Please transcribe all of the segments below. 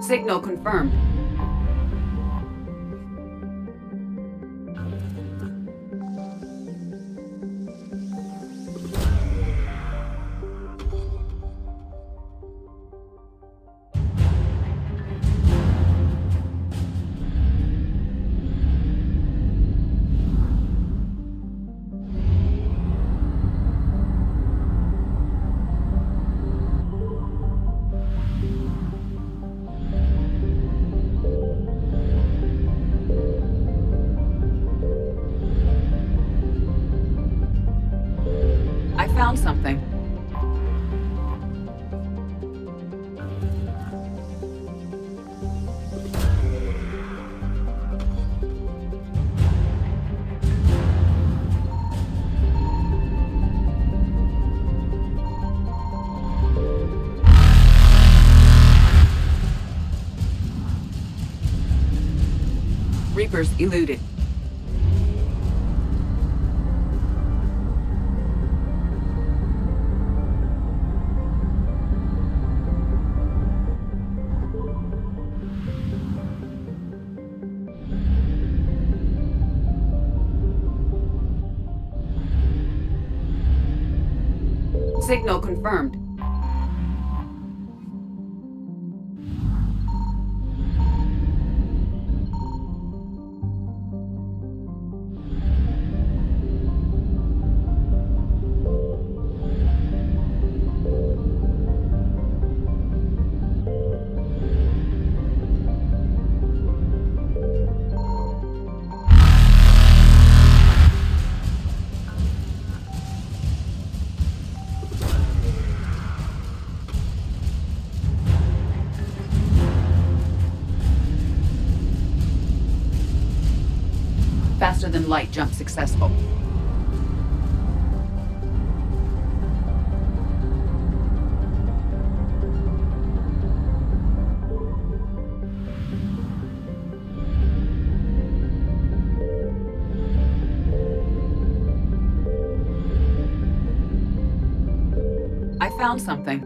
Signal confirmed. I found something. Reapers eluded. Signal confirmed. Faster than light jump successful. I found something.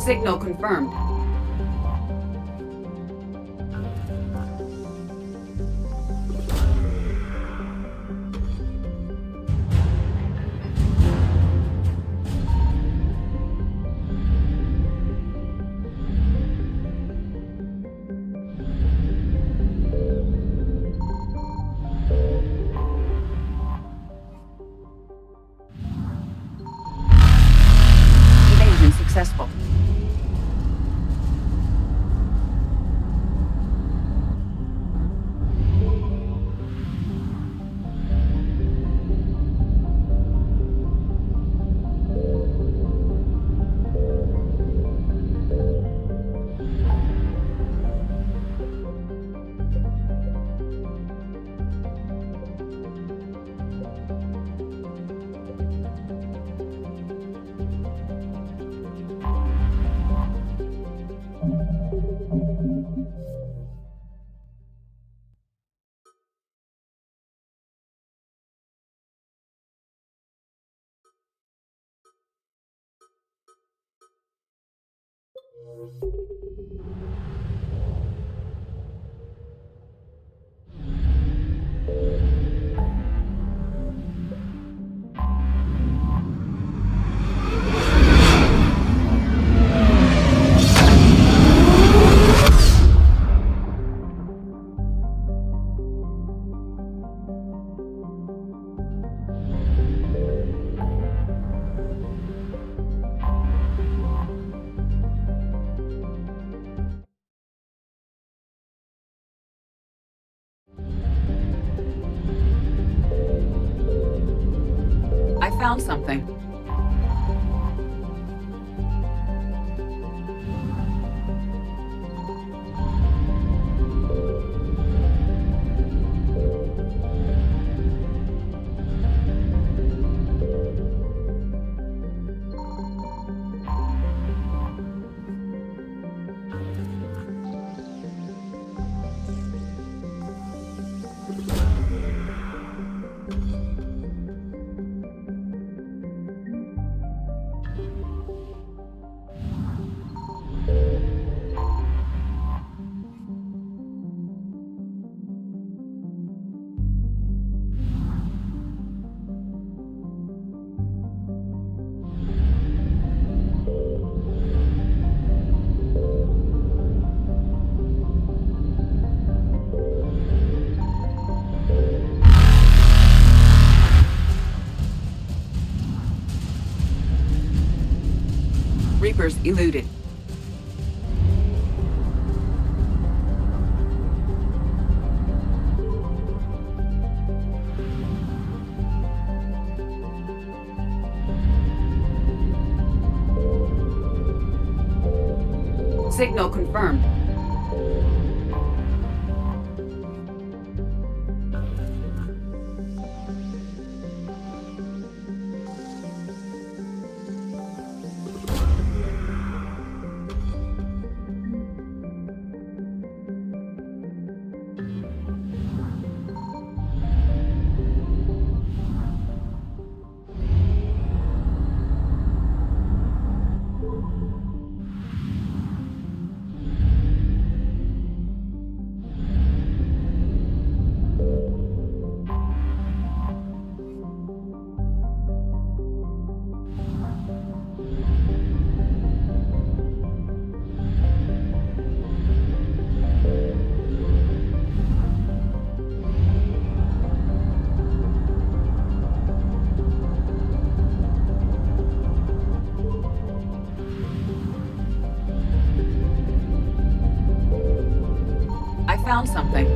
Signal confirmed. Evasion successful. found something. Reapers eluded. Signal confirmed. I found something.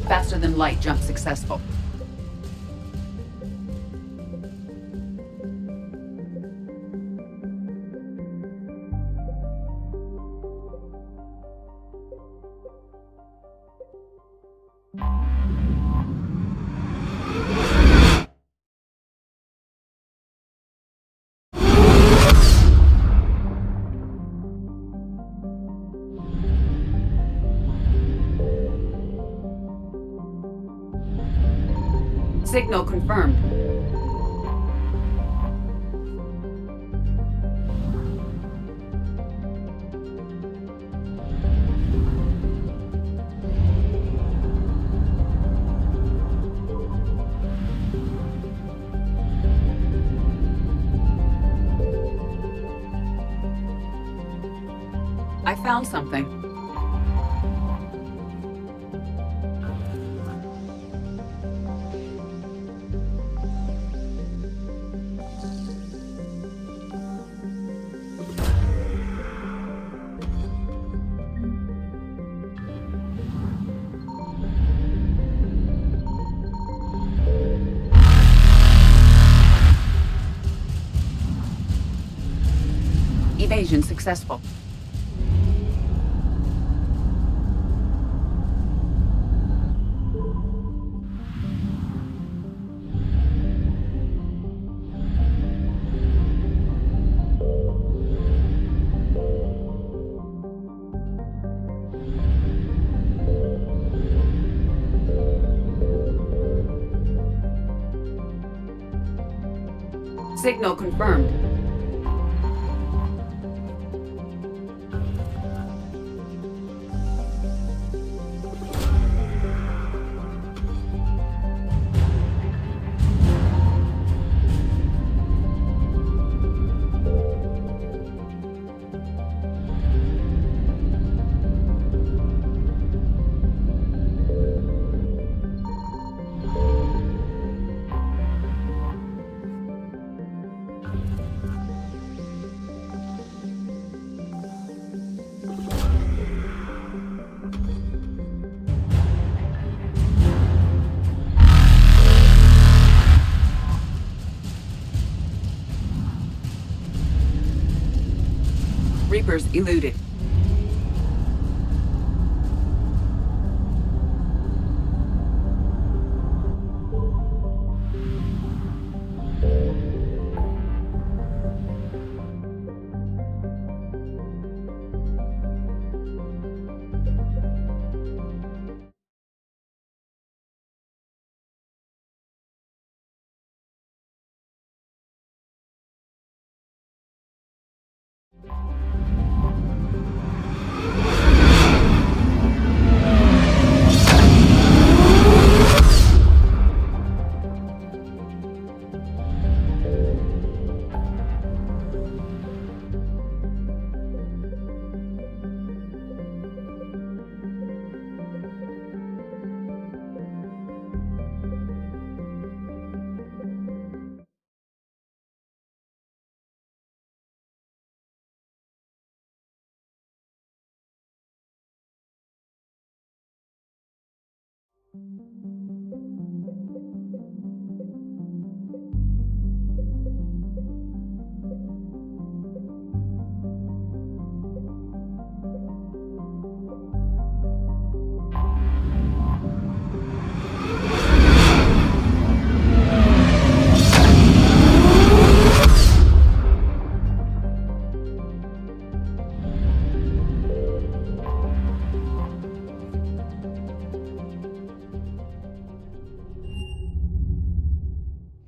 Faster than light jump successful. Signal confirmed. I found something. Evasion successful. Signal confirmed. Reapers eluded.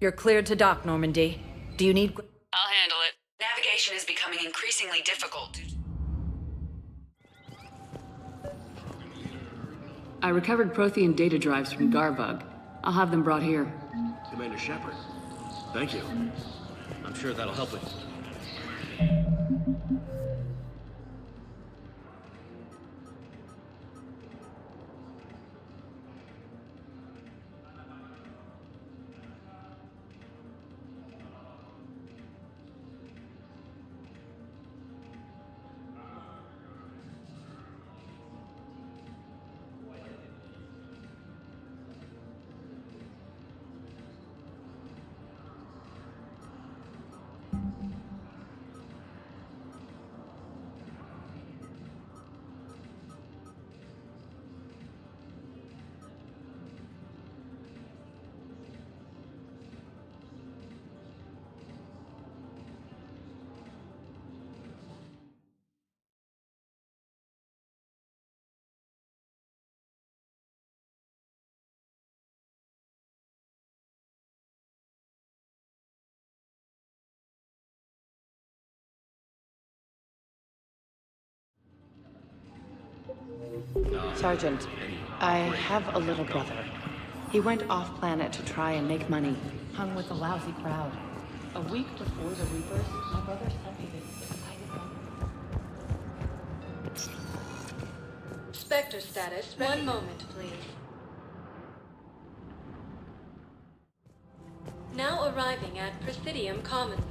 You're cleared to dock, Normandy. Do you need... I'll handle it. Navigation is becoming increasingly difficult. I recovered Prothean data drives from Garbug. I'll have them brought here. Commander Shepard, thank you. I'm sure that'll help with... Sergeant, I have a little brother. He went off-planet to try and make money. Hung with a lousy crowd. A week before the Reapers, my brother sent me this excited... Spectre status. One moment, please. Now arriving at Presidium Commons.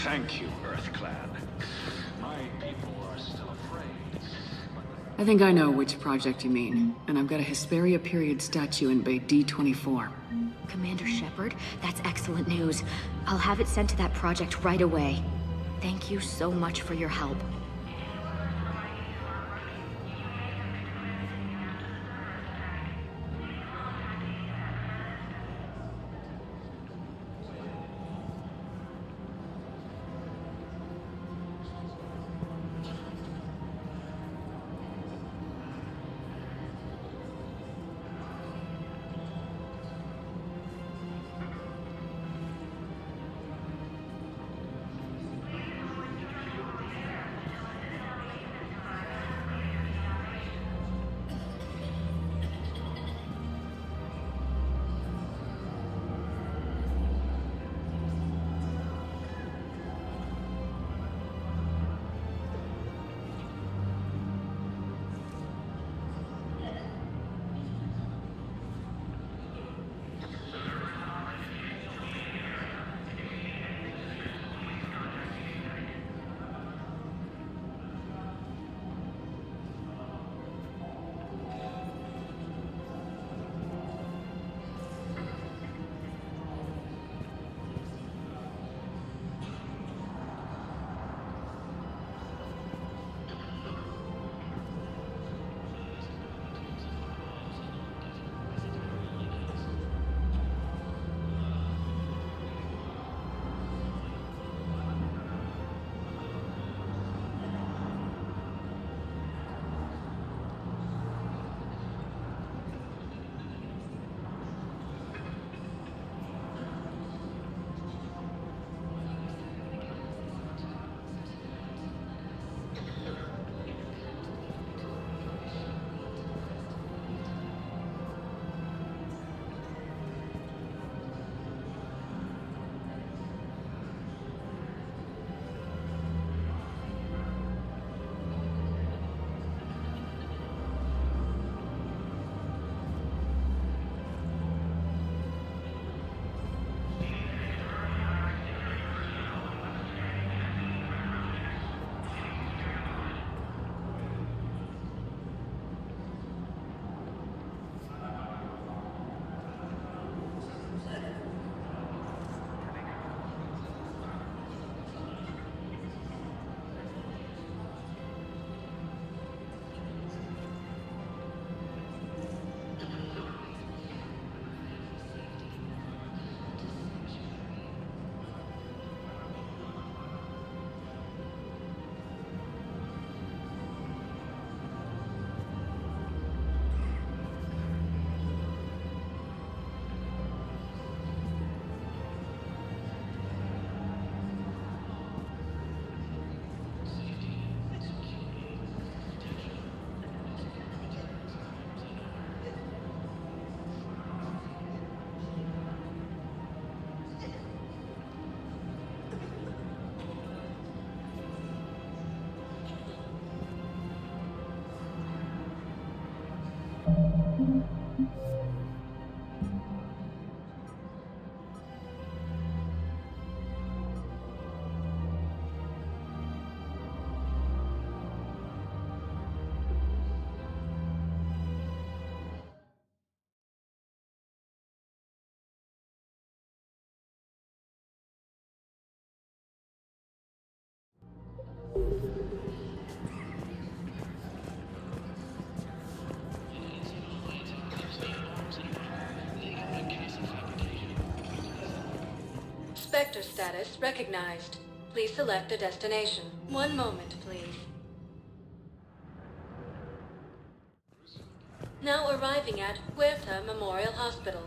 Thank you, EarthClan. My people are still afraid. I think I know which project you mean, and I've got a Hesperia period statue in Bay D-24. Commander Shepard, that's excellent news. I'll have it sent to that project right away. Thank you so much for your help. Spectre status recognized. Please select a destination. One moment, please. Now arriving at Huerta Memorial Hospital.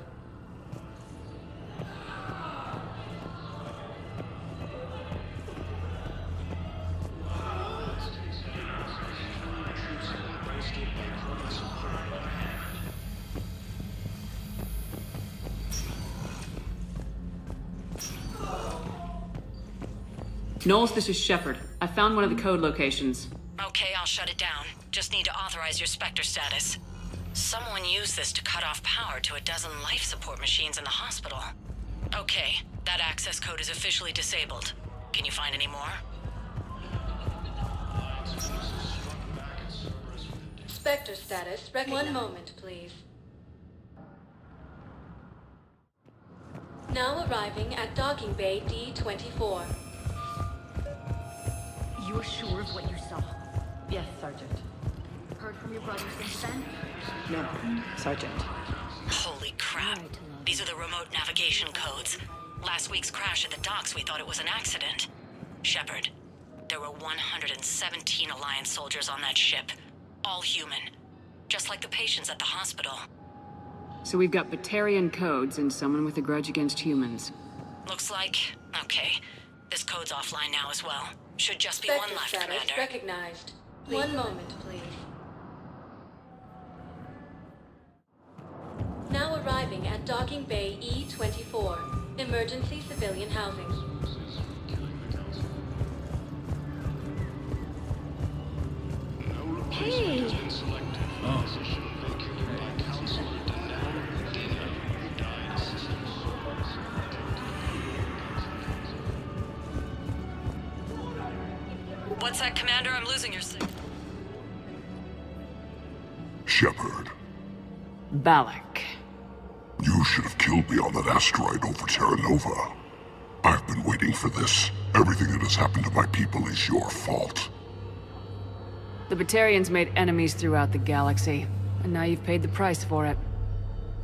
Knowles, this is Shepard. I found one of the code locations. Okay, I'll shut it down. Just need to authorize your Spectre status. Someone used this to cut off power to a dozen life support machines in the hospital. Okay, that access code is officially disabled. Can you find any more? Spectre status recognized. One moment, please. Now arriving at Docking Bay D-24. You're sure of what you saw? Yes, Sergeant. Heard from your brother since then? No, Sergeant. Holy crap. Right, love. These are the remote navigation codes. Last week's crash at the docks, we thought it was an accident. Shepard, there were 117 Alliance soldiers on that ship. All human. Just like the patients at the hospital. So we've got Batarian codes and someone with a grudge against humans. Looks like... Okay. This code's offline now as well. Should just be Spectre one left, status Commander. recognized. One moment, please. Now arriving at Docking Bay E-24. Emergency civilian housing. Hey! What's that, Commander? I'm losing your signal. Shepard, Balak. you should have killed me on that asteroid over Terra Nova. I've been waiting for this. Everything that has happened to my people is your fault. The Batarians made enemies throughout the galaxy, and now you've paid the price for it.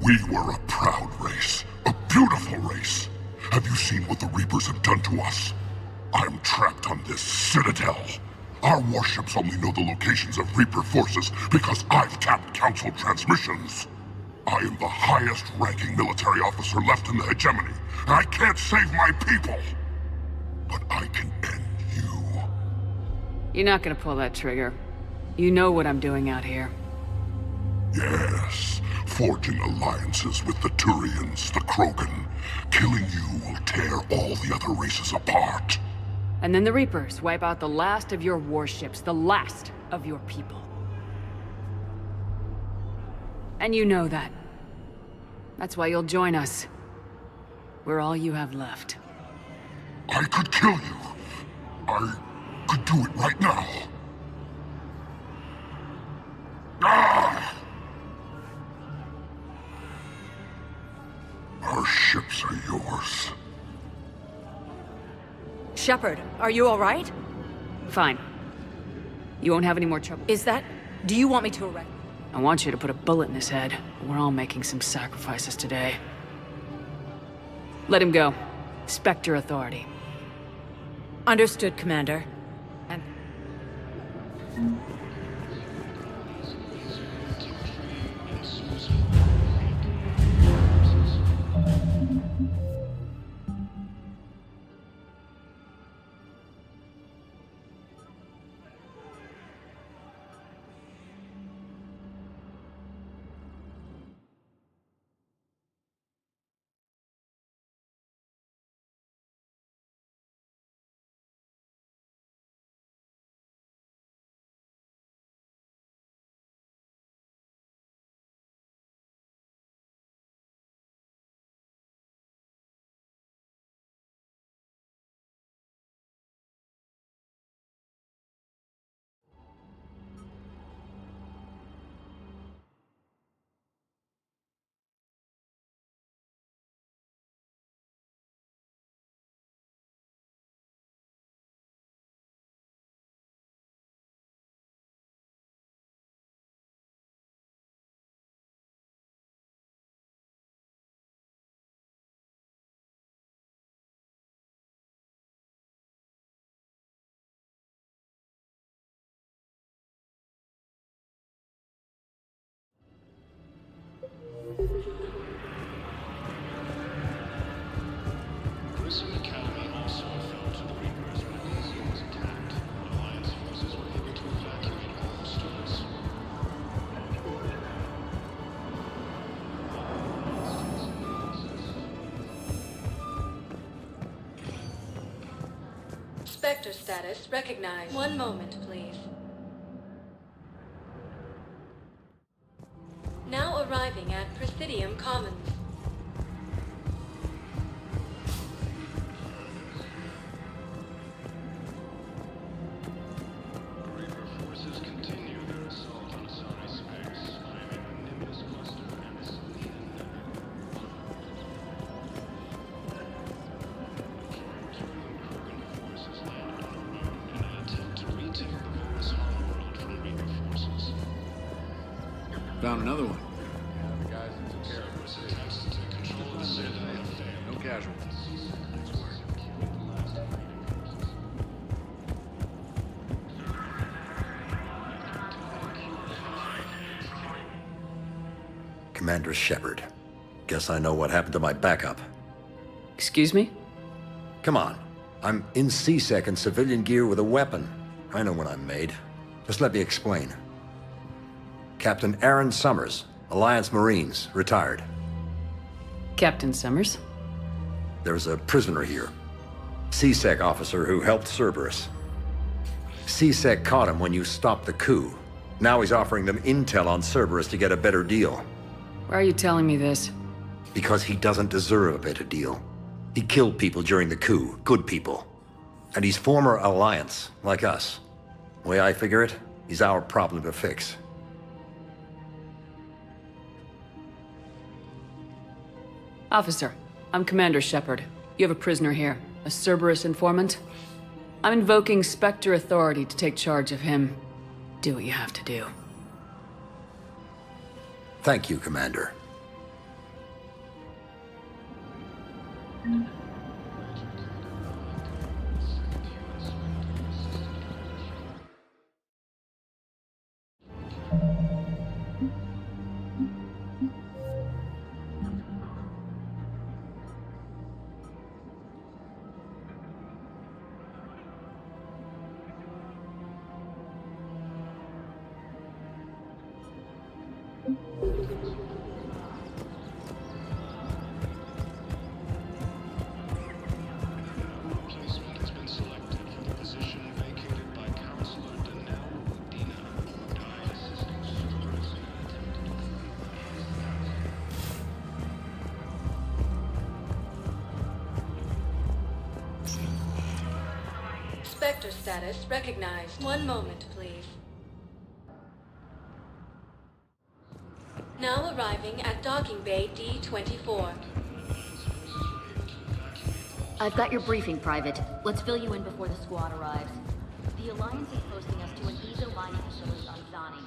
We were a proud race. A beautiful race. Have you seen what the Reapers have done to us? I'm trapped on this citadel. Our warships only know the locations of Reaper forces because I've tapped Council transmissions. I am the highest-ranking military officer left in the hegemony, and I can't save my people. But I can end you. You're not gonna pull that trigger. You know what I'm doing out here. Yes, forging alliances with the Turians, the Krogan. Killing you will tear all the other races apart. And then the Reapers wipe out the last of your warships, the last of your people. And you know that. That's why you'll join us. We're all you have left. I could kill you. I could do it right now. Ah! Our ships are yours. Shepard, are you all right? Fine. You won't have any more trouble. Is that... Do you want me to arrest... I want you to put a bullet in his head. We're all making some sacrifices today. Let him go. Spectre Authority. Understood, Commander. Grissom Academy also fell to the Reapers when Elysium was attacked. Alliance forces were able to evacuate all students. Spectre status recognized. One moment, please. Now arriving at Presidium Commons. Reaper forces continue their assault on Asari space, claiming the Nimbus cluster and the Selenian nebula. Krogan forces landed on the moon in an attempt to retake the Volus Hollow world from Reaper forces. Found another one. Cerberus attempts to take control of the Citadel and failed. No casualties. Commander Shepard. Guess I know what happened to my backup. Excuse me? Come on. I'm in CSEC in civilian gear with a weapon. I know when I'm made. Just let me explain. Captain Aaron Summers, Alliance Marines, retired. Captain Summers? There's a prisoner here. CSEC officer who helped Cerberus. CSEC caught him when you stopped the coup. Now he's offering them intel on Cerberus to get a better deal. Why are you telling me this? Because he doesn't deserve a better deal. He killed people during the coup, good people. And he's former Alliance, like us. The way I figure it, he's our problem to fix. Officer, I'm Commander Shepard. You have a prisoner here, a Cerberus informant. I'm invoking Spectre authority to take charge of him. Do what you have to do. Thank you, Commander. Placement has been selected for the position vacated by Counselor Danelle Udina, who died assisting Cerberus in an attempted Spectre status recognized. One moment, please. Now arriving at Docking Bay D-24. I've got your briefing, Private. Let's fill you in before the squad arrives. The Alliance is posting us to an Ezo mining facility on Zani.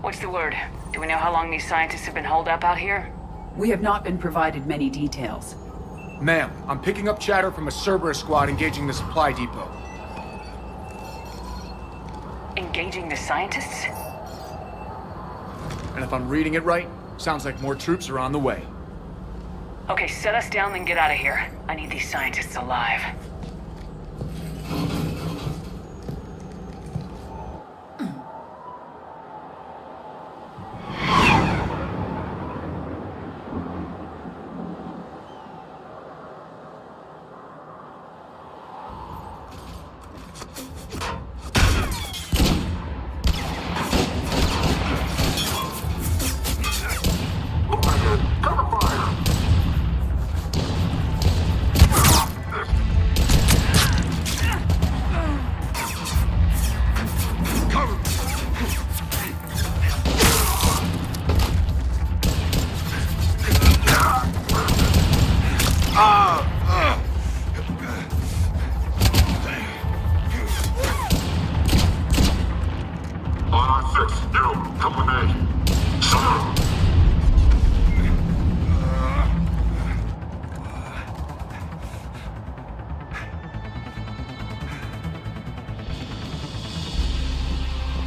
What's the word? Do we know how long these scientists have been holed up out here? We have not been provided many details. Ma'am, I'm picking up chatter from a Cerberus squad engaging the supply depot. Engaging the scientists? And if I'm reading it right, sounds like more troops are on the way. Okay, set us down, then get out of here. I need these scientists alive.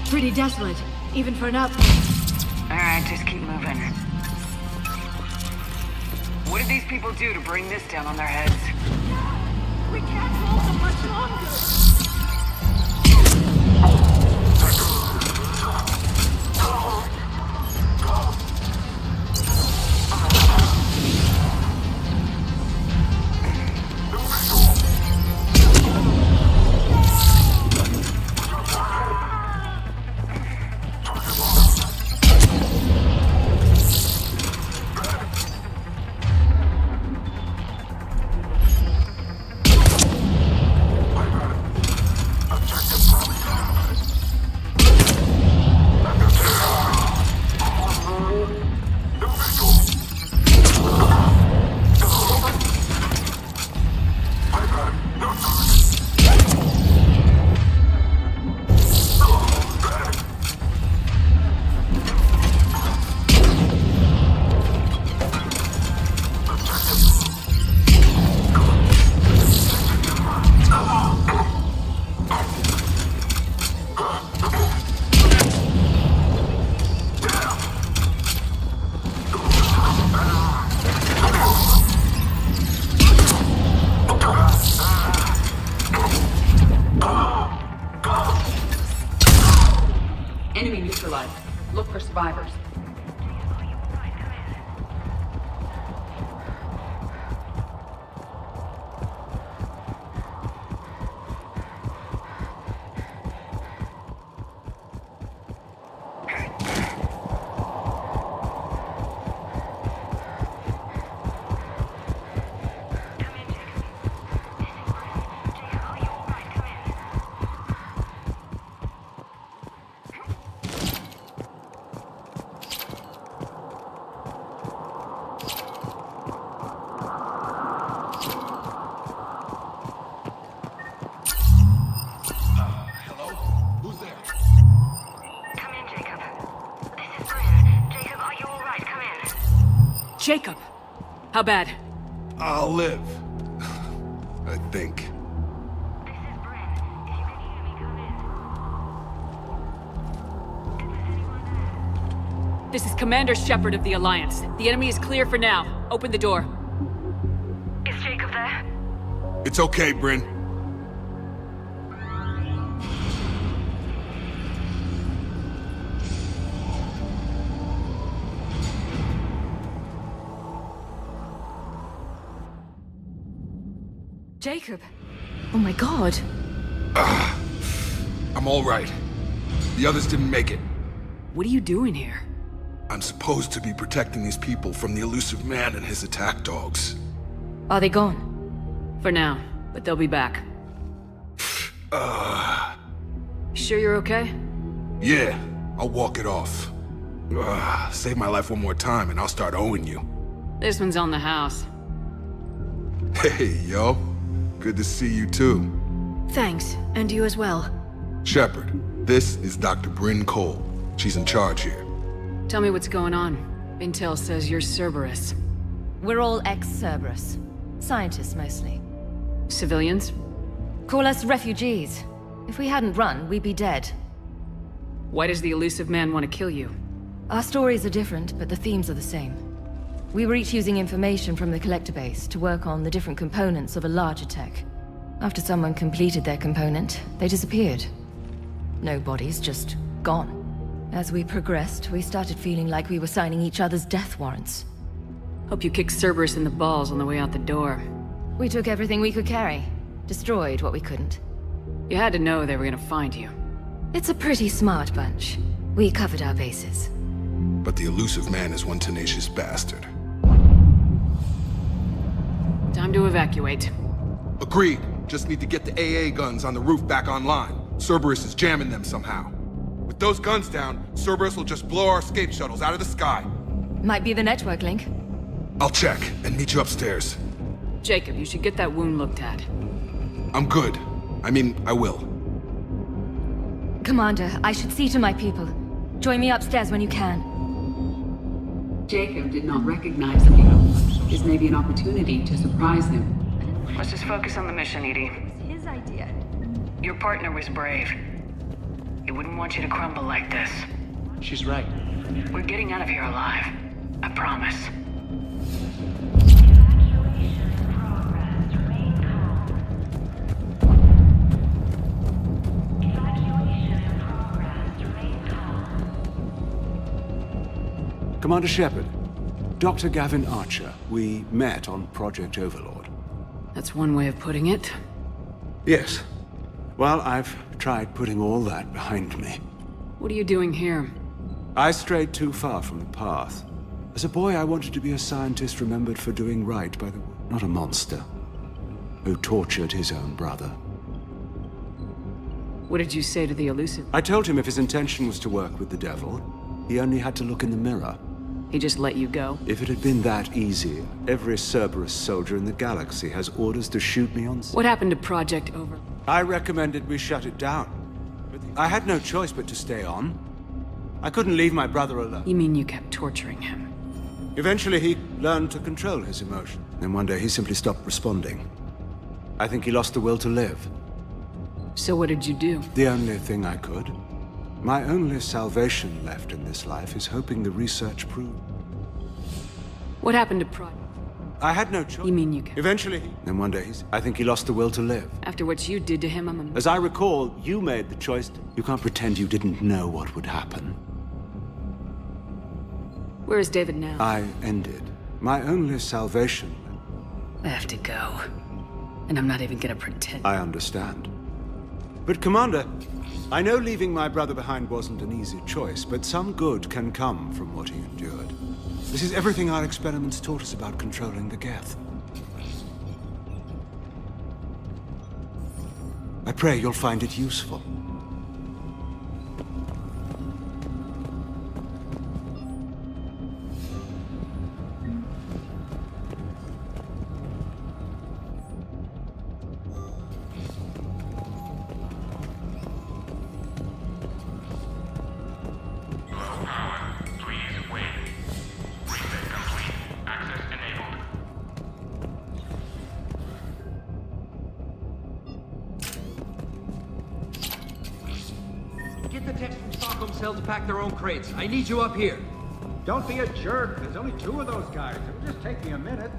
Pretty desolate, even for an up. Alright, just keep moving. What did these people do to bring this down on their heads? We can't hold them much longer. Enemy neutralized. Look for survivors. Jacob! How bad? I'll live. I think. This is Commander Shepard of the Alliance. The enemy is clear for now. Open the door. Is Jacob there? It's okay, Bryn. Jacob! Oh my god. I'm all right. The others didn't make it. What are you doing here? I'm supposed to be protecting these people from the elusive man and his attack dogs. Are they gone? For now, but they'll be back. Sure you're okay? Yeah, I'll walk it off. Save my life one more time and I'll start owing you. This one's on the house. Hey, yo. Good to see you too. Thanks, and you as well. Shepard, this is Dr. Bryn Cole. She's in charge here. Tell me what's going on. Intel says you're Cerberus. We're all ex-Cerberus. Scientists, mostly. Civilians? Call us refugees. If we hadn't run, we'd be dead. Why does the elusive man want to kill you? Our stories are different, but the themes are the same. We were each using information from the Collector base to work on the different components of a larger tech. After someone completed their component, they disappeared. No bodies, just gone. As we progressed, we started feeling like we were signing each other's death warrants. Hope you kicked Cerberus in the balls on the way out the door. We took everything we could carry. Destroyed what we couldn't. You had to know they were gonna find you. It's a pretty smart bunch. We covered our bases. But the elusive man is one tenacious bastard. Time to evacuate. Agreed. Just need to get the AA guns on the roof back online. Cerberus is jamming them somehow. With those guns down, Cerberus will just blow our escape shuttles out of the sky. Might be the network link. I'll check and meet you upstairs. Jacob, you should get that wound looked at. I'm good. I mean, I will. Commander, I should see to my people. Join me upstairs when you can. Jacob did not recognize him. This may be an opportunity to surprise him. Let's just focus on the mission, EDI. It was his idea. Your partner was brave. He wouldn't want you to crumble like this. She's right. We're getting out of here alive. I promise. Commander Shepard, Dr. Gavin Archer, we met on Project Overlord. That's one way of putting it. Yes. Well, I've tried putting all that behind me. What are you doing here? I strayed too far from the path. As a boy, I wanted to be a scientist remembered for doing right by the world, not a monster who tortured his own brother. What did you say to the elusive? I told him if his intention was to work with the devil, he only had to look in the mirror. He just let you go? If it had been that easy, every Cerberus soldier in the galaxy has orders to shoot me on sight. What happened to Project Overlord? I recommended we shut it down. But I had no choice but to stay on. I couldn't leave my brother alone. You mean you kept torturing him? Eventually he learned to control his emotion. Then one day he simply stopped responding. I think he lost the will to live. So what did you do? The only thing I could. My only salvation left in this life is hoping the research proved. What happened to Project? I had no choice. You mean you kept... Eventually, then one day I think he lost the will to live. After what you did to him, As I recall, you made the choice. You can't pretend you didn't know what would happen. Where is David now? I ended. My only salvation. I have to go. And I'm not even gonna pretend. I understand. But Commander, I know leaving my brother behind wasn't an easy choice, but some good can come from what he endured. This is everything our experiments taught us about controlling the Geth. I pray you'll find it useful. Get the techs from Stockholm Cell to pack their own crates. I need you up here. Don't be a jerk. There's only 2 of those guys. It'll just take me a minute.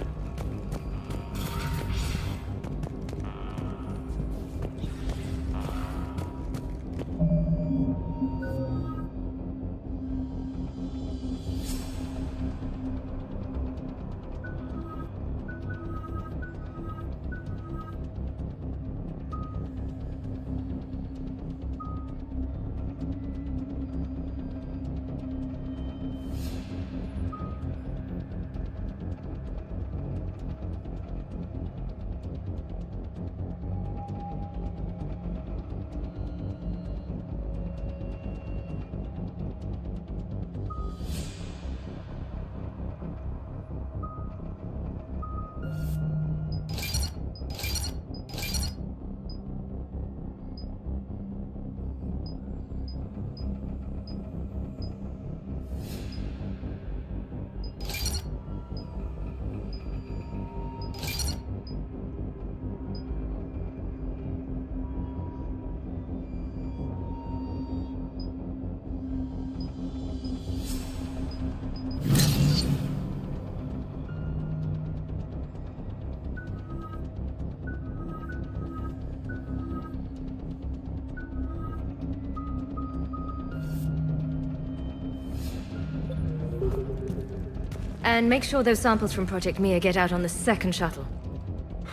And make sure those samples from Project Mia get out on the second shuttle.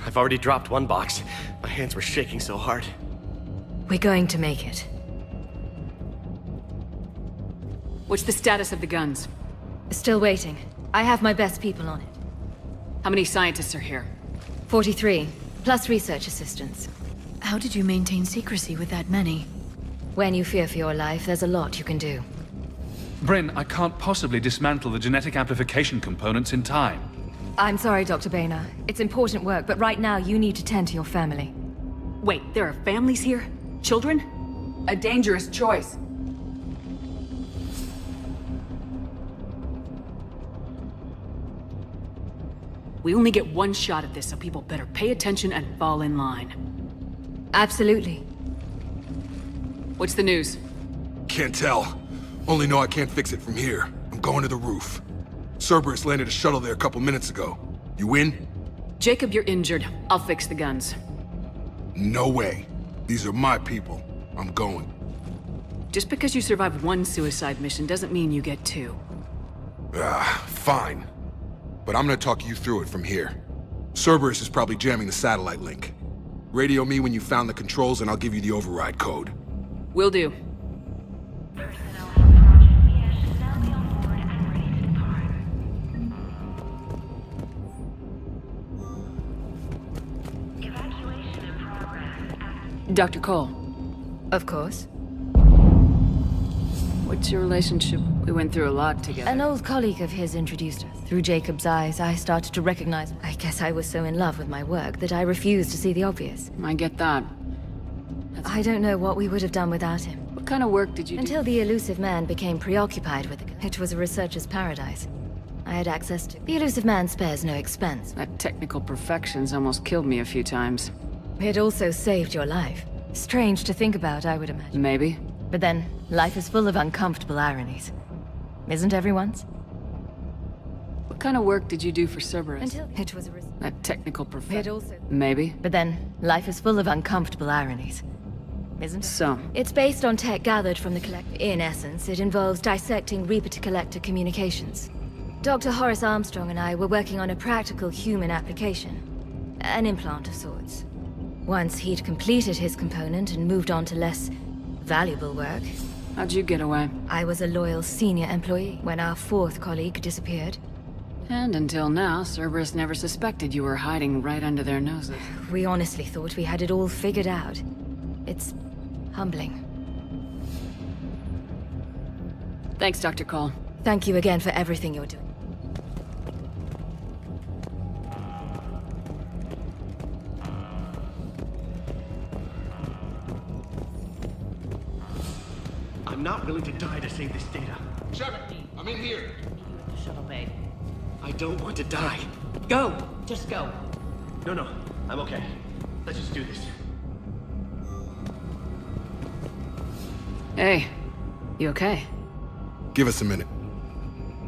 I've already dropped one box. My hands were shaking so hard. We're going to make it. What's the status of the guns? Still waiting. I have my best people on it. How many scientists are here? 43, plus research assistants. How did you maintain secrecy with that many? When you fear for your life, there's a lot you can do. Bryn, I can't possibly dismantle the genetic amplification components in time. I'm sorry, Dr. Boehner. It's important work, but right now you need to tend to your family. Wait, there are families here? Children? A dangerous choice. We only get one shot at this, so people better pay attention and fall in line. Absolutely. What's the news? Can't tell. Only know I can't fix it from here. I'm going to the roof. Cerberus landed a shuttle there a couple minutes ago. You in? Jacob, you're injured. I'll fix the guns. No way. These are my people. I'm going. Just because you survived one suicide mission doesn't mean you get two. Fine. But I'm gonna talk you through it from here. Cerberus is probably jamming the satellite link. Radio me when you found the controls and I'll give you the override code. Will do. Dr. Cole. Of course. What's your relationship? We went through a lot together. An old colleague of his introduced us. Through Jacob's eyes, I started to recognize... I guess I was so in love with my work that I refused to see the obvious. I get that. I don't know what we would have done without him. What kind of work did you do? Until the elusive man became preoccupied with it. It was a researcher's paradise. I had access to... The elusive man spares no expense. That technical perfection's almost killed me a few times. It also saved your life. Strange to think about, I would imagine. Maybe. But then, life is full of uncomfortable ironies. Isn't everyone's? What kind of work did you do for Cerberus? Until it was a... That technical perfection. It also... Maybe. But then, life is full of uncomfortable ironies. Isn't it? So? It's based on tech gathered from the Collector. In essence, it involves dissecting Reaper-to-Collector communications. Dr. Horace Armstrong and I were working on a practical human application. An implant of sorts. Once he'd completed his component and moved on to less valuable work. How'd you get away? I was a loyal senior employee when our fourth colleague disappeared. And until now, Cerberus never suspected you were hiding right under their noses. We honestly thought we had it all figured out. It's humbling. Thanks, Dr. Cole. Thank you again for everything you're doing. I'm not willing to die to save this data. Shepard, I'm in here. The shuttle bay. I don't want to die. Go! Just go. No, I'm okay. Let's just do this. Hey, you okay? Give us a minute.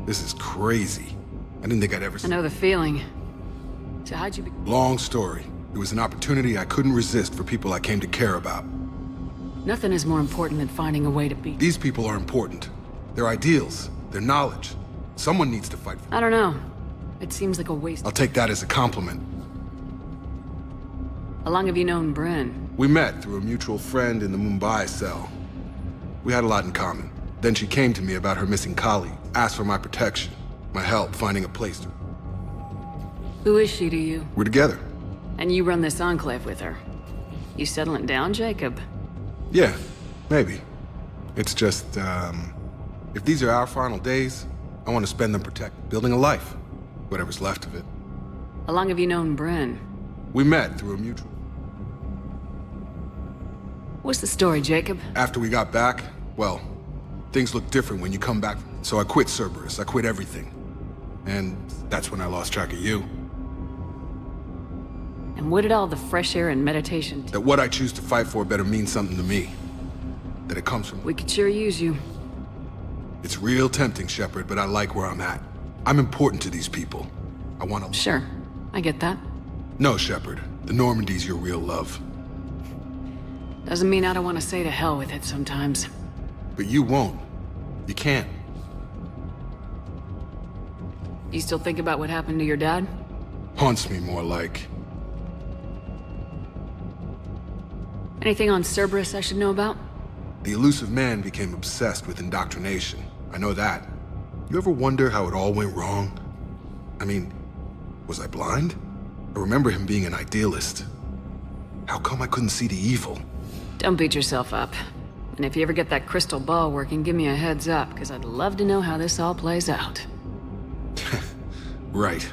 This is crazy. I didn't think I'd ever... I know the feeling. So how'd you be... Long story. It was an opportunity I couldn't resist for people I came to care about. Nothing is more important than finding a way to beat... These people are important. Their ideals, their knowledge. Someone needs to fight for them. I don't know. It seems like a waste... I'll take that as a compliment. How long have you known Bryn? We met through a mutual friend in the Mumbai cell. We had a lot in common. Then she came to me about her missing colleague, asked for my protection, my help finding a place to... Who is she to you? We're together. And you run this enclave with her. You settling down, Jacob? Yeah, maybe. It's just, if these are our final days, I want to spend them building a life. Whatever's left of it. How long have you known Bryn? We met through a mutual... What's the story, Jacob? After we got back, well, things look different when you come back. So I quit Cerberus, I quit everything. And that's when I lost track of you. And what did all the fresh air and meditation do? That what I choose to fight for better mean something to me. That it comes from... We could sure use you. It's real tempting, Shepard, but I like where I'm at. I'm important to these people. I want to... Sure, I get that. No, Shepard. The Normandy's your real love. Doesn't mean I don't want to say to hell with it sometimes. But you won't. You can't. You still think about what happened to your dad? Haunts me more like. Anything on Cerberus I should know about? The elusive man became obsessed with indoctrination. I know that. You ever wonder how it all went wrong? I mean, was I blind? I remember him being an idealist. How come I couldn't see the evil? Don't beat yourself up. And if you ever get that crystal ball working, give me a heads up, because I'd love to know how this all plays out. Right.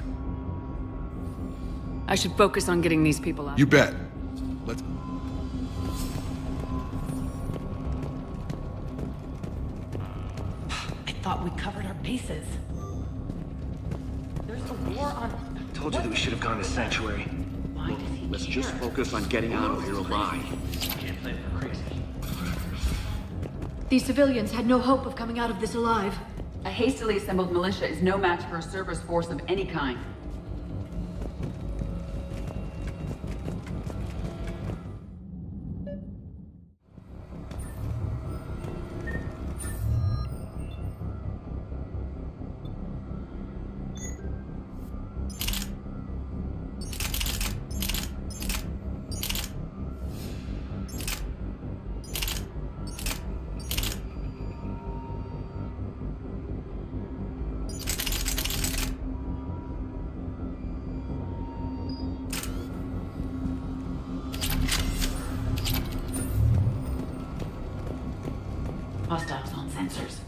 I should focus on getting these people out. You bet. Let's... I thought we covered our bases. There's a war on... Told you that we should have gone to Sanctuary. Why does he Let's care? just focus on getting out of here alive. Can't play for crazy. These civilians had no hope of coming out of this alive. A hastily assembled militia is no match for a Cerberus force of any kind. Hostiles on sensors.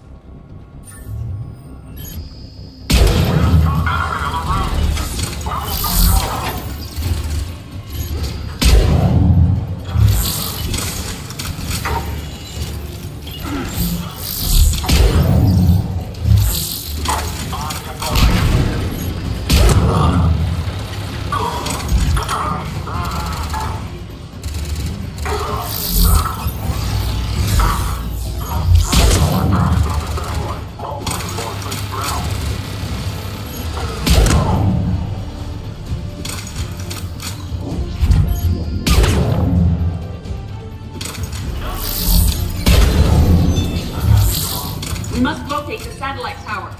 We must locate the satellite tower.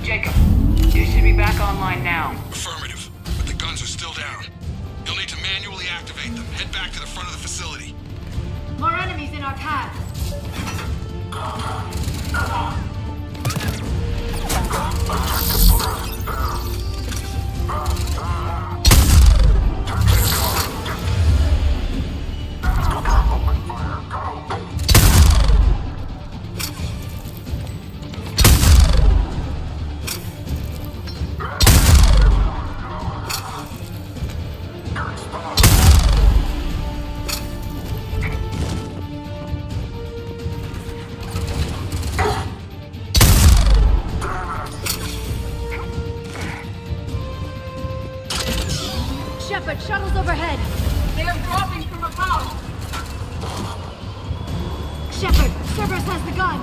Jacob, you should be back online now. Affirmative, but the guns are still down. You'll need to manually activate them. Head back to the front of the facility. More enemies in our path. Shepard, shuttles overhead. They are dropping from above. Shepard, Cerberus has the gun.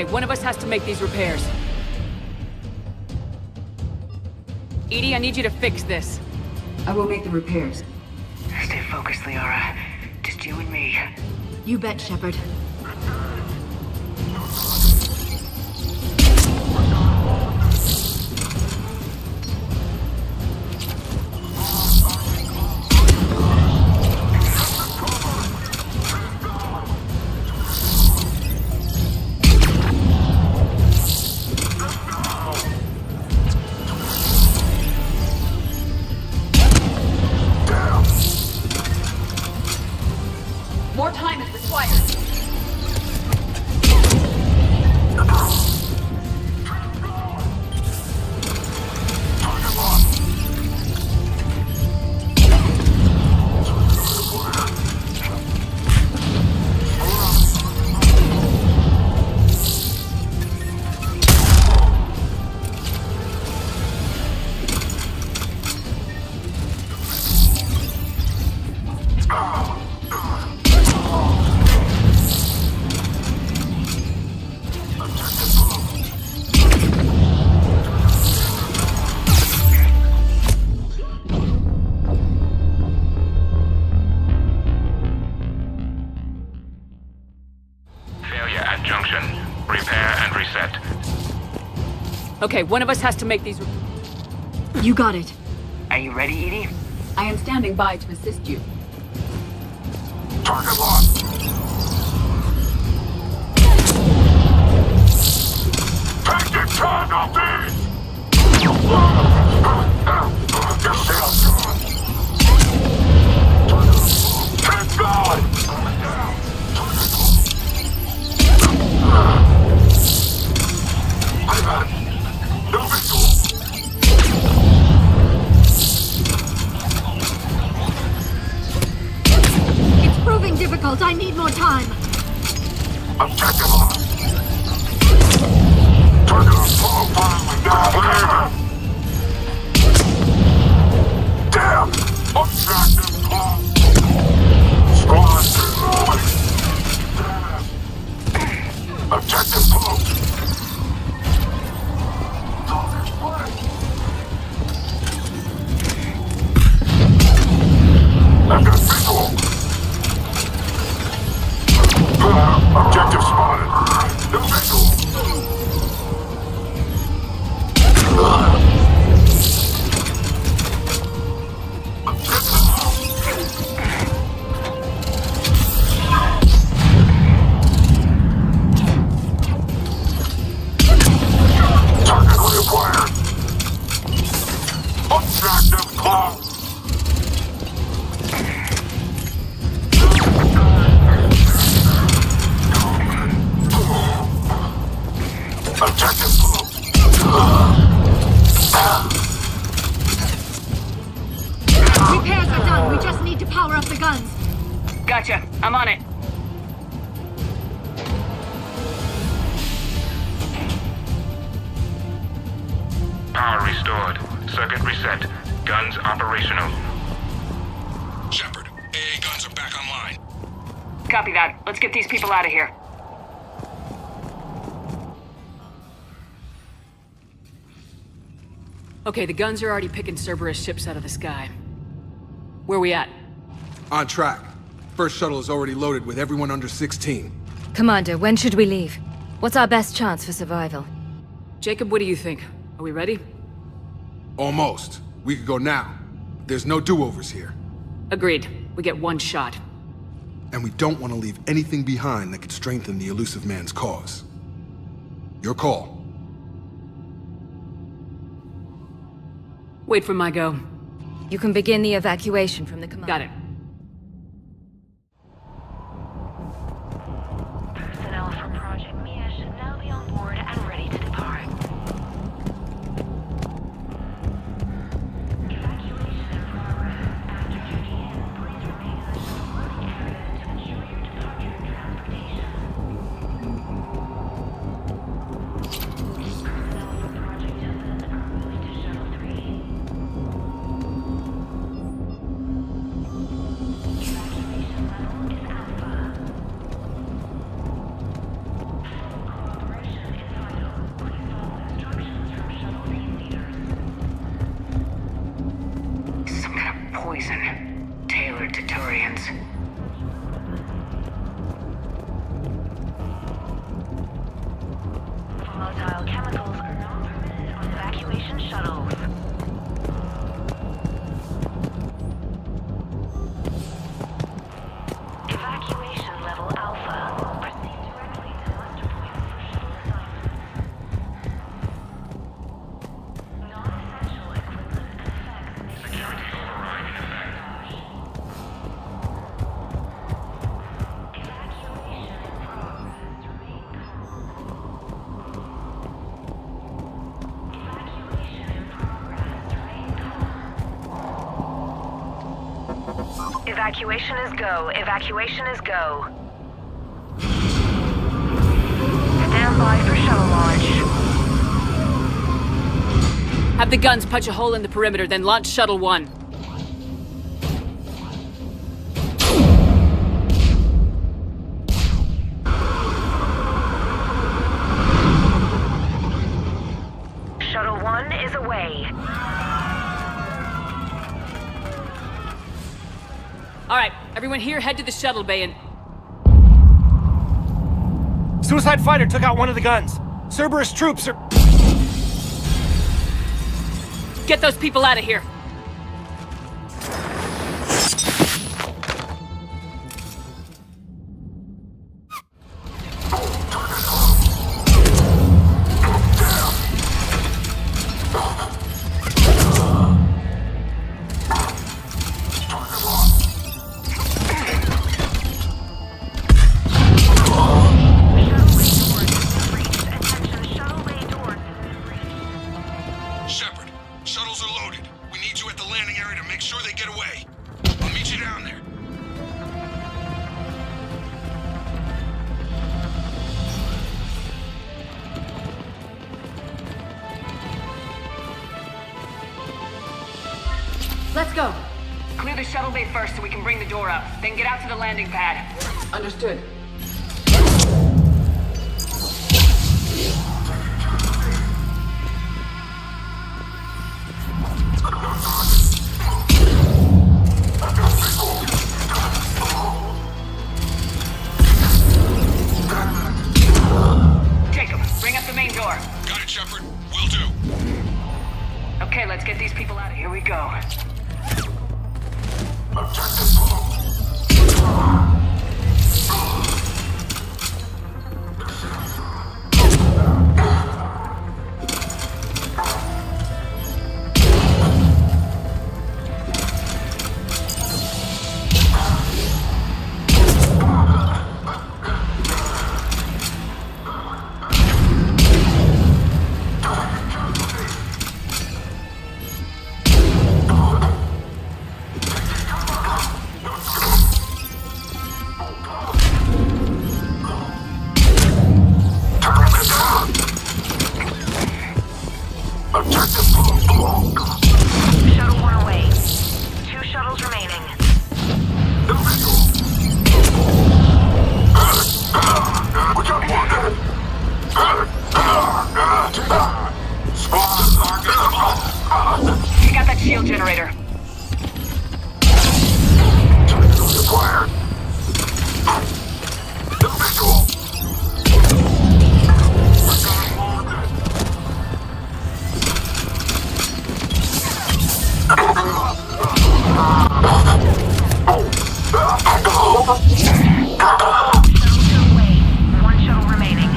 Okay, one of us has to make these repairs. Edie, I need you to fix this. I will make the repairs. Stay focused, Liara. Just you and me. You bet, Shepard. More time is required. Okay, one of us has to make these... You got it. Are you ready, Edie? I am standing by to assist you. Target locked. Take your time off these! Keep going! No visual! It's proving difficult. I need more time. Objective on. Target on profile now. Damn! Objective close. Squad reloading. Objective close. I've got visual. Objective spotted. No visual. Target reacquired. Objective close. Objective close. Repairs are done. We just need to power up the guns. Gotcha. I'm on it. Power restored. Circuit reset. Guns operational. Shepard, AA guns are back online. Copy that. Let's get these people out of here. Okay, the guns are already picking Cerberus ships out of the sky. Where we at? On track. First shuttle is already loaded with everyone under 16. Commander, when should we leave? What's our best chance for survival? Jacob, what do you think? Are we ready? Almost. We could go now. There's no do-overs here. Agreed. We get one shot. And we don't want to leave anything behind that could strengthen the Illusive Man's cause. Your call. Wait for my go. You can begin the evacuation from the command. Got it. Personnel from Project Mia should now be on board and ready to depart. Evacuation in progress. After checking in, please remain in the shuttle loading area to ensure your departure and transportation. Personnel from Project Titan are moved to Shuttle 3. poison, tailored to Turians. Volatile chemicals are not permitted on evacuation shuttles. Evacuation level Alpha. Proceed directly to muster point for shuttle assignment. Non-essential equipment effects may security override in effect. Evacuation in progress. Remain calm. Evacuation is go. Evacuation is go. Stand by for shuttle launch. Have the guns punch a hole in the perimeter, then launch Shuttle 1. Shuttle 1 is away. Alright, everyone here, head to the shuttle bay and... Suicide fighter took out one of the guns. Cerberus troops are... Get those people out of here! Shepard, shuttles are loaded. We need you at the landing area to make sure they get away. I'll meet you down there. Let's go! Clear the shuttle bay first so we can bring the door up. Then get out to the landing pad. Understood. Jacob, bring up the main door. Got it, Shepard. Will do. Okay, let's get these people out of here. We go. Shuttle 1 away. 2 shuttles remaining. Take out that shield generator. One shuttle remaining.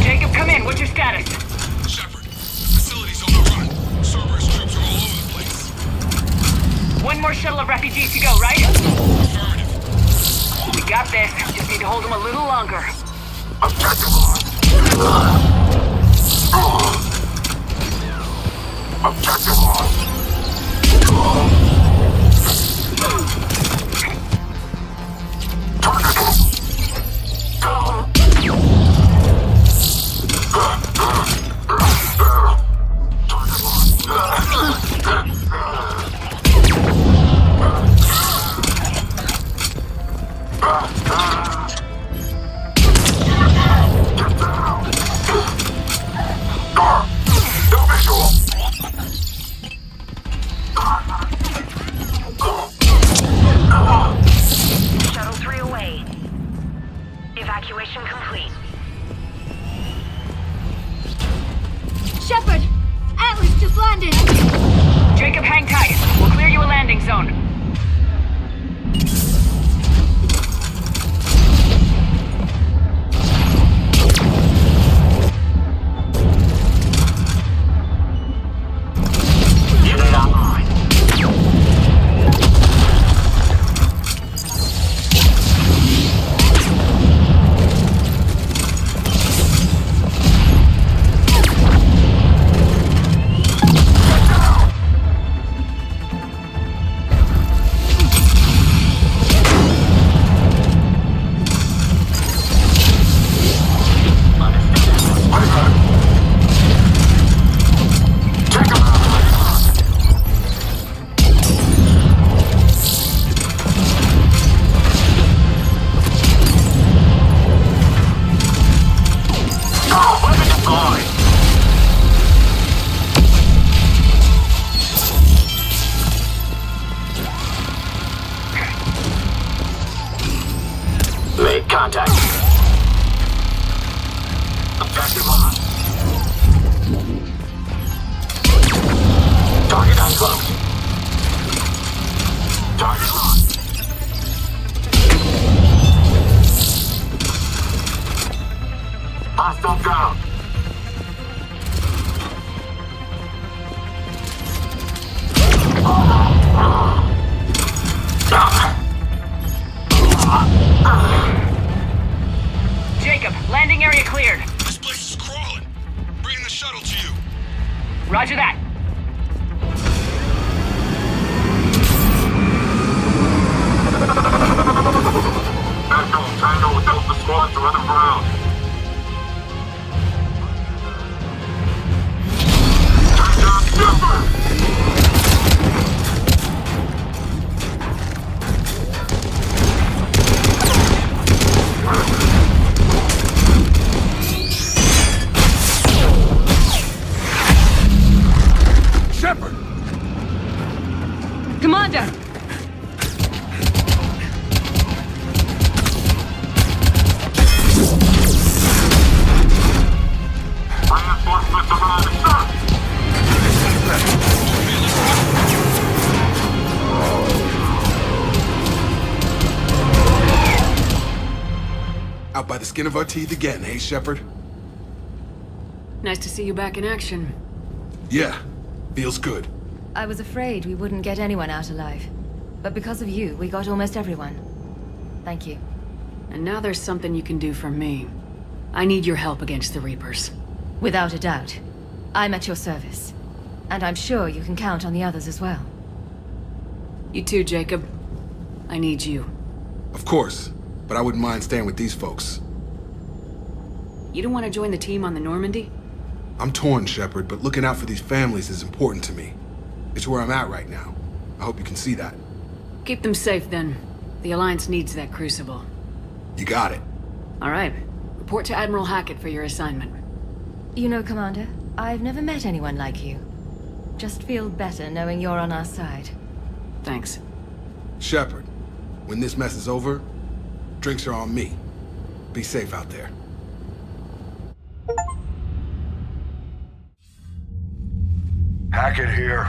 Jacob, come in. What's your status? Shepard, facility's overrun. Cerberus troops are all over the place. One more shuttle of refugees to go, right? Affirmative. We got this. Just need to hold them a little longer. complete. Shepard! Atlas just landed! Jacob, hang tight. We'll clear you a landing zone. Unit online. Make contact. Objective on. Target uncloaked. Target lost. Hostile ground. Jacob, landing area cleared. This place is crawling. Bringing the shuttle to you. Roger that. Echo, Tango, Delta squads are underground. Turn down Shepard! Shepard! Commander! Reinforcements arriving, sir! Out by the skin of our teeth again, hey, Shepard? Nice to see you back in action. Yeah, feels good. I was afraid we wouldn't get anyone out alive. But because of you, we got almost everyone. Thank you. And now there's something you can do for me. I need your help against the Reapers. Without a doubt. I'm at your service. And I'm sure you can count on the others as well. You too, Jacob. I need you. Of course, but I wouldn't mind staying with these folks. You don't want to join the team on the Normandy? I'm torn, Shepard, but looking out for these families is important to me. It's where I'm at right now. I hope you can see that. Keep them safe, then. The Alliance needs that Crucible. You got it. All right. Report to Admiral Hackett for your assignment. You know, Commander, I've never met anyone like you. Just feel better knowing you're on our side. Thanks. Shepard, when this mess is over, drinks are on me. Be safe out there. Hackett here.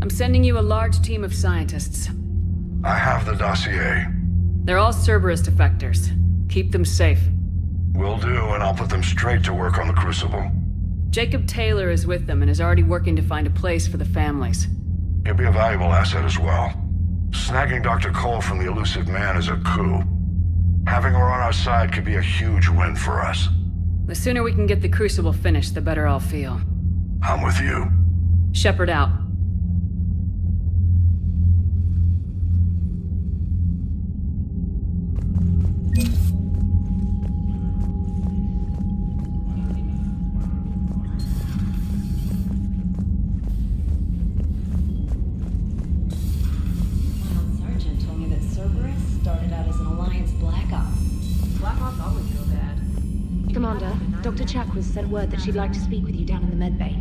I'm sending you a large team of scientists. I have the dossier. They're all Cerberus defectors. Keep them safe. Will do, and I'll put them straight to work on the Crucible. Jacob Taylor is with them and is already working to find a place for the families. He'll be a valuable asset as well. Snagging Dr. Cole from the Elusive Man is a coup. Having her on our side could be a huge win for us. The sooner we can get the Crucible finished, the better I'll feel. I'm with you. Shepard out. Sergeant told me that Cerberus started out as an Alliance Black Ops. Black Ops always go bad. Commander, Dr. Chakras sent word that she'd like to speak with you down in the medbay.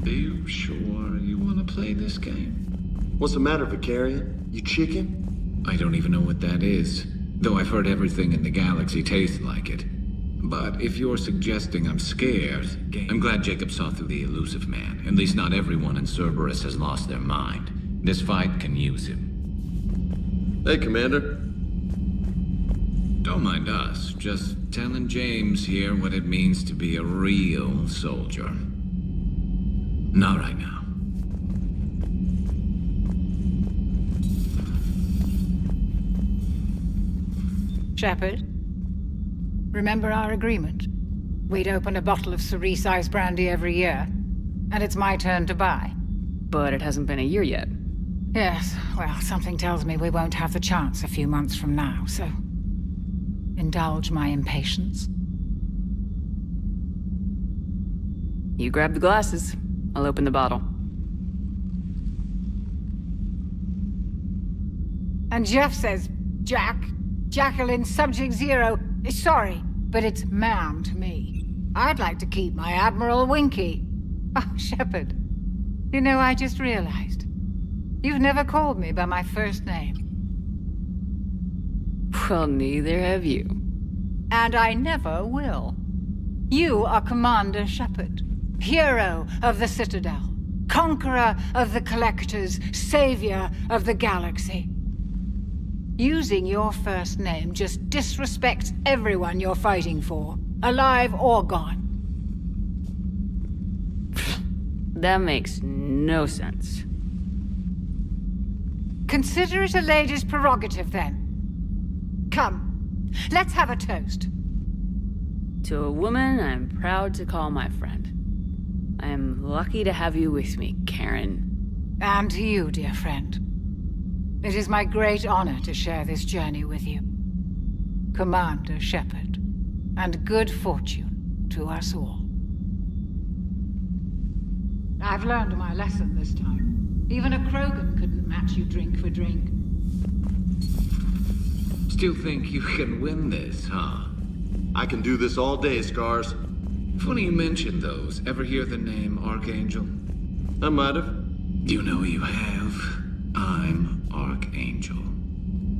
Are you sure you want to play this game? What's the matter, Vicarian? You chicken? I don't even know what that is, though I've heard everything in the galaxy tastes like it. But if you're suggesting I'm scared, I'm glad Jacob saw through the elusive man. At least not everyone in Cerberus has lost their mind. This fight can use him. Hey, Commander. Don't mind us, just telling James here what it means to be a real soldier. Not right now. Shepard, remember our agreement? We'd open a bottle of cerise ice brandy every year, and it's my turn to buy. But it hasn't been a year yet. Yes, well, something tells me we won't have the chance a few months from now, so indulge my impatience. You grab the glasses. I'll open the bottle. And Jeff says, Jacqueline Subject Zero is sorry, but it's ma'am to me. I'd like to keep my Admiral Winky. Oh, Shepard, you know, I just realized. You've never called me by my first name. Well, neither have you. And I never will. You are Commander Shepard, hero of the Citadel, conqueror of the Collectors, savior of the galaxy. Using your first name just disrespects everyone you're fighting for, alive or gone. That makes no sense. Consider it a lady's prerogative, then. Come, let's have a toast. To a woman I'm proud to call my friend. I am lucky to have you with me, Karen. And to you, dear friend. It is my great honor to share this journey with you. Commander Shepard, and good fortune to us all. I've learned my lesson this time. Even a Krogan couldn't match you drink for drink. Still think you can win this, huh? I can do this all day, Scars. Funny you mentioned those. Ever hear the name Archangel? I might have. You know you have. I'm Archangel.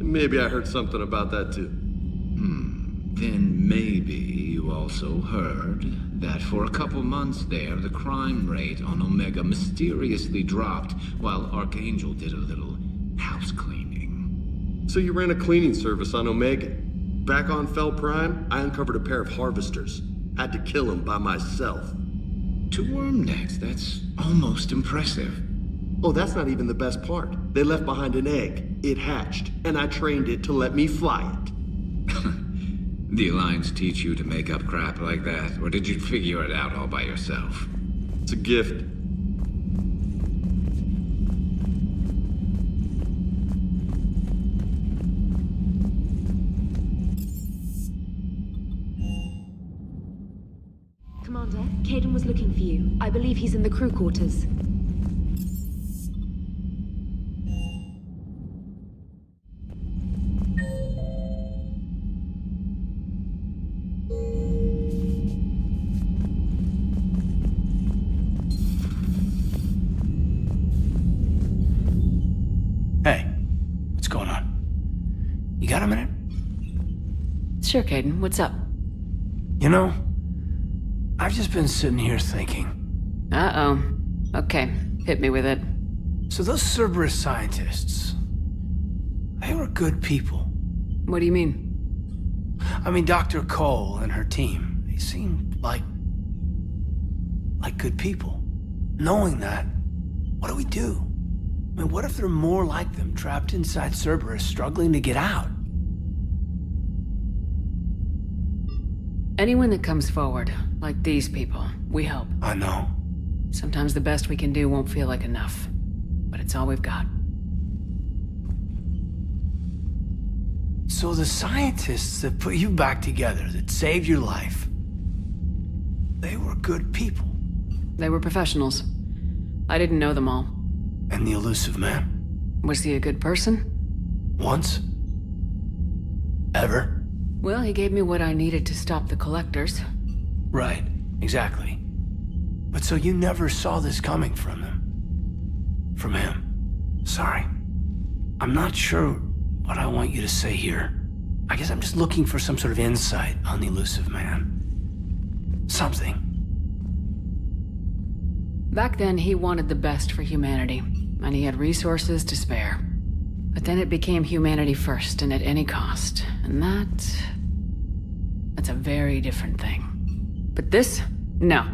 Maybe I heard something about that too. Then maybe you also heard that for a couple months there, the crime rate on Omega mysteriously dropped while Archangel did a little house cleaning. So you ran a cleaning service on Omega. Back on Fel Prime, I uncovered a pair of harvesters. Had to kill them by myself. 2 worm necks, that's almost impressive. Oh, that's not even the best part. They left behind an egg. It hatched, and I trained it to let me fly it. The Alliance teach you to make up crap like that, or did you figure it out all by yourself? It's a gift. Commander, Kaidan was looking for you. I believe he's in the crew quarters. Hey, what's going on? You got a minute? Sure, Kaidan. What's up? You know, I've just been sitting here thinking. Uh-oh. Okay, hit me with it. So those Cerberus scientists, they were good people. What do you mean? I mean, Dr. Cole and her team, they seemed like good people. Knowing that, what do we do? I mean, what if there are more like them trapped inside Cerberus struggling to get out? Anyone that comes forward, like these people, we help. I know. Sometimes the best we can do won't feel like enough, but it's all we've got. So the scientists that put you back together, that saved your life, they were good people. They were professionals. I didn't know them all. And the elusive man? Was he a good person? Once? Ever? Well, he gave me what I needed to stop the Collectors. Right, exactly. But so you never saw this coming from him? From him? Sorry. I'm not sure what I want you to say here. I guess I'm just looking for some sort of insight on the elusive man. Something. Back then, he wanted the best for humanity, and he had resources to spare. But then it became humanity first, and at any cost. And that's a very different thing. But this? No.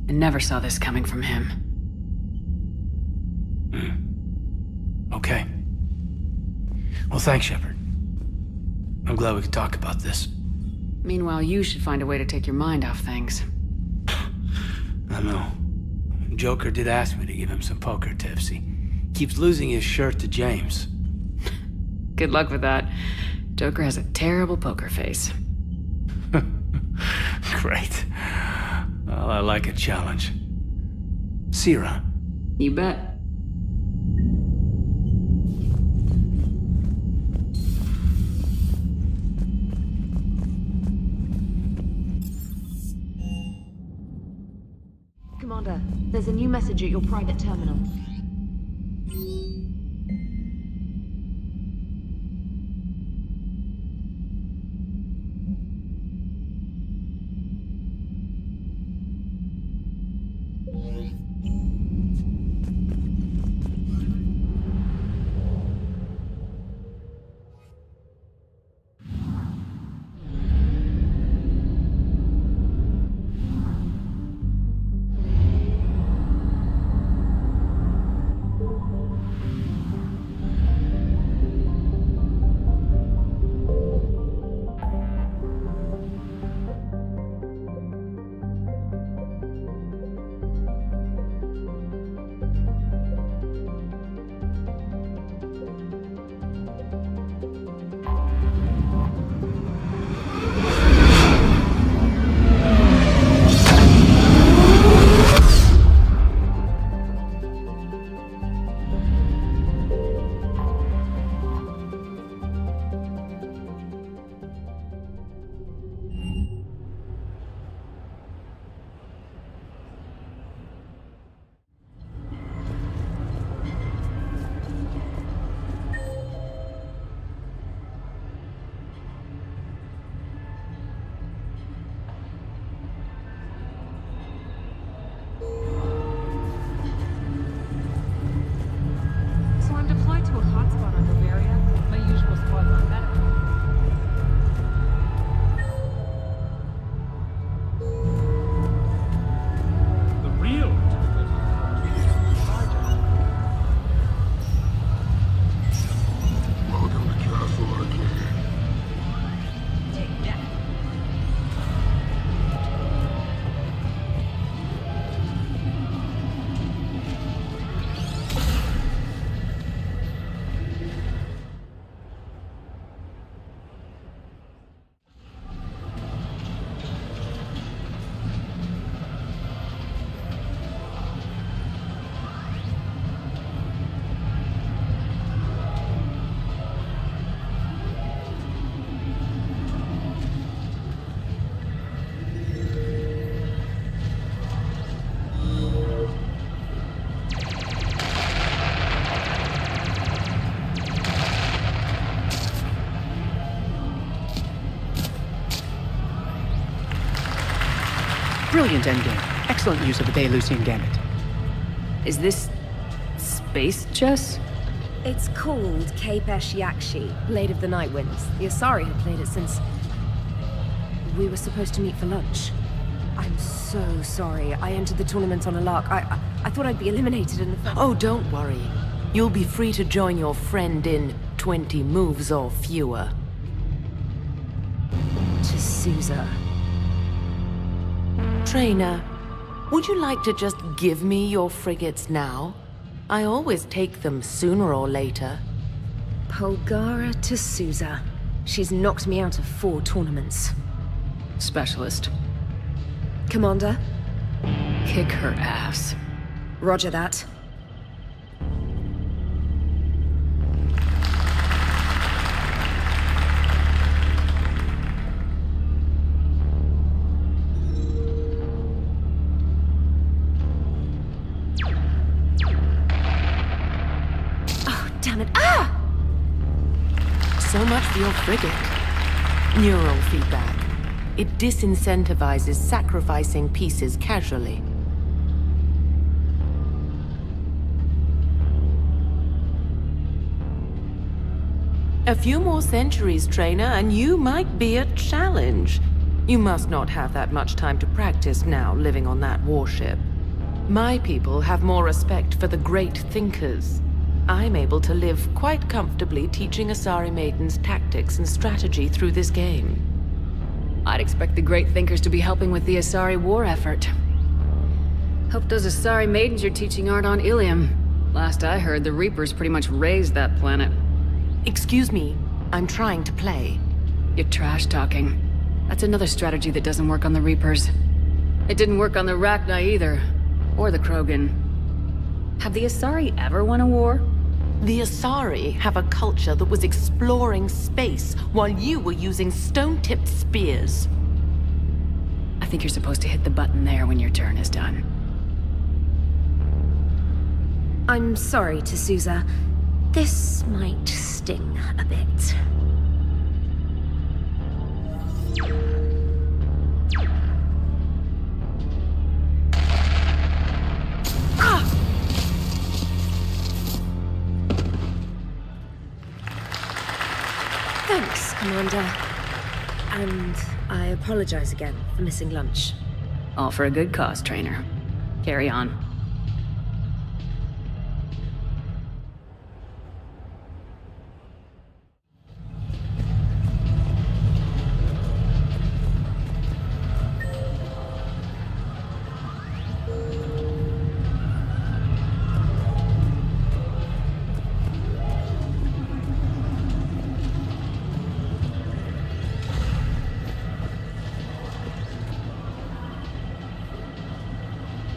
I never saw this coming from him. Okay. Well, thanks, Shepard. I'm glad we could talk about this. Meanwhile, you should find a way to take your mind off things. I know. Joker did ask me to give him some poker tips. He keeps losing his shirt to James. Good luck with that. Joker has a terrible poker face. Great. Well, I like a challenge. See you around. You bet. Commander, there's a new message at your private terminal. Brilliant endgame. Excellent use of the Belarusian Gambit. Is this space chess? It's called Kapesh Yakshi, Blade of the Night Winds. The Asari have played it since... we were supposed to meet for lunch. I'm so sorry. I entered the tournament on a lark. I thought I'd be eliminated in the first... Oh, don't worry. You'll be free to join your friend in 20 moves or fewer. To Sousa. Trainer, would you like to just give me your frigates now? I always take them sooner or later. Polgara to Sousa. She's knocked me out of 4 tournaments. Specialist. Commander? Kick her ass. Roger that. damn it. Ah! So much for your frigate. Neural feedback. It disincentivizes sacrificing pieces casually. A few more centuries, trainer, and you might be a challenge. You must not have that much time to practice now, living on that warship. My people have more respect for the great thinkers. I'm able to live quite comfortably teaching Asari maidens tactics and strategy through this game. I'd expect the great thinkers to be helping with the Asari war effort. Hope those Asari maidens you're teaching aren't on Ilium. Last I heard, the Reapers pretty much raised that planet. Excuse me, I'm trying to play. You're trash-talking. That's another strategy that doesn't work on the Reapers. It didn't work on the Rachni either. Or the Krogan. Have the Asari ever won a war? The Asari have a culture that was exploring space while you were using stone-tipped spears. I think you're supposed to hit the button there when your turn is done. I'm sorry, T'Souza. This might sting a bit. Thanks, Commander. And I apologize again for missing lunch. All for a good cause, trainer. Carry on.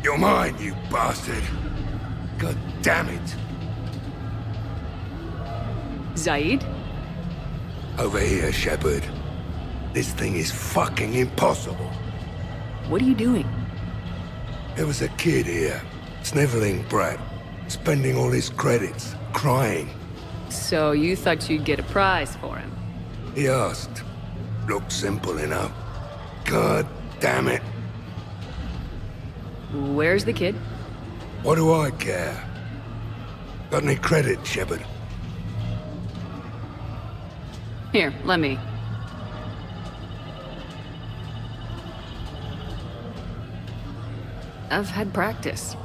You're mine, you bastard. God damn it. Zaid? Over here, Shepard. This thing is fucking impossible. What are you doing? There was a kid here, sniveling brat, spending all his credits, crying. So you thought you'd get a prize for him? He asked. Looked simple enough. God damn it. Where's the kid? What do I care? Got any credit, Shepard? Here, let me. I've had practice.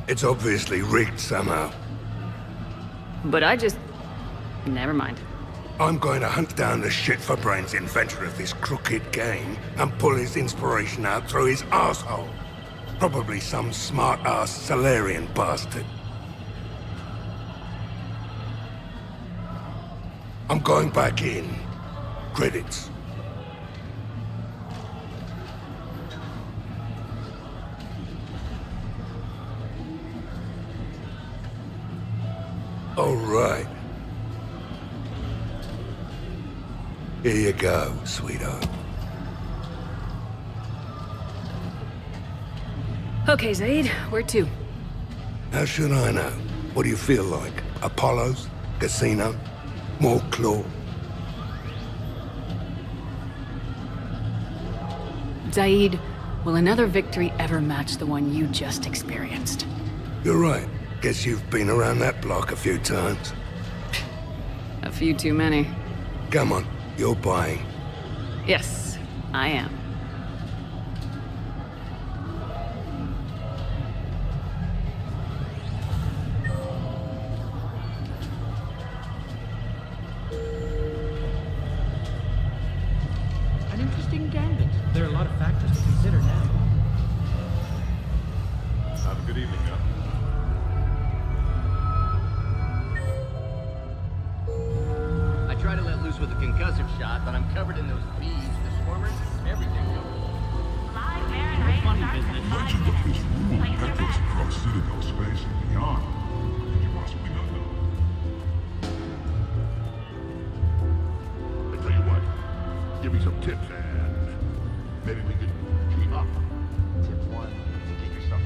It's obviously rigged somehow. But I just... Never mind. I'm going to hunt down the shit-for-brains inventor of this crooked game and pull his inspiration out through his asshole. Probably some smart-ass Salarian bastard. I'm going back in. Credits. All right. Here you go, sweetheart. Okay, Zaid, where to? How should I know? What do you feel like? Apollo's? Casino? More claw? Zaid, will another victory ever match the one you just experienced? You're right. Guess you've been around that block a few times. A few too many. Come on, you're buying. Yes, I am. An interesting gambit. There are a lot of factors to consider now. Have a good evening, yeah? I tried to let loose with a concussive shot, but I'm covered in those beads, the swarmers, everything. Funny business. Legend of this rule echoes across Citadel space and beyond. Could you possibly not know? I tell you what, give me some tips and maybe we could team up. Tip 1, get yourself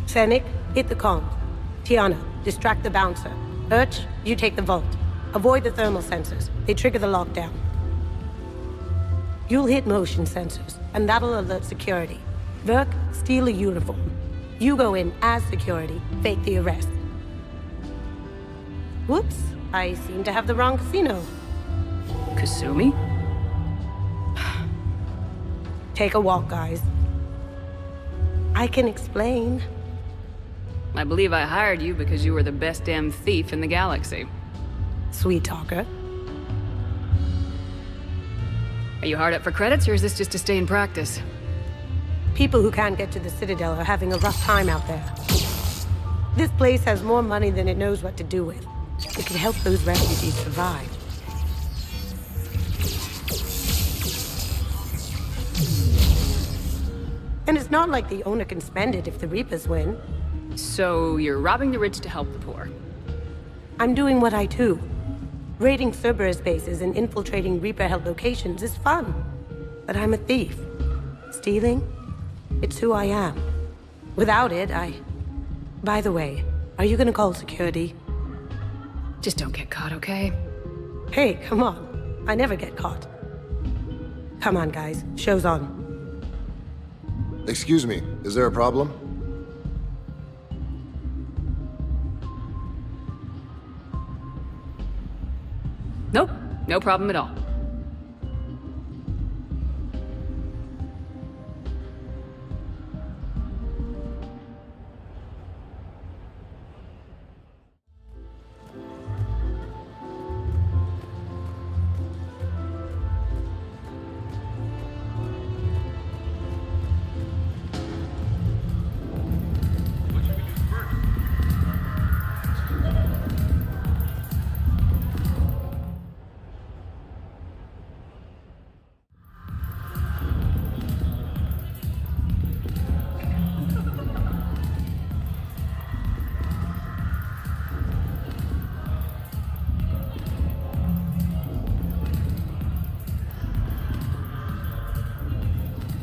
Senik, hit the comms. Tiana, distract the bouncer. Urch, you take the vault. Avoid the thermal sensors. They trigger the lockdown. You'll hit motion sensors, and that'll alert security. Verk, steal a uniform. You go in as security, fake the arrest. Whoops, I seem to have the wrong casino. Kasumi? Take a walk, guys. I can explain. I believe I hired you because you were the best damn thief in the galaxy. Sweet talker. Are you hard up for credits, or is this just to stay in practice? People who can't get to the Citadel are having a rough time out there. This place has more money than it knows what to do with. It could help those refugees survive. And it's not like the owner can spend it if the Reapers win. So you're robbing the rich to help the poor? I'm doing what I do. Raiding Cerberus bases and infiltrating Reaper-held locations is fun. But I'm a thief. Stealing? It's who I am. Without it, By the way, are you gonna call security? Just don't get caught, okay? Hey, come on. I never get caught. Come on, guys. Show's on. Excuse me, is there a problem? Nope, no problem at all.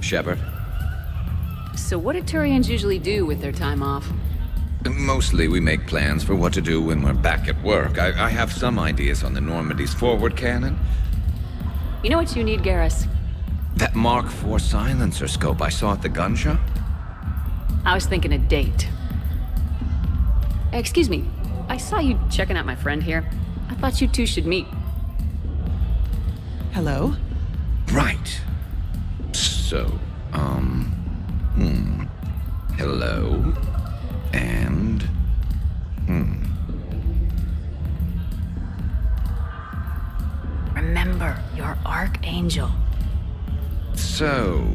Shepard? So what do Turians usually do with their time off? Mostly we make plans for what to do when we're back at work. I have some ideas on the Normandy's forward cannon. You know what you need, Garrus? That Mark IV silencer scope I saw at the gun shop? I was thinking a date. Excuse me, I saw you checking out my friend here. I thought you two should meet. Hello? Right. So, hello, and, Remember, you're Archangel. So,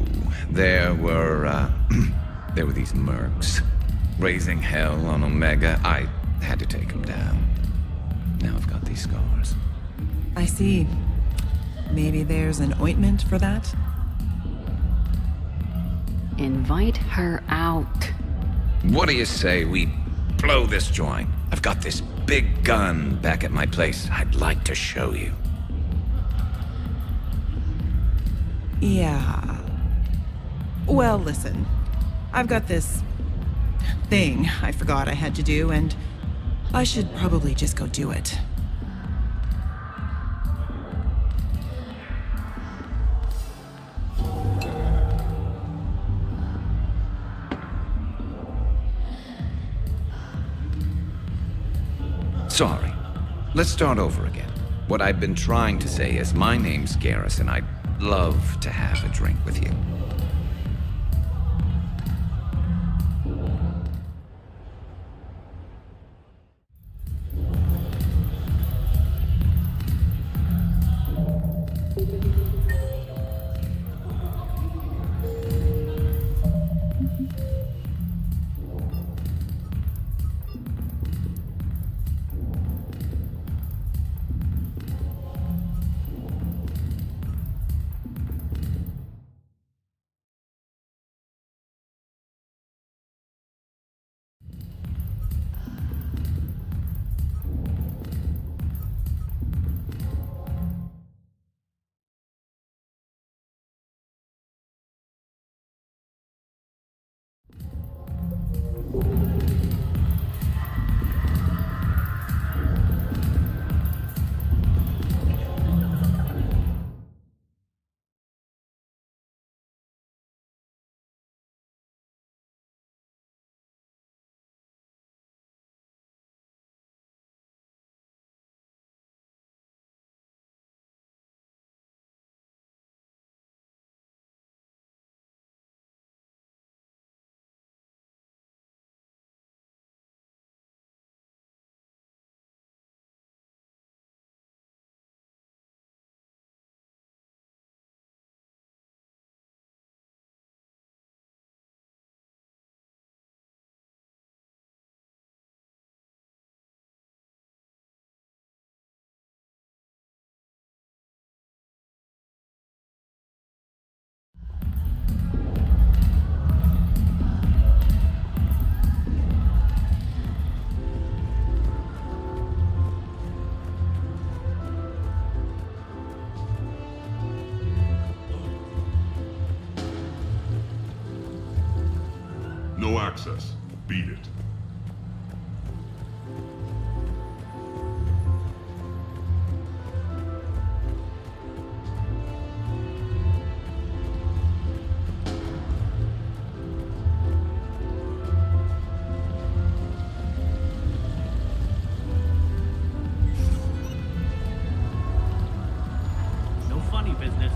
there were these mercs raising hell on Omega. I had to take them down. Now I've got these scars. I see. Maybe there's an ointment for that? Invite her out. What do you say we blow this joint? I've got this big gun back at my place I'd like to show you. Yeah. Well, listen. I've got this thing I forgot I had to do, and I should probably just go do it. Sorry. Let's start over again. What I've been trying to say is my name's Garrus, and I'd love to have a drink with you. No access. Beat it. No funny business.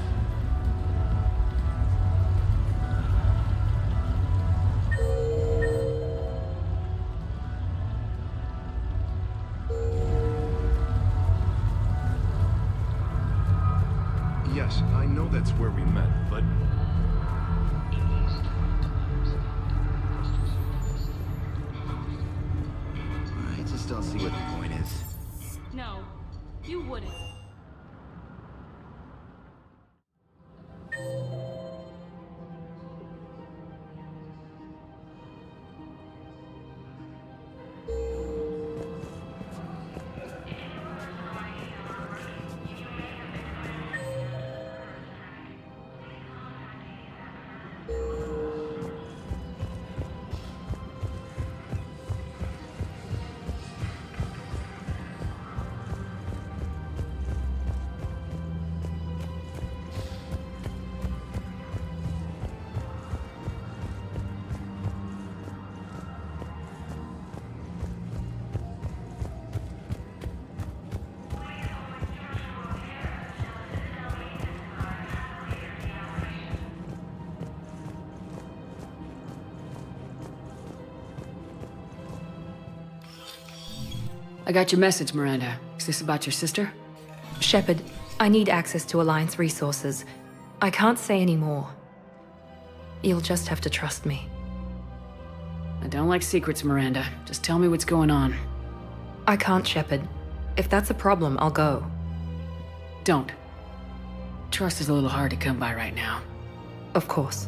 Yes, I know that's where we met, but... I just don't see what the point is. No, you wouldn't. I got your message, Miranda. Is this about your sister? Shepard, I need access to Alliance resources. I can't say any more. You'll just have to trust me. I don't like secrets, Miranda. Just tell me what's going on. I can't, Shepard. If that's a problem, I'll go. Don't. Trust is a little hard to come by right now. Of course.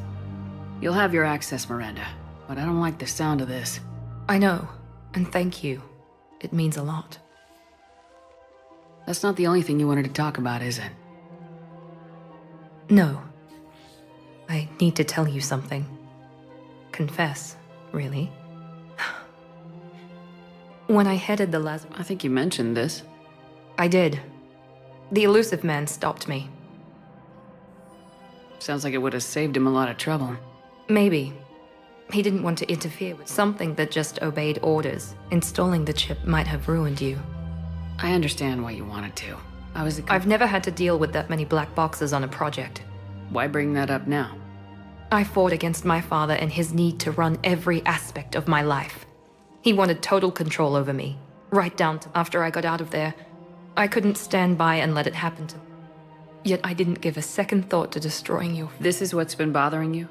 You'll have your access, Miranda, but I don't like the sound of this. I know, and thank you. It means a lot. That's not the only thing you wanted to talk about, is it? No. I need to tell you something. Confess, really. When I headed the Lazarus... I think you mentioned this. I did. The Illusive Man stopped me. Sounds like it would have saved him a lot of trouble. Maybe. He didn't want to interfere with something that just obeyed orders. Installing the chip might have ruined you. I understand why you wanted to. I've never had to deal with that many black boxes on a project. Why bring that up now? I fought against my father and his need to run every aspect of my life. He wanted total control over me, right down to after I got out of there. I couldn't stand by and let it happen to me. Yet I didn't give a second thought to destroying you. This is what's been bothering you?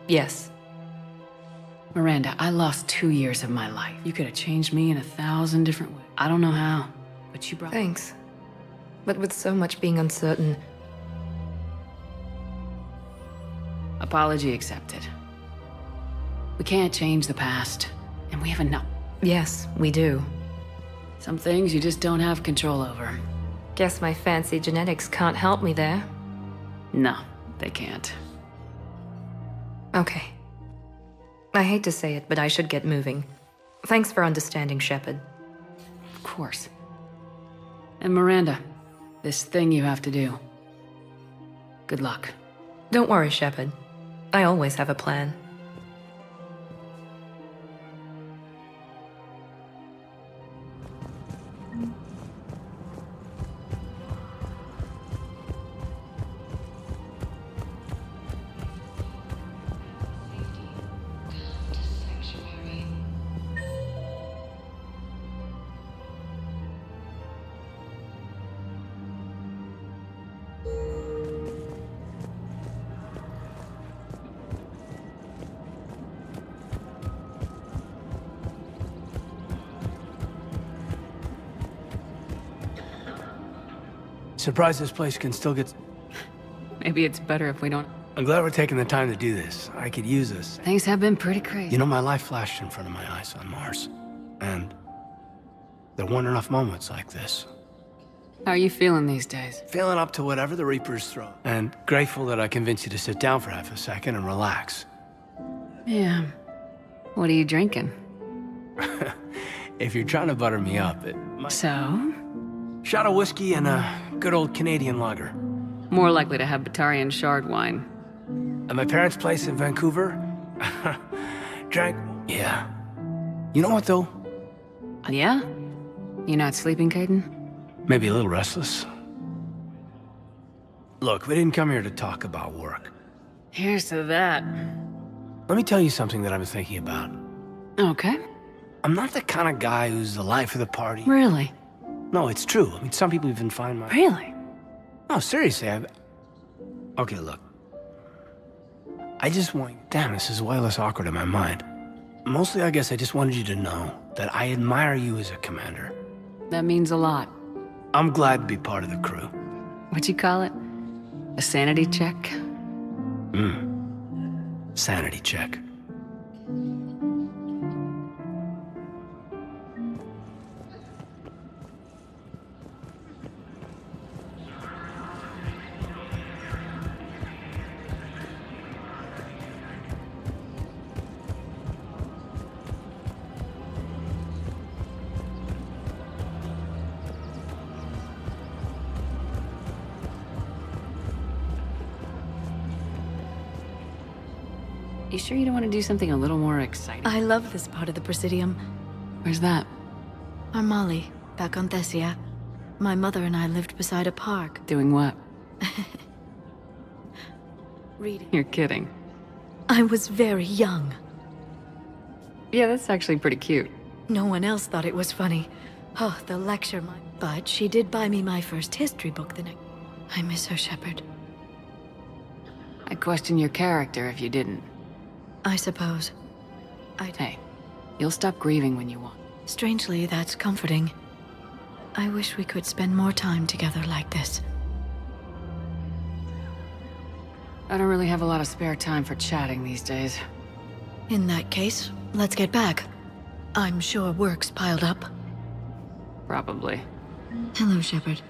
Yes. Miranda, I lost 2 years of my life. You could have changed me in 1,000 different ways. I don't know how, but you brought... Thanks. But with so much being uncertain... Apology accepted. We can't change the past, and we have enough. Yes, we do. Some things you just don't have control over. Guess my fancy genetics can't help me there. No, they can't. Okay. I hate to say it, but I should get moving. Thanks for understanding, Shepard. Of course. And Miranda, this thing you have to do. Good luck. Don't worry, Shepard. I always have a plan. Surprised this place can still get... Maybe it's better if we don't... I'm glad we're taking the time to do this. I could use this. Things have been pretty crazy. You know, my life flashed in front of my eyes on Mars. And there weren't enough moments like this. How are you feeling these days? Feeling up to whatever the Reapers throw. And grateful that I convinced you to sit down for half a second and relax. Yeah. What are you drinking? If you're trying to butter me up, it might... So? Shot of whiskey and a good old Canadian lager. More likely to have Batarian shard wine. At my parents' place in Vancouver, drank... Yeah. You know what, though? Yeah? You not sleeping, Caden? Maybe a little restless. Look, we didn't come here to talk about work. Here's to that. Let me tell you something that I've been thinking about. Okay. I'm not the kind of guy who's the life of the party. Really? No, it's true. I mean, some people even find my... Really? No, seriously, Okay, look. I just want... Damn, this is way less awkward in my mind. Mostly, I guess I just wanted you to know that I admire you as a commander. That means a lot. I'm glad to be part of the crew. What'd you call it? A sanity check? Sanity check. You sure you don't want to do something a little more exciting? I love this part of the Presidium. Where's that? Armali, back on Thessia. My mother and I lived beside a park. Doing what? Reading. You're kidding. I was very young. Yeah, that's actually pretty cute. No one else thought it was funny. Oh, the lecture, But she did buy me my first history book the next... I miss her, Shepard. I'd question your character if you didn't. I suppose. Hey, you'll stop grieving when you want. Strangely, that's comforting. I wish we could spend more time together like this. I don't really have a lot of spare time for chatting these days. In that case, let's get back. I'm sure work's piled up. Probably. Hello, Shepard.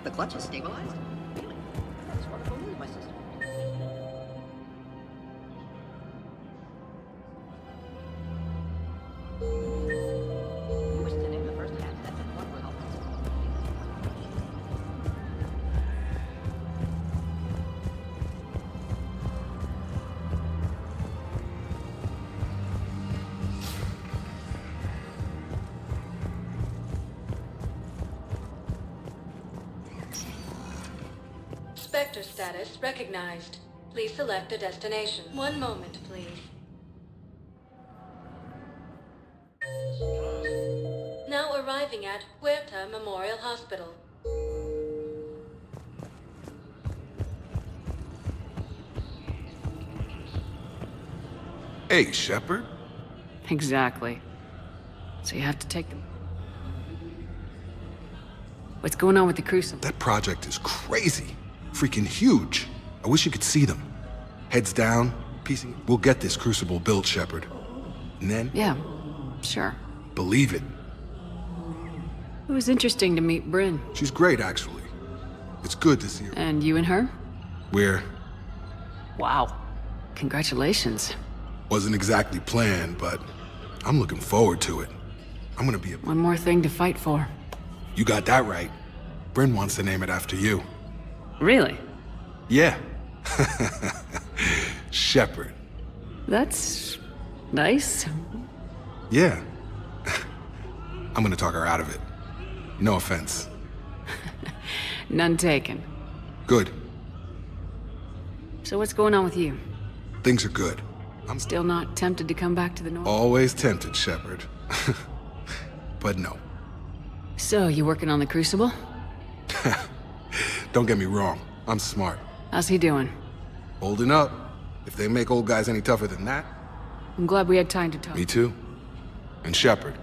The clutch is stabilized? Really? That's wonderful news, my sister. You wish to name the first half, that's it. What will help? Spectre status recognized. Please select a destination. One moment, please. Now arriving at Huerta Memorial Hospital. Hey, Shepard. Exactly. So you have to take them. What's going on with the Crucible? That project is crazy. Freaking huge. I wish you could see them. Heads down, piecing... We'll get this Crucible built, Shepard. And then... Yeah. Sure. Believe it. It was interesting to meet Bryn. She's great, actually. It's good to see her. And you and her? We're... Wow. Congratulations. Wasn't exactly planned, but I'm looking forward to it. I'm gonna be a... One more thing to fight for. You got that right. Bryn wants to name it after you. Really? Yeah. Shepard. That's... nice. Yeah. I'm gonna talk her out of it. No offense. None taken. Good. So what's going on with you? Things are good. I'm still not tempted to come back to the north? Always tempted, Shepard. But no. So, you working on the Crucible? Don't get me wrong. I'm smart. How's he doing? Holding up. If they make old guys any tougher than that. I'm glad we had time to talk. Me too. And Shepard,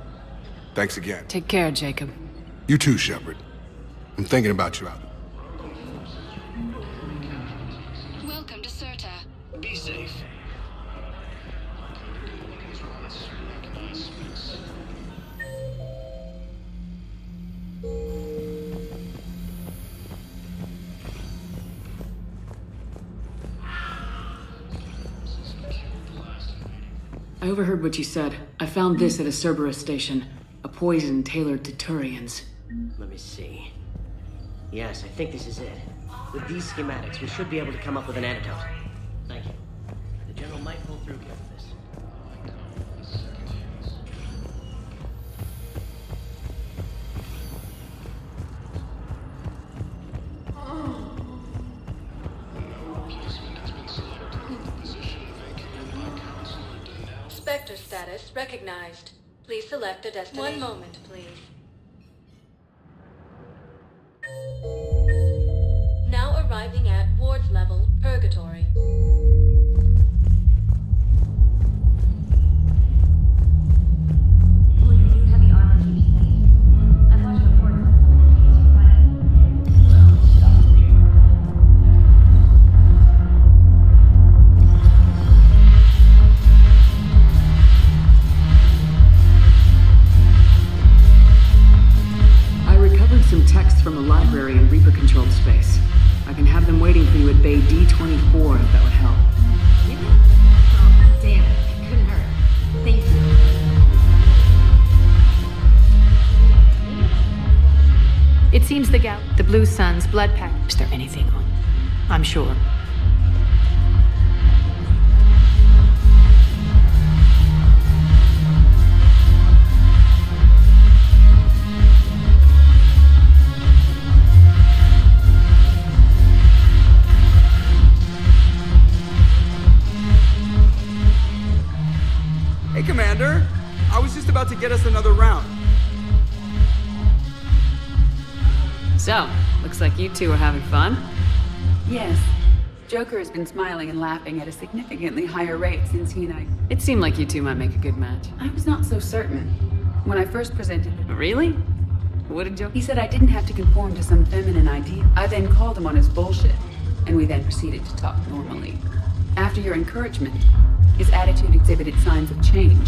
thanks again. Take care, Jacob. You too, Shepard. I'm thinking about you out there. Welcome to Serta. Be safe. I overheard what you said. I found this at a Cerberus station. A poison tailored to Turians. Let me see. Yes, I think this is it. With these schematics, we should be able to come up with an antidote. Thank you. The General might pull through here with this. Spectre status recognized. Please select a destination. One moment, please. Now arriving at Ward's level, Purgatory. Some texts from a library in Reaper-controlled space. I can have them waiting for you at Bay D-24 if that would help. Really? Oh, damn it. It couldn't hurt. Thank you. It seems the Blue Sun's blood pack. Is there anything on? I'm sure. Hey, Commander. I was just about to get us another round. So, looks like you two are having fun. Yes. Joker has been smiling and laughing at a significantly higher rate since he and I... It seemed like you two might make a good match. I was not so certain. When I first presented it... Really? What did Joker... He said I didn't have to conform to some feminine ideal. I then called him on his bullshit, and we then proceeded to talk normally. After your encouragement, his attitude exhibited signs of change.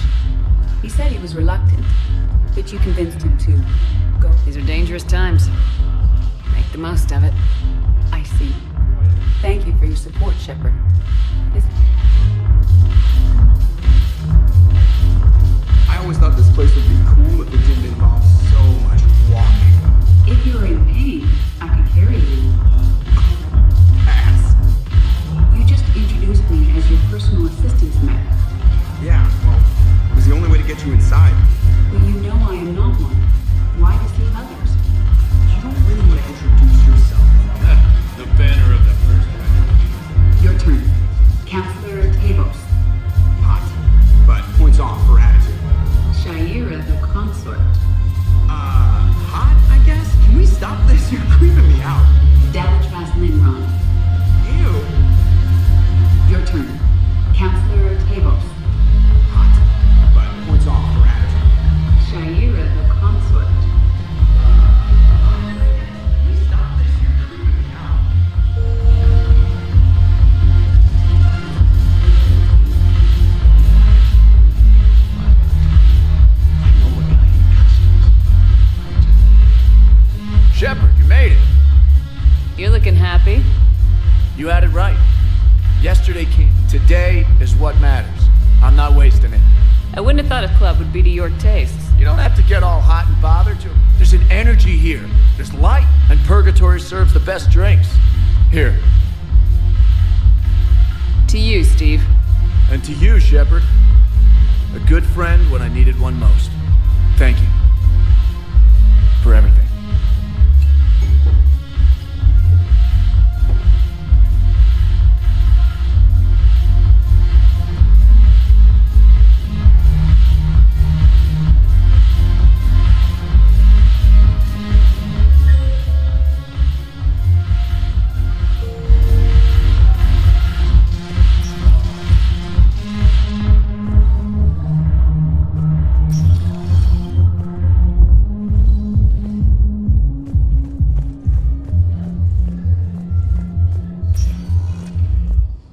He said he was reluctant, but you convinced him to go. These are dangerous times. Make the most of it. I see. Thank you for your support, Shepard. I always thought this place would be cool if it didn't involve so much walking. If you were in pain, I could carry you. Pass. You just introduced me as your personal assistance man. Yeah, well, it was the only way to get you inside. Well, you know I am not one. Why deceive others? You don't really want to introduce yourself. The banner of the first. Your turn. happy? You had it right. Yesterday came. Today is what matters. I'm not wasting it. I wouldn't have thought a club would be to your tastes. You don't have to get all hot and bothered. There's an energy here. There's light. And Purgatory serves the best drinks. Here. To you, Steve. And to you, Shepard. A good friend when I needed one most. Thank you. For everything.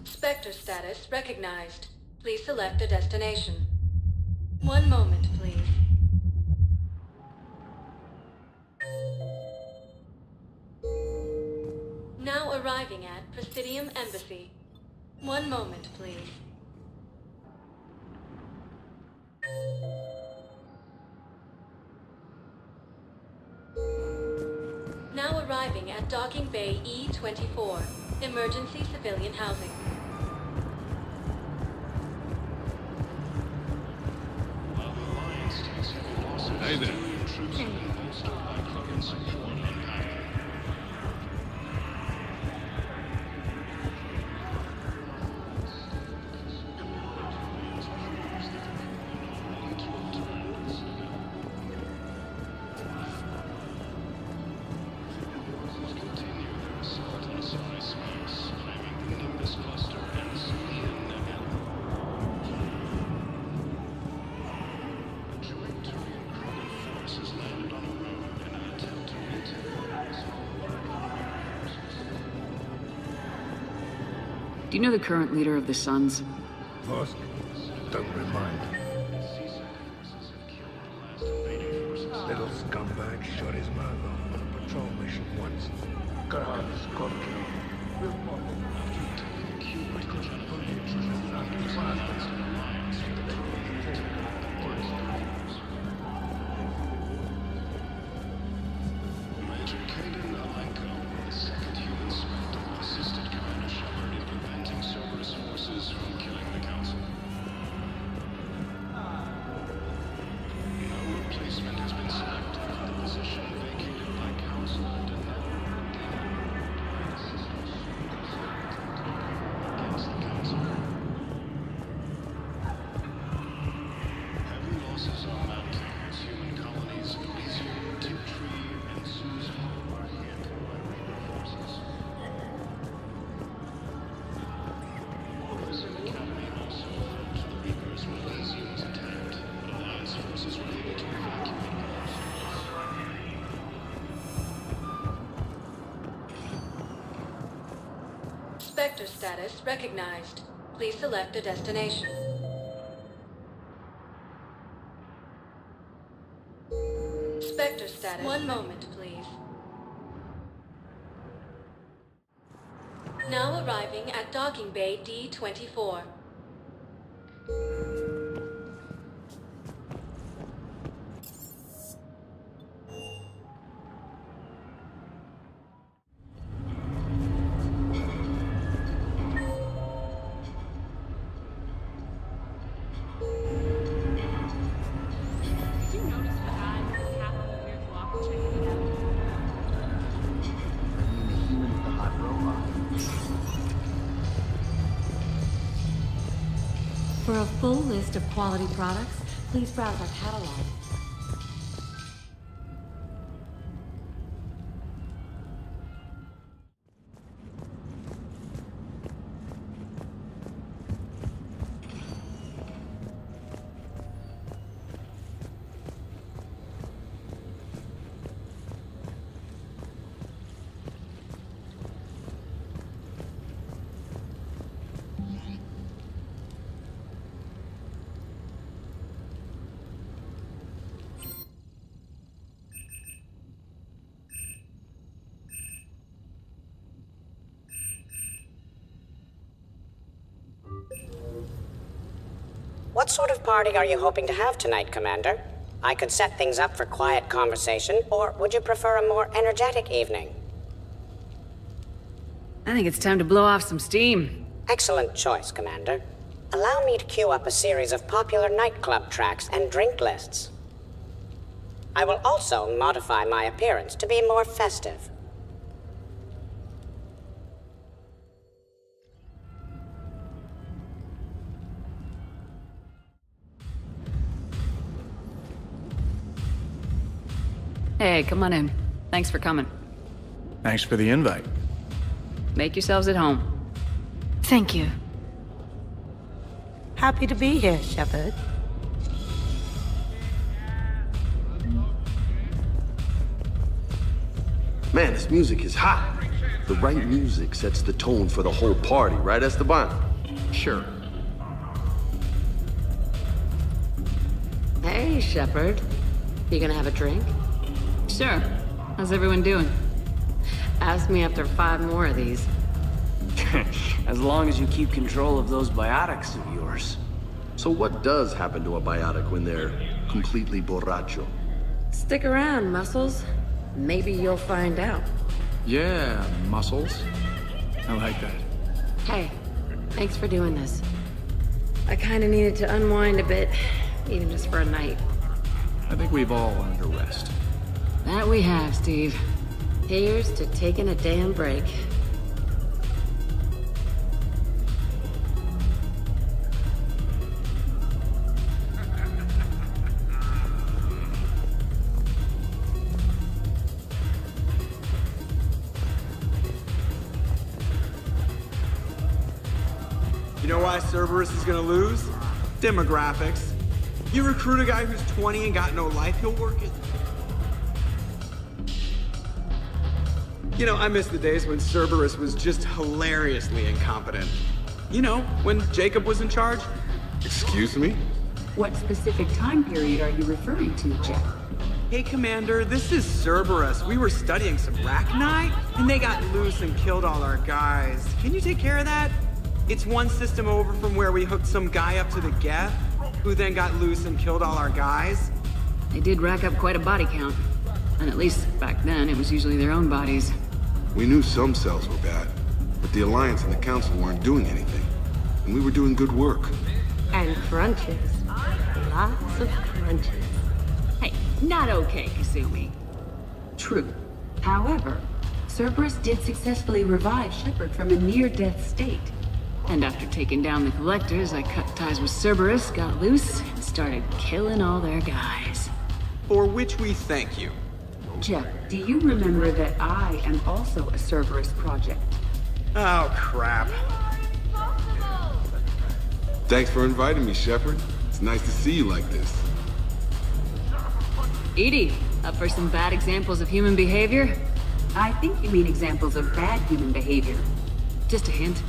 Spectre status recognized. Please select a destination. One moment, please. Now arriving at Presidium Embassy. One moment, please. Now arriving at Docking Bay E-24. Emergency civilian housing. Hey there. Do you know the current leader of the Suns? Vosk, don't remind me. Little scumbag shot his mother on a patrol mission once. God, Scorpio. Spectre status recognized. Please select a destination. Spectre status. One moment, please. Now arriving at Docking Bay D-24. For a full list of quality products, please browse our catalog. What sort of party are you hoping to have tonight, Commander? I could set things up for quiet conversation, or would you prefer a more energetic evening? I think it's time to blow off some steam. Excellent choice, Commander. Allow me to queue up a series of popular nightclub tracks and drink lists. I will also modify my appearance to be more festive. Hey, come on in. Thanks for coming. Thanks for the invite. Make yourselves at home. Thank you. Happy to be here, Shepard. Man, this music is hot. The right music sets the tone for the whole party, right, Esteban? Sure. Hey, Shepard. You gonna have a drink? Sure. How's everyone doing? Ask me after 5 more of these. As long as you keep control of those biotics of yours. So what does happen to a biotic when they're completely borracho? Stick around, Muscles. Maybe you'll find out. Yeah, muscles. I like that. Hey, thanks for doing this. I kinda needed to unwind a bit, even just for a night. I think we've all earned a rest. That we have, Steve. Here's to taking a damn break. You know why Cerberus is gonna lose? Demographics. You recruit a guy who's 20 and got no life, he'll work it. You know, I miss the days when Cerberus was just hilariously incompetent. You know, when Jacob was in charge. Excuse me? What specific time period are you referring to, Jeff? Hey, Commander, this is Cerberus. We were studying some Rachni, and they got loose and killed all our guys. Can you take care of that? It's one system over from where we hooked some guy up to the Geth, who then got loose and killed all our guys. They did rack up quite a body count. And at least back then, it was usually their own bodies. We knew some cells were bad, but the Alliance and the Council weren't doing anything. And we were doing good work. And crunches. Lots of crunches. Hey, not okay, Kasumi. True. However, Cerberus did successfully revive Shepard from a near-death state. And after taking down the Collectors, I cut ties with Cerberus, got loose, and started killing all their guys. For which we thank you. Jeff, do you remember that I am also a Cerberus project? Oh, crap. Thanks for inviting me, Shepard. It's nice to see you like this. Edie, up for some bad examples of human behavior? I think you mean examples of bad human behavior. Just a hint.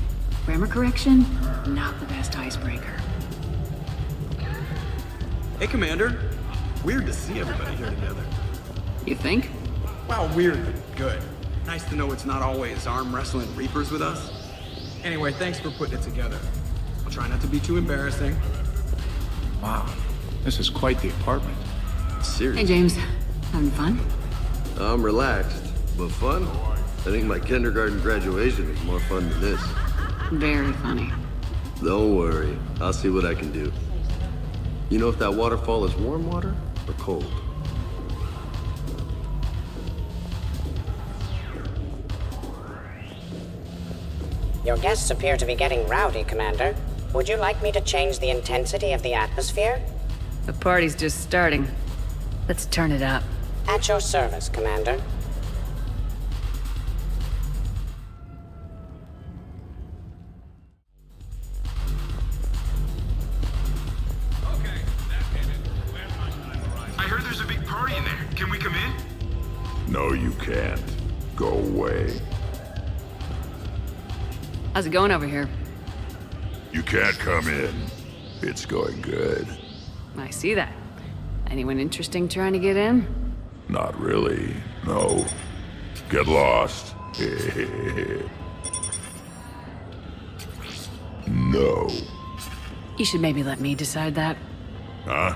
Grammar correction, not the best icebreaker. Hey, Commander. Weird to see everybody here together. You think? Well, weird, but good. Nice to know it's not always arm wrestling Reapers with us. Anyway, thanks for putting it together. I'll try not to be too embarrassing. Wow, this is quite the apartment. Seriously. Hey, James. Having fun? I'm relaxed, but fun? I think my kindergarten graduation is more fun than this. Very funny. Don't worry, I'll see what I can do. You know if that waterfall is warm water or cold? Your guests appear to be getting rowdy, Commander. Would you like me to change the intensity of the atmosphere? The party's just starting. Let's turn it up. At your service, Commander. I heard there's a big party in there. Can we come in? No, you can't. Go away. How's it going over here? You can't come in. It's going good. I see that. Anyone interesting trying to get in? Not really. No. Get lost. No. You should maybe let me decide that. Huh?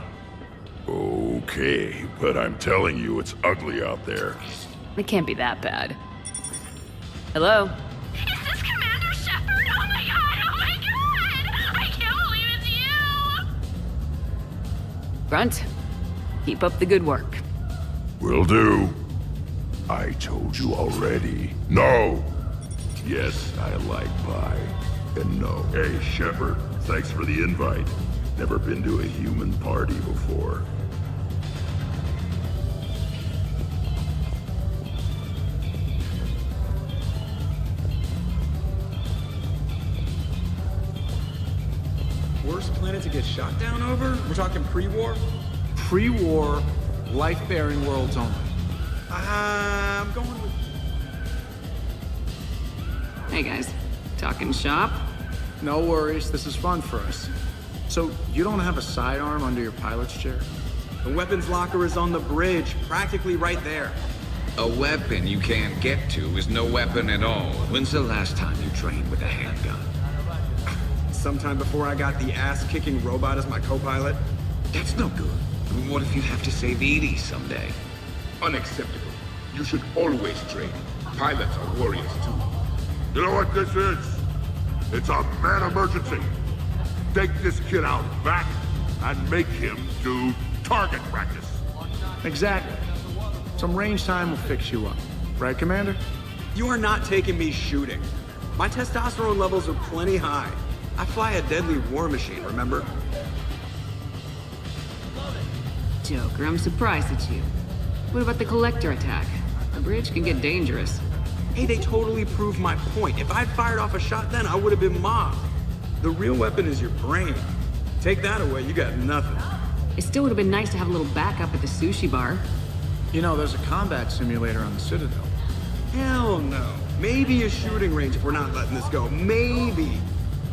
Okay, but I'm telling you, it's ugly out there. It can't be that bad. Hello? Is this Commander Shepard? Oh my god! Oh my god! I can't believe it's you! Grunt, keep up the good work. Will do. I told you already. No! Yes, I like pie. And no. Hey, Shepard, thanks for the invite. Never been to a human party before. Worst planet to get shot down over? We're talking pre-war? Pre-war, life-bearing worlds only. I'm going with... Hey guys, talking shop? No worries, this is fun for us. So, you don't have a sidearm under your pilot's chair? The weapons locker is on the bridge, practically right there. A weapon you can't get to is no weapon at all. When's the last time you trained with a handgun? Sometime before I got the ass-kicking robot as my co-pilot. That's no good. I mean, what if you have to save Edie someday? Unacceptable. You should always train. Pilots are warriors too. You know what this is? It's a mad emergency. Take this kid out back and make him do target practice. Exactly. Some range time will fix you up. Right, Commander? You are not taking me shooting. My testosterone levels are plenty high. I fly a deadly war machine, remember? Joker, I'm surprised at you. What about the Collector attack? The bridge can get dangerous. Hey, they totally proved my point. If I'd fired off a shot then, I would have been mobbed. The real weapon is your brain. Take that away, you got nothing. It still would have been nice to have a little backup at the sushi bar. You know, there's a combat simulator on the Citadel. Hell no. Maybe a shooting range if we're not letting this go. Maybe.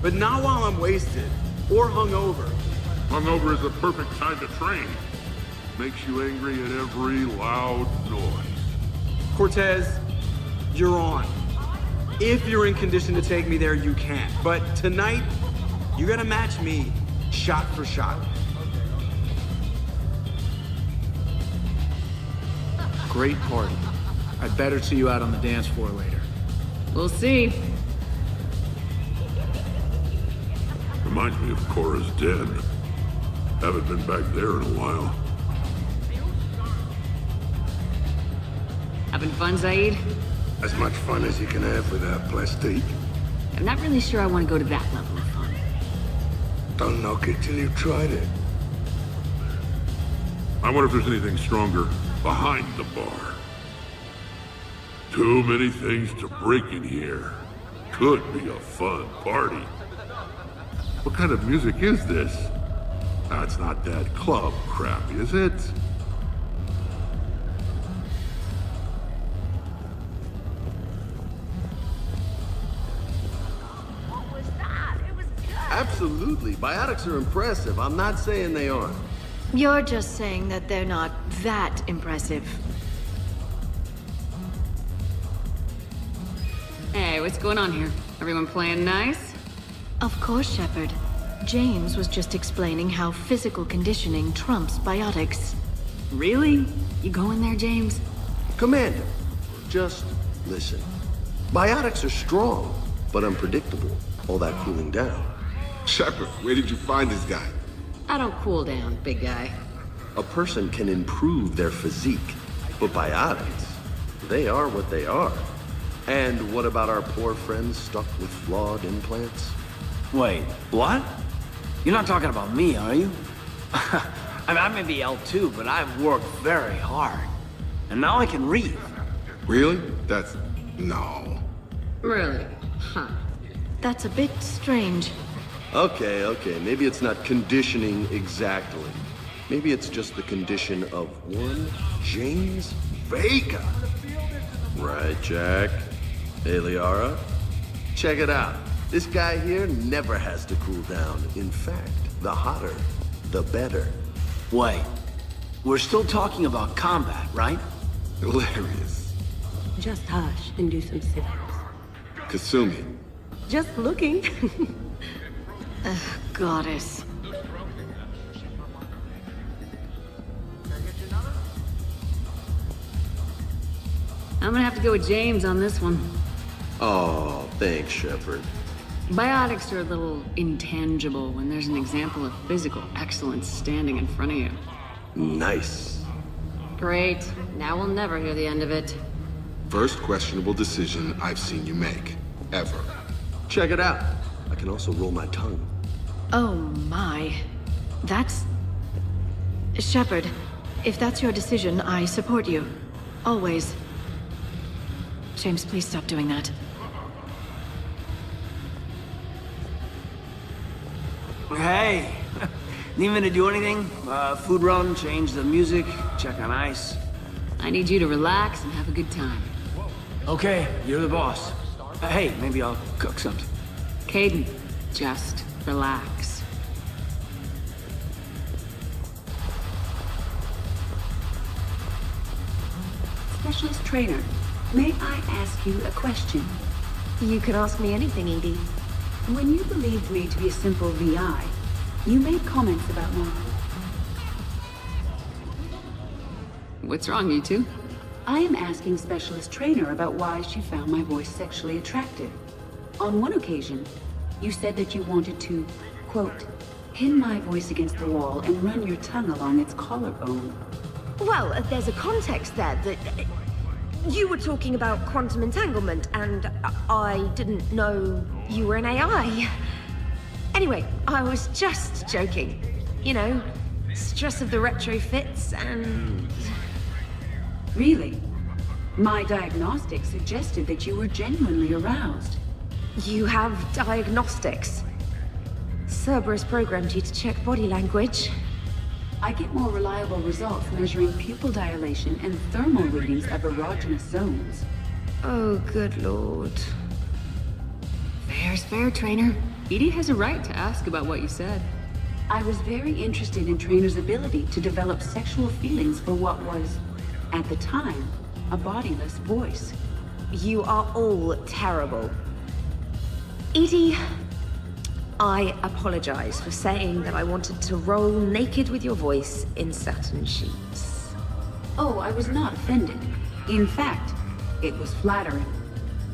But not while I'm wasted. Or hungover. Hungover is the perfect time to train. Makes you angry at every loud noise. Cortez, you're on. If you're in condition to take me there, you can. But tonight, you gotta match me shot for shot. Great party. I'd better see you out on the dance floor later. We'll see. Reminds me of Cora's dead. Haven't been back there in a while. Having fun, Zaid? As much fun as you can have without plastique. I'm not really sure I want to go to that level of fun. Don't knock it till you've tried it. I wonder if there's anything stronger behind the bar. Too many things to break in here. Could be a fun party. What kind of music is this? That's not that club crap, is it? Absolutely. Biotics are impressive. I'm not saying they aren't. You're just saying that they're not that impressive. Hey, what's going on here? Everyone playing nice? Of course, Shepard. James was just explaining how physical conditioning trumps biotics. Really? You going there, James? Commander, just listen. Biotics are strong, but unpredictable. All that cooling down. Shepard, where did you find this guy? I don't cool down, big guy. A person can improve their physique, but biotics, they are what they are. And what about our poor friends stuck with flawed implants? Wait, what? You're not talking about me, are you? I mean, I may be L2, but I've worked very hard. And now I can read. Really? That's... no. Really? Huh. That's a bit strange. Okay, maybe it's not conditioning exactly. Maybe it's just the condition of one James Vega. Right, Jack? Hey, Liara? Check it out. This guy here never has to cool down. In fact, the hotter, the better. Wait, we're still talking about combat, right? Hilarious. Just hush and do some sit-ups. Kasumi. Just looking. Goddess. I'm gonna have to go with James on this one. Oh, thanks, Shepard. Biotics are a little intangible when there's an example of physical excellence standing in front of you. Nice. Great. Now we'll never hear the end of it. First questionable decision I've seen you make. Ever. Check it out. I can also roll my tongue. Oh my. That's... Shepard, if that's your decision, I support you. Always. James, please stop doing that. Hey! Need me to do anything? Food run, change the music, check on ice. I need you to relax and have a good time. Okay, you're the boss. Hey, maybe I'll cook something. Caden, just relax. Specialist trainer, may I ask you a question? You can ask me anything, Edie. When you believed me to be a simple VI, you made comments about my... What's wrong, you two? I am asking Specialist Trainer about why she found my voice sexually attractive. On one occasion, you said that you wanted to, quote, pin my voice against the wall and run your tongue along its collarbone. Well, there's a context there that... You were talking about quantum entanglement, and I didn't know you were an AI. Anyway, I was just joking. You know, stress of the retrofits and... Really? My diagnostics suggested that you were genuinely aroused. You have diagnostics. Cerberus programmed you to check body language. I get more reliable results measuring pupil dilation and thermal readings of erogenous zones. Oh, good lord. Fair's fair, Trainer. Edie has a right to ask about what you said. I was very interested in Trainer's ability to develop sexual feelings for what was, at the time, a bodiless voice. You are all terrible. Edie, I apologize for saying that I wanted to roll naked with your voice in satin sheets. Oh, I was not offended. In fact, it was flattering.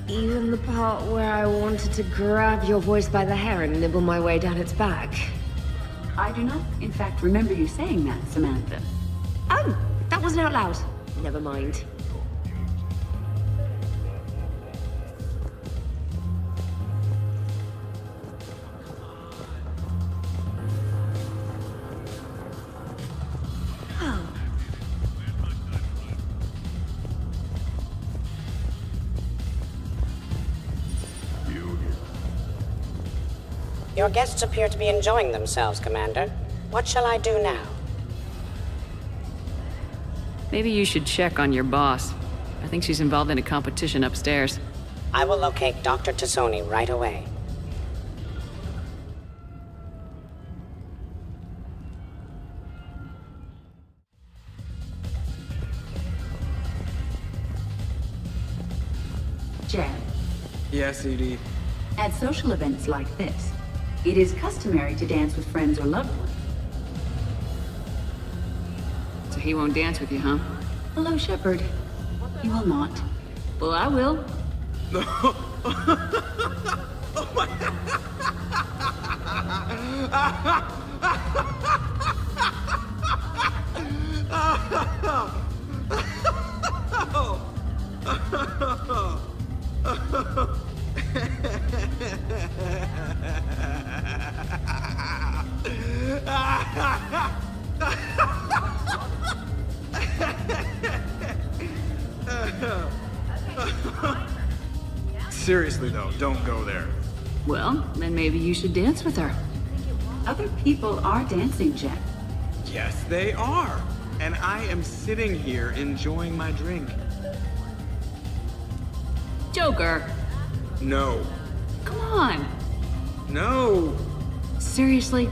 Even the part where I wanted to grab your voice by the hair and nibble my way down its back. I do not, in fact, remember you saying that, Samantha. Oh, that wasn't out loud. Never mind. Your guests appear to be enjoying themselves, Commander. What shall I do now? Maybe you should check on your boss. I think she's involved in a competition upstairs. I will locate Dr. Tassoni right away. Jen, Yes, Edie. at social events like this, it is customary to dance with friends or loved ones. So he won't dance with you, huh? Hello, Shepard. You will not. Well, I will. Seriously, though, don't go there. Well, then maybe you should dance with her. Other people are dancing, Jen. Yes, they are. And I am sitting here enjoying my drink. Joker. No. Come on. No. Seriously?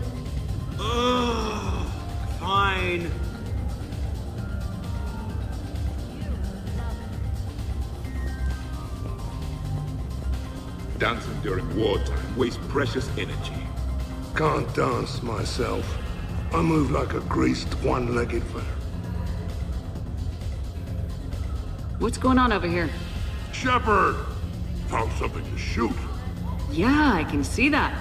Ugh. Fine. Dancing during wartime wastes precious energy. can't dance myself. I move like a greased, one-legged fella. What's going on over here? Shepard! Found something to shoot. Yeah, I can see that.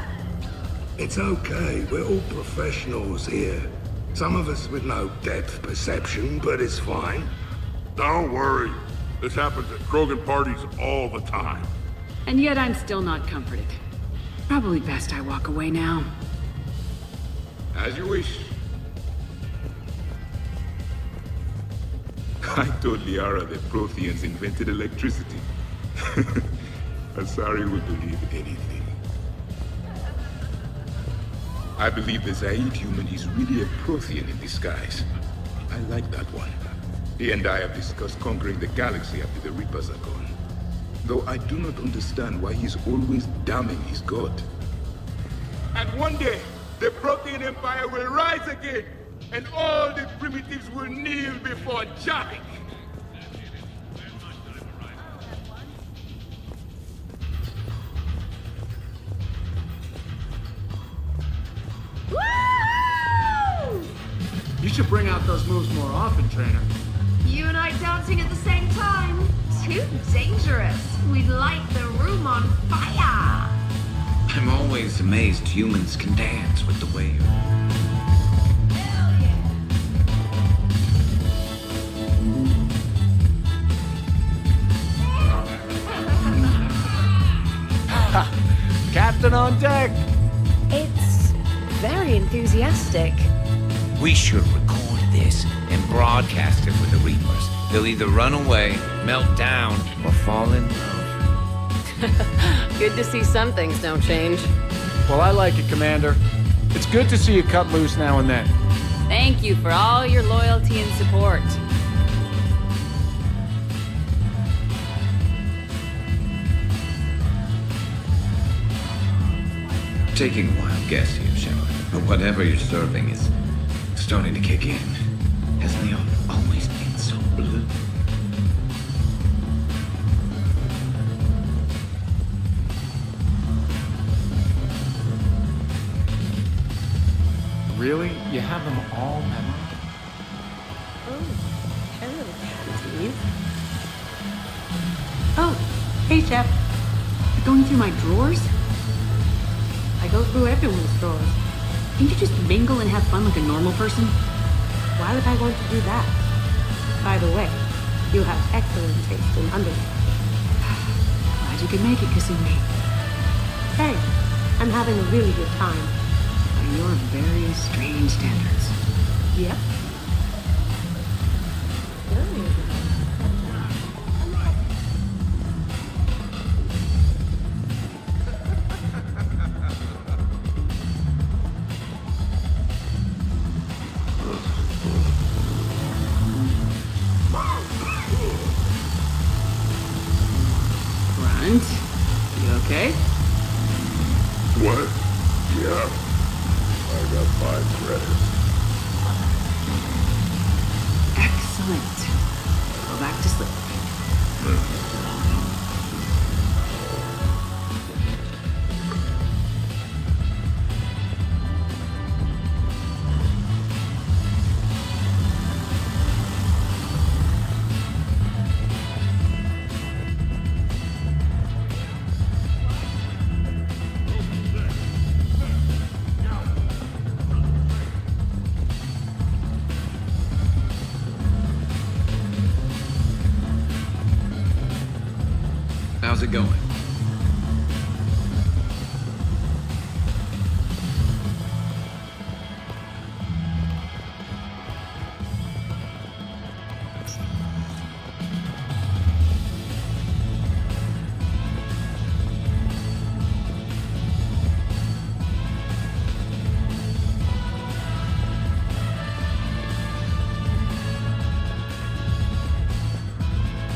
It's okay, we're all professionals here. Some of us with no depth perception, but it's fine. Don't worry. This happens at Krogan parties all the time. And yet I'm still not comforted. Probably best I walk away now. As you wish. I told Liara that Protheans invented electricity. Asari would believe anything. I believe the Zaid human is really a Prothean in disguise. I like that one. He and I have discussed conquering the galaxy after the Reapers are gone. Though I do not understand why he's always damning his god. And one day, the Prothean Empire will rise again, and all the primitives will kneel before Jack. You should bring out those moves more often, trainer. You and I dancing at the same time? Too dangerous. We'd light the room on fire. I'm always amazed humans can dance with the way you... Captain on deck! It's very enthusiastic. We should record this and broadcast it for the Reapers. They'll either run away, melt down, or fall in love. Good to see some things don't change. Well, I like it, Commander. It's good to see you cut loose now and then. Thank you for all your loyalty and support. Taking a wild guess here, Shepard, but whatever you're serving is starting to kick in. Hasn't he always been so blue? Really? You have them all memorized? Oh, hello, Steve. Oh, hey, Shep. You're going through my drawers? I go through everyone's drawers. Can't you just mingle and have fun like a normal person? Why would I want to do that? By the way, you have excellent taste in underwear. Glad you could make it, Kasumi. Hey, I'm having a really good time. By your very strange standards. Yep. Grunt, you okay? What? Yeah. I got 5 credits. Excellent. Go back to sleep. How's it going?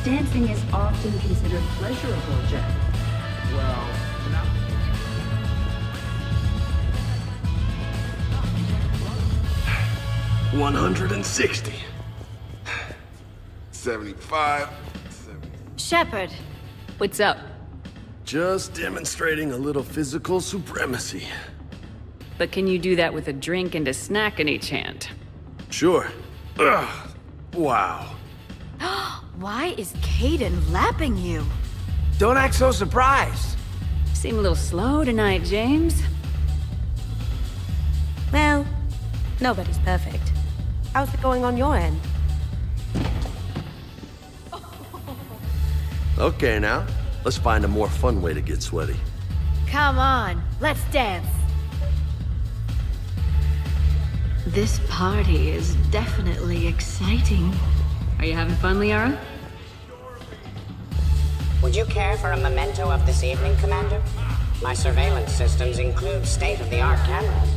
Dancing is often considered pleasurable, Jack. Well, not... 160. 75. Shepard. What's up? Just demonstrating a little physical supremacy. but can you do that with a drink and a snack in each hand? Sure. Ugh. Wow. Why is Caden lapping you? Don't act so surprised. Seem a little slow tonight, James. Well, nobody's perfect. How's it going on your end? Okay, now, let's find a more fun way to get sweaty. Come on, let's dance. This party is definitely exciting. Are you having fun, Liara? Would you care for a memento of this evening, Commander? My surveillance systems include state-of-the-art cameras.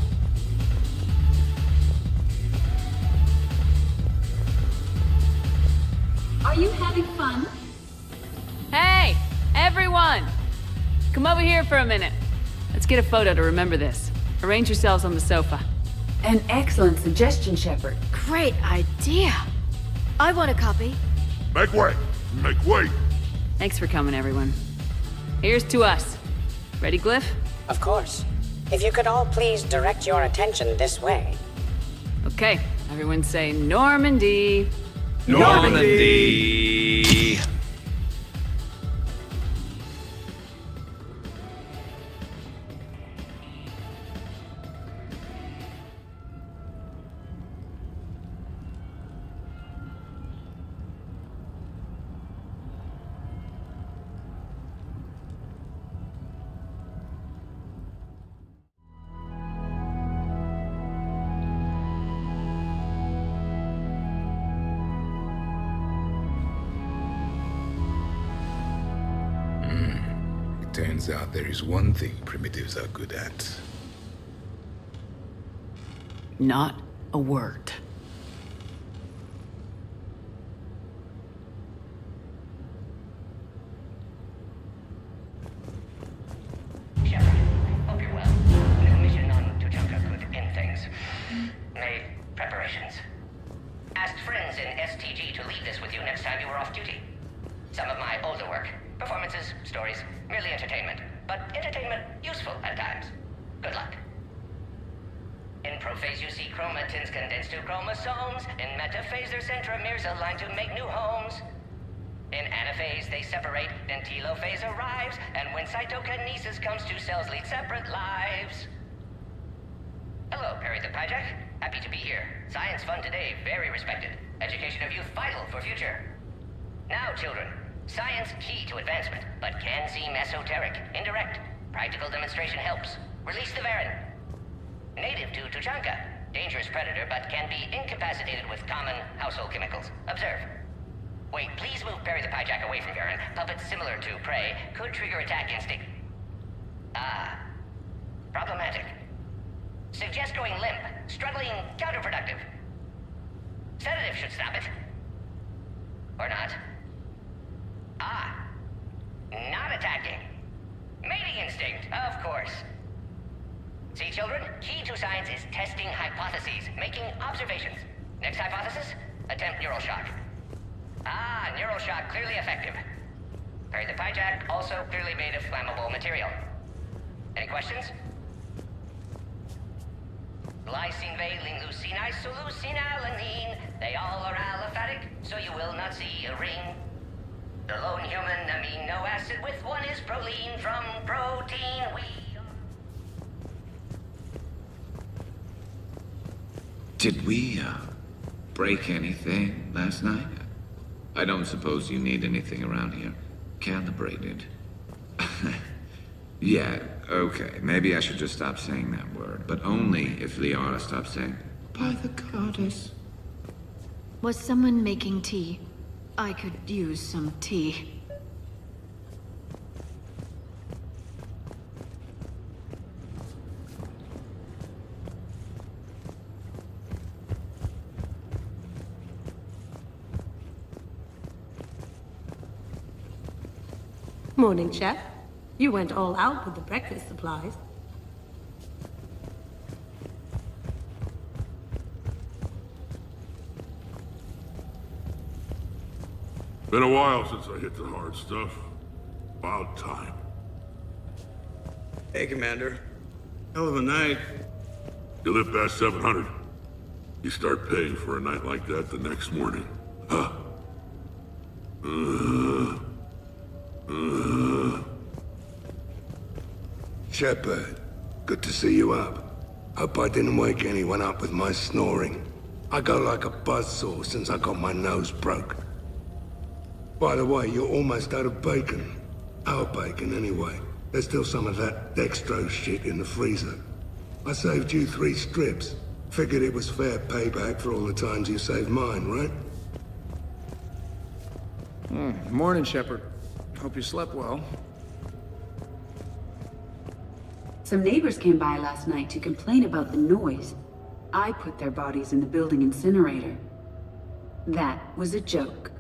Are you having fun? Hey, everyone! Come over here for a minute. Let's get a photo to remember this. Arrange yourselves on the sofa. An excellent suggestion, Shepard. Great idea. I want a copy. Make way! Make way! Thanks for coming, everyone. Here's to us. Ready, Glyph? Of course. If you could all please direct your attention this way. Okay, everyone say Normandy. Normandy! Turns out there is one thing primitives are good at. Not a word. Shepard, hope you're well. New mission on Tuchanka could end things. Made preparations. Asked friends in STG to lead this with you next time you were off duty. Some of my older work. Performances, stories, merely entertainment. But entertainment useful at times. Good luck. In prophase you see chromatins condensed to chromosomes. In metaphase their centromeres align to make new homes. In anaphase they separate, then telophase arrives, and when cytokinesis comes, two cells lead separate lives. Hello, Perry the Pyjak. Happy to be here. Science fun today, very respected. Education of youth vital for future. Now, children, science key to advancement, but can seem esoteric, indirect. Practical demonstration helps. Release the Varen. Native to Tuchanka. Dangerous predator, but can be incapacitated with common household chemicals. Observe. Wait, please move Perry the Pyjak away from Varen. Puppets similar to prey could trigger attack instinct. Ah. Problematic. Suggest going limp. Struggling counterproductive. Sedative should stop it. Or not. Ah. Not attacking. Mating instinct, of course. See, children? Key to science is testing hypotheses, making observations. Next hypothesis? Attempt neural shock. Ah, neural shock clearly effective. Perry the Pyjak also clearly made of flammable material. Any questions? Glycine, valine, leucine, isoleucine, alanine. They all are aliphatic, so you will not see a ring. The lone human amino acid with one is proline from protein. Did we, break anything last night? I don't suppose you need anything around here. Calibrated. Yeah, okay. Maybe I should just stop saying that word, but only if Liara stops saying, by the goddess. Was someone making tea? I could use some tea. Morning, Chef. You went all out with the breakfast supplies. Been a while since I hit the hard stuff. About time. Hey, Commander. Hell of a night. You live past 700. You start paying for a night like that the next morning. Huh? Shepard, good to see you up. Hope I didn't wake anyone up with my snoring. I go like a buzzsaw since I got my nose broke. By the way, you're almost out of bacon. Our bacon, anyway. There's still some of that dextrose shit in the freezer. I saved you 3 strips. Figured it was fair payback for all the times you saved mine, right? Morning, Shepard. Hope you slept well. Some neighbors came by last night to complain about the noise. I put their bodies in the building incinerator. That was a joke.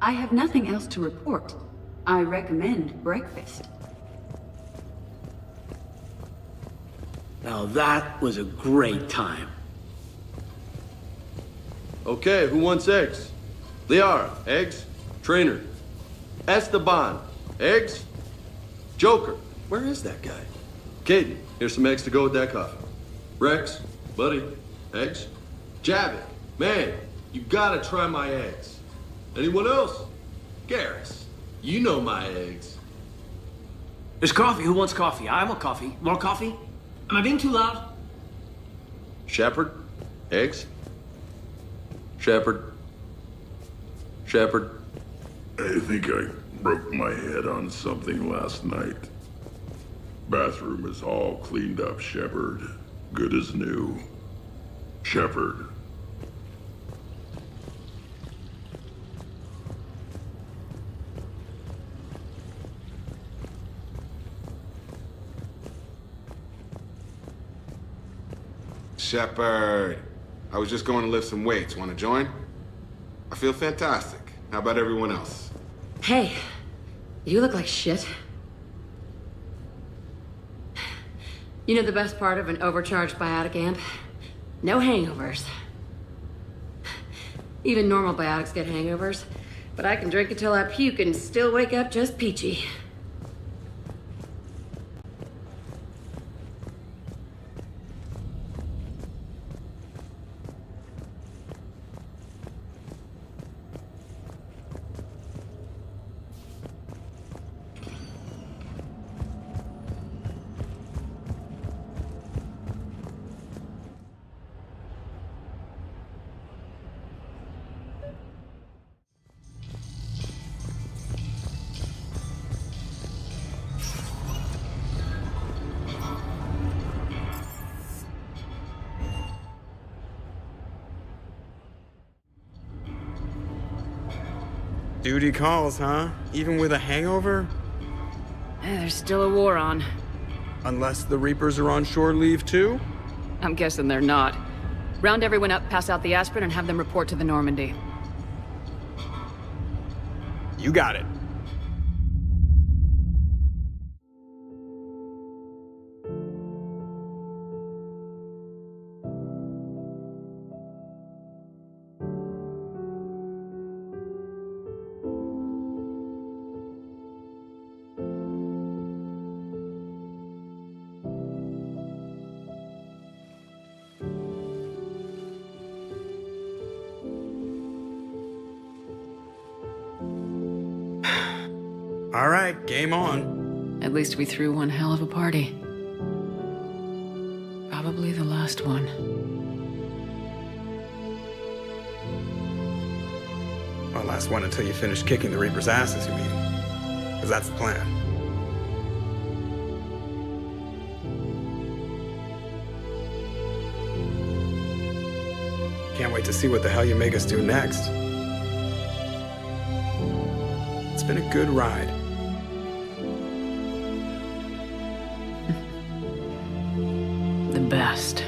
I have nothing else to report. I recommend breakfast. Now that was a great time. Okay, who wants eggs? Liara, eggs? Trainer. Esteban, eggs? Joker, where is that guy? Caden, here's some eggs to go with that coffee. Rex, buddy, eggs? Javik, man, you gotta try my eggs. Anyone else? Garrus, you know my eggs. There's coffee. Who wants coffee? I want coffee. More coffee? Am I being too loud? Shepard, eggs? Shepard. Shepard. I think I broke my head on something last night. Bathroom is all cleaned up, Shepard. Good as new. Shepard. Shepard, I was just going to lift some weights. Want to join? I feel fantastic. How about everyone else? Hey, you look like shit. You know the best part of an overcharged biotic amp? No hangovers. Even normal biotics get hangovers, but I can drink until I puke and still wake up just peachy. Duty calls, huh? Even with a hangover? There's still a war on. Unless the Reapers are on shore leave too? I'm guessing they're not. Round everyone up, pass out the aspirin, and have them report to the Normandy. You got it. All right, game on. At least we threw one hell of a party. Probably the last one. Well, last one until you finish kicking the Reaper's asses, you mean? Because that's the plan. Can't wait to see what the hell you make us do next. It's been a good ride. The best.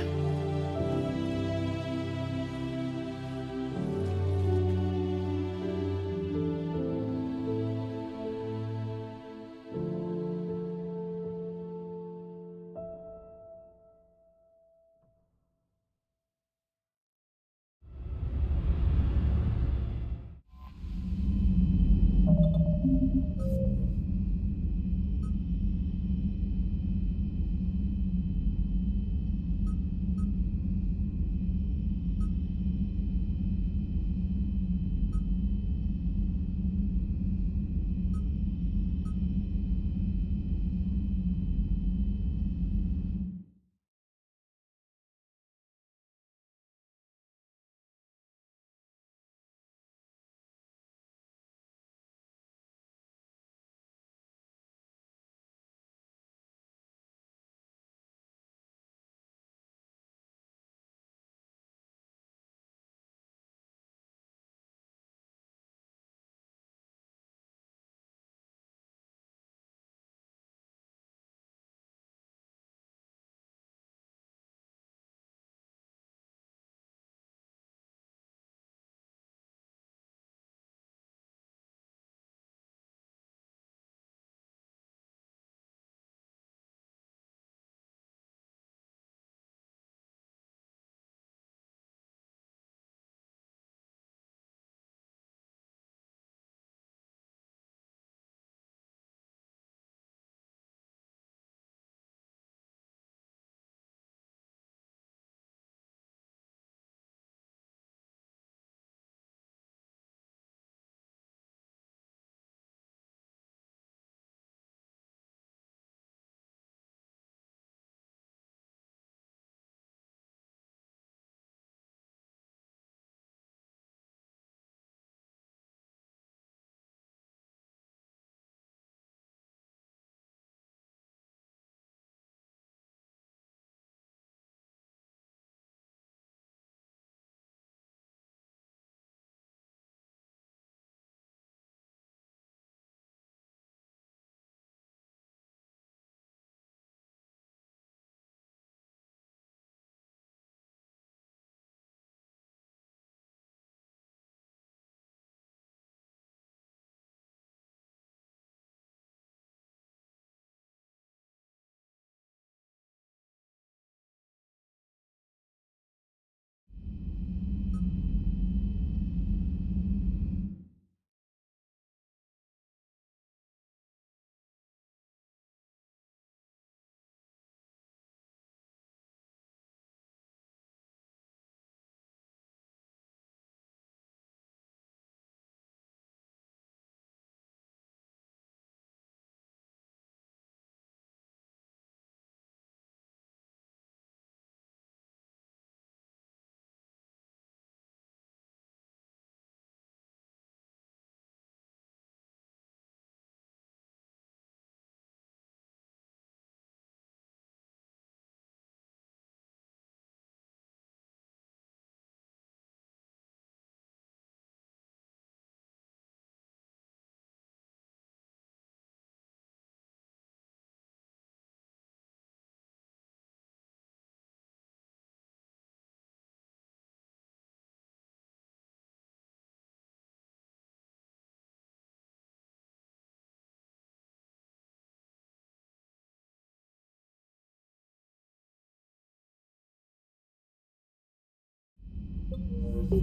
You're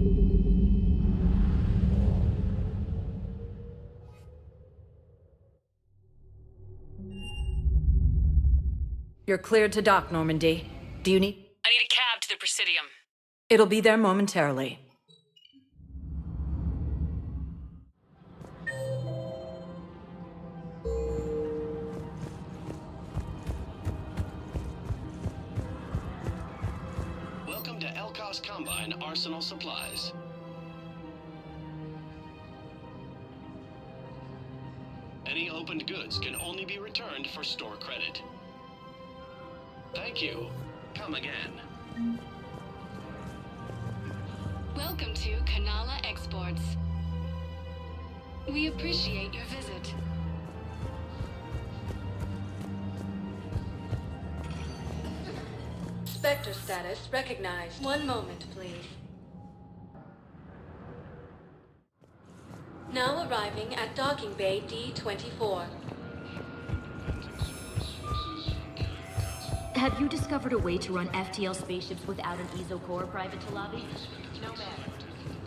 cleared to dock, Normandy. Do you need... I need a cab to the Presidium. It'll be there momentarily. Welcome to Elkos Combine Arsenal Supplies. Any opened goods can only be returned for store credit. Thank you. Come again. Welcome to Kanala Exports. We appreciate your visit. Spectre status recognized. One moment, please. Now arriving at docking bay D-24. Have you discovered a way to run FTL spaceships without an ESO core, Private Talavi? No, ma'am.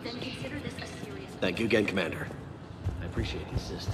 Then consider this a serious... Thank you again, Commander. I appreciate the assist.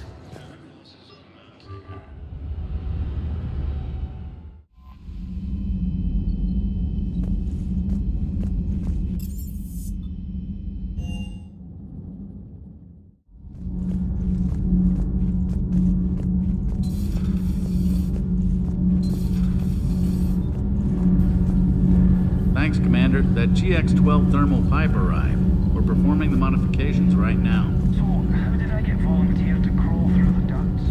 Thanks, Commander. That GX-12 thermal pipe arrived. We're performing the modifications right now. So, how did I get volunteered to crawl through the ducts?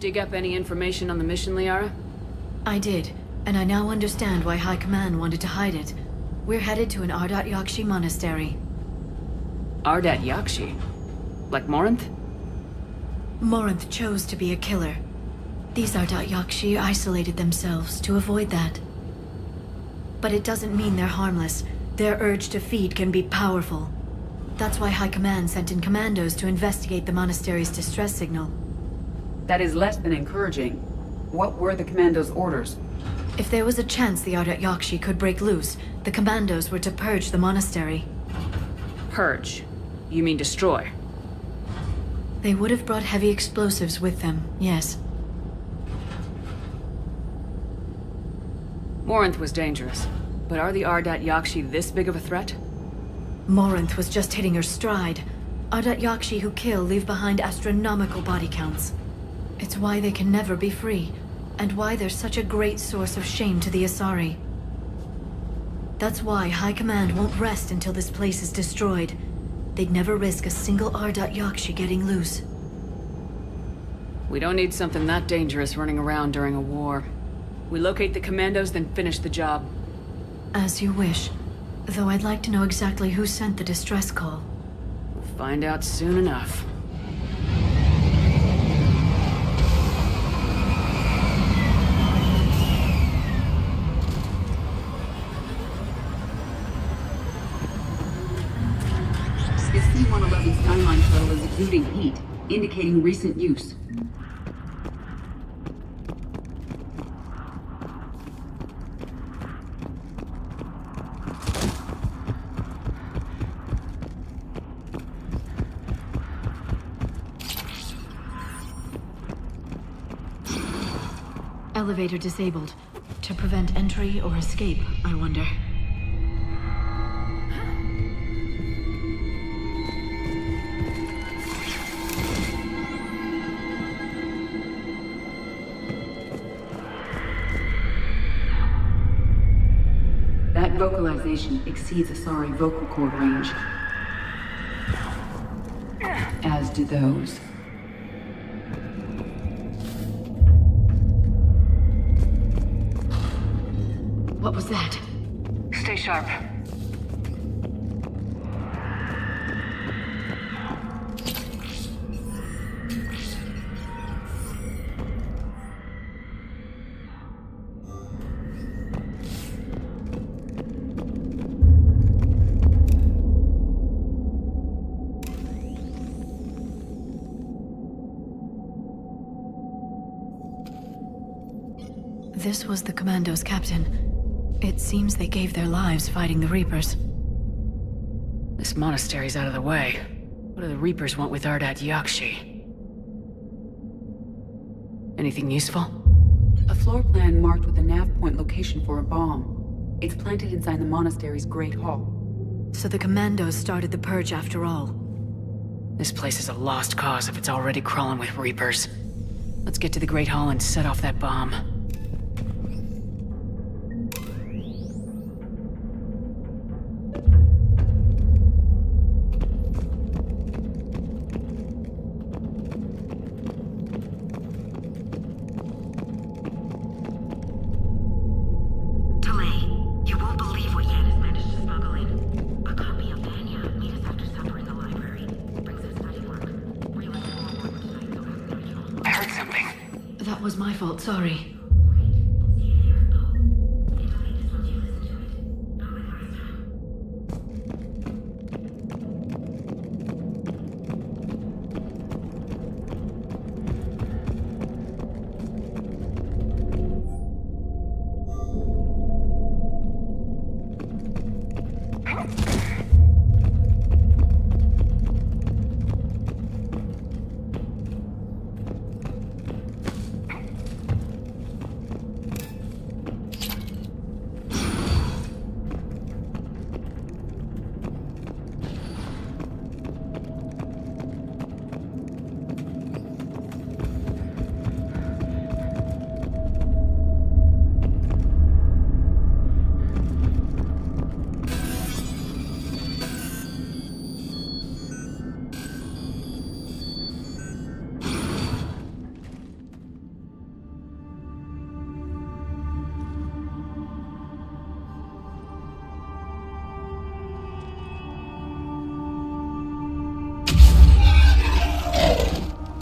Dig up any information on the mission, Liara? I did. And I now understand why High Command wanted to hide it. We're headed to an Ardat Yakshi monastery. Ardat Yakshi? Like Morinth? Morinth chose to be a killer. These Ardat Yakshi isolated themselves to avoid that. But it doesn't mean they're harmless. Their urge to feed can be powerful. That's why High Command sent in commandos to investigate the monastery's distress signal. That is less than encouraging. What were the commandos' orders? If there was a chance the Ardat Yakshi could break loose, the commandos were to purge the monastery. Purge? You mean destroy? They would have brought heavy explosives with them, yes. Morinth was dangerous, but are the Ardat Yakshi this big of a threat? Morinth was just hitting her stride. Ardat Yakshi who kill leave behind astronomical body counts. It's why they can never be free, and why they're such a great source of shame to the Asari. That's why High Command won't rest until this place is destroyed. They'd never risk a single Ardat Yakshi getting loose. We don't need something that dangerous running around during a war. We locate the commandos, then finish the job. As you wish. Though I'd like to know exactly who sent the distress call. We'll find out soon enough. The C-111 Skyline shuttle is exuding heat, indicating recent use. Elevator disabled. To prevent entry or escape, I wonder. That vocalization exceeds Asari vocal cord range. As do those. What was that? Stay sharp. This was the commando's captain. It seems they gave their lives fighting the Reapers. This monastery's out of the way. What do the Reapers want with Ardat Yakshi? Anything useful? A floor plan marked with a nav point location for a bomb. It's planted inside the monastery's Great Hall. So the commandos started the purge after all. This place is a lost cause if it's already crawling with Reapers. Let's get to the Great Hall and set off that bomb. That was my fault, sorry.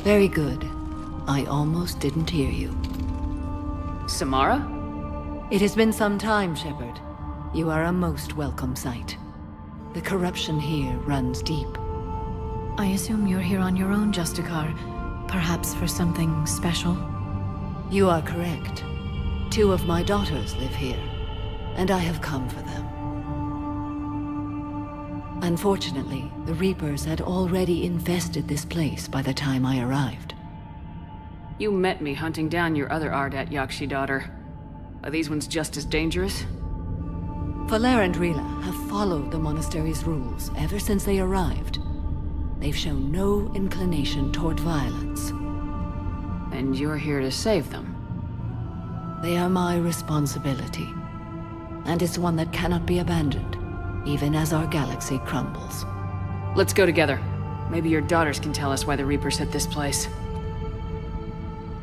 Very good. I almost didn't hear you. Samara? It has been some time, Shepard. You are a most welcome sight. The corruption here runs deep. I assume you're here on your own, Justicar. Perhaps for something special? You are correct. 2 of my daughters live here, and I have come for them. Unfortunately, the Reapers had already infested this place by the time I arrived. You met me hunting down your other Ardat Yakshi daughter. Are these ones just as dangerous? Valer and Rila have followed the monastery's rules ever since they arrived. They've shown no inclination toward violence. And you're here to save them? They are my responsibility. And it's one that cannot be abandoned, even as our galaxy crumbles. Let's go together. Maybe your daughters can tell us why the Reapers hit this place.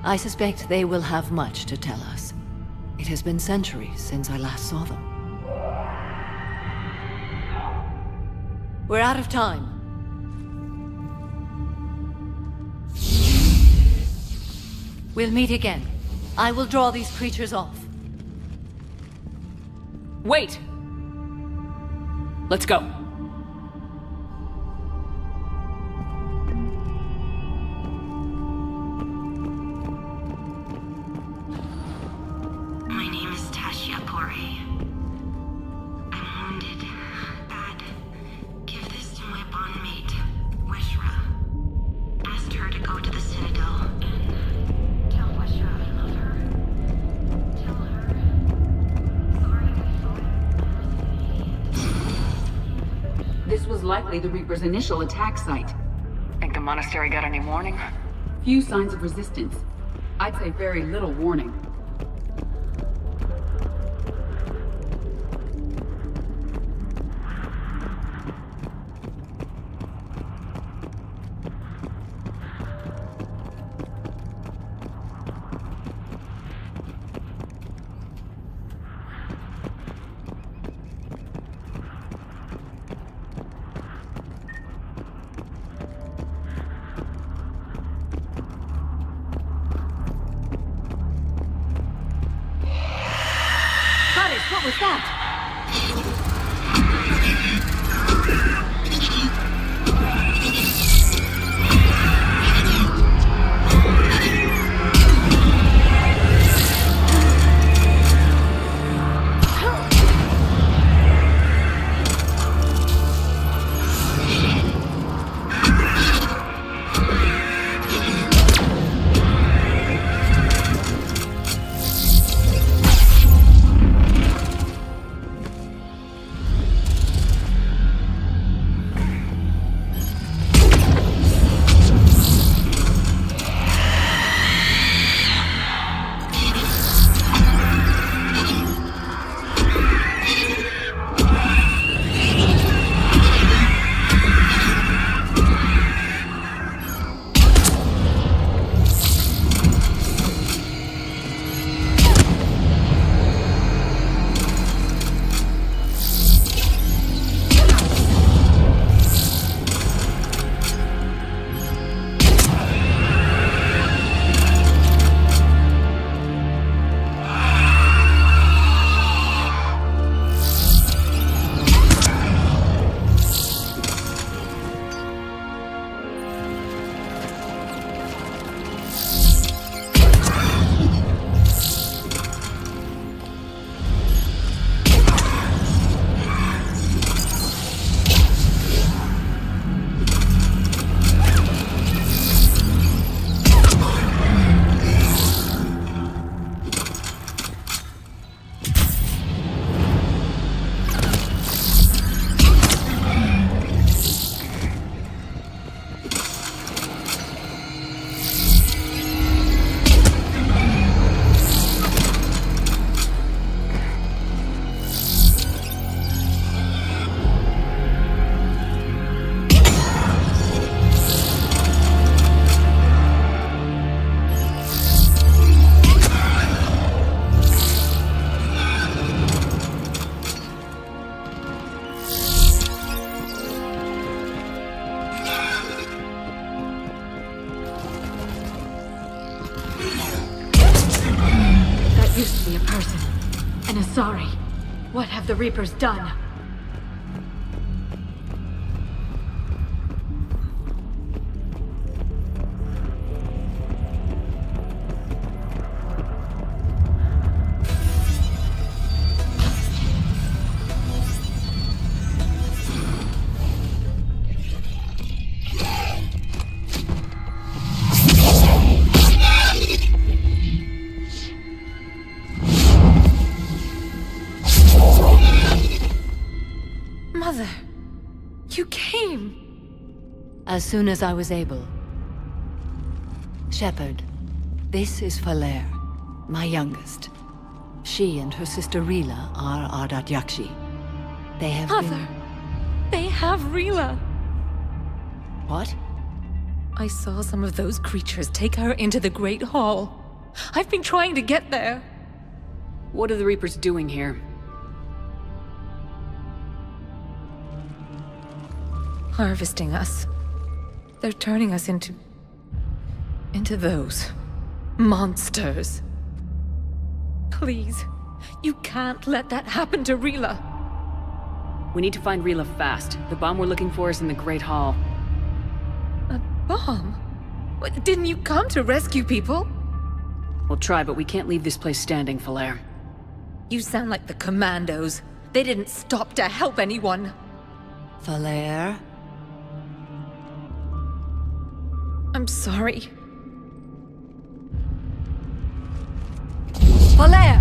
I suspect they will have much to tell us. It has been centuries since I last saw them. We're out of time. We'll meet again. I will draw these creatures off. Wait! Let's go. My name is Tashia Pore. I'm wounded. Bad. Give this to my bondmate, Weshra. Asked her to go to the Citadel and tell Weshra I love her. Tell her. Sorry we fought. This was likely the Reaper's initial attack site. Think the monastery got any warning? Few signs of resistance. I'd say very little warning. What was that? used to be a person. An Asari. What have the Reapers done? Mother, you came. As soon as I was able. Shepard, this is Falere, my youngest. She and her sister Rila are Ardat Yakshi. They have Mother, they have Rila. What? I saw some of those creatures take her into the Great Hall. I've been trying to get there. What are the Reapers doing here? Harvesting us. They're turning us into those monsters. Please, you can't let that happen to Rila. We need to find Rila fast. The bomb we're looking for is in the Great Hall. A bomb? What, didn't you come to rescue people? We'll try, but we can't leave this place standing, Falere. You sound like the Commandos. They didn't stop to help anyone. Falere? I'm sorry. Falere!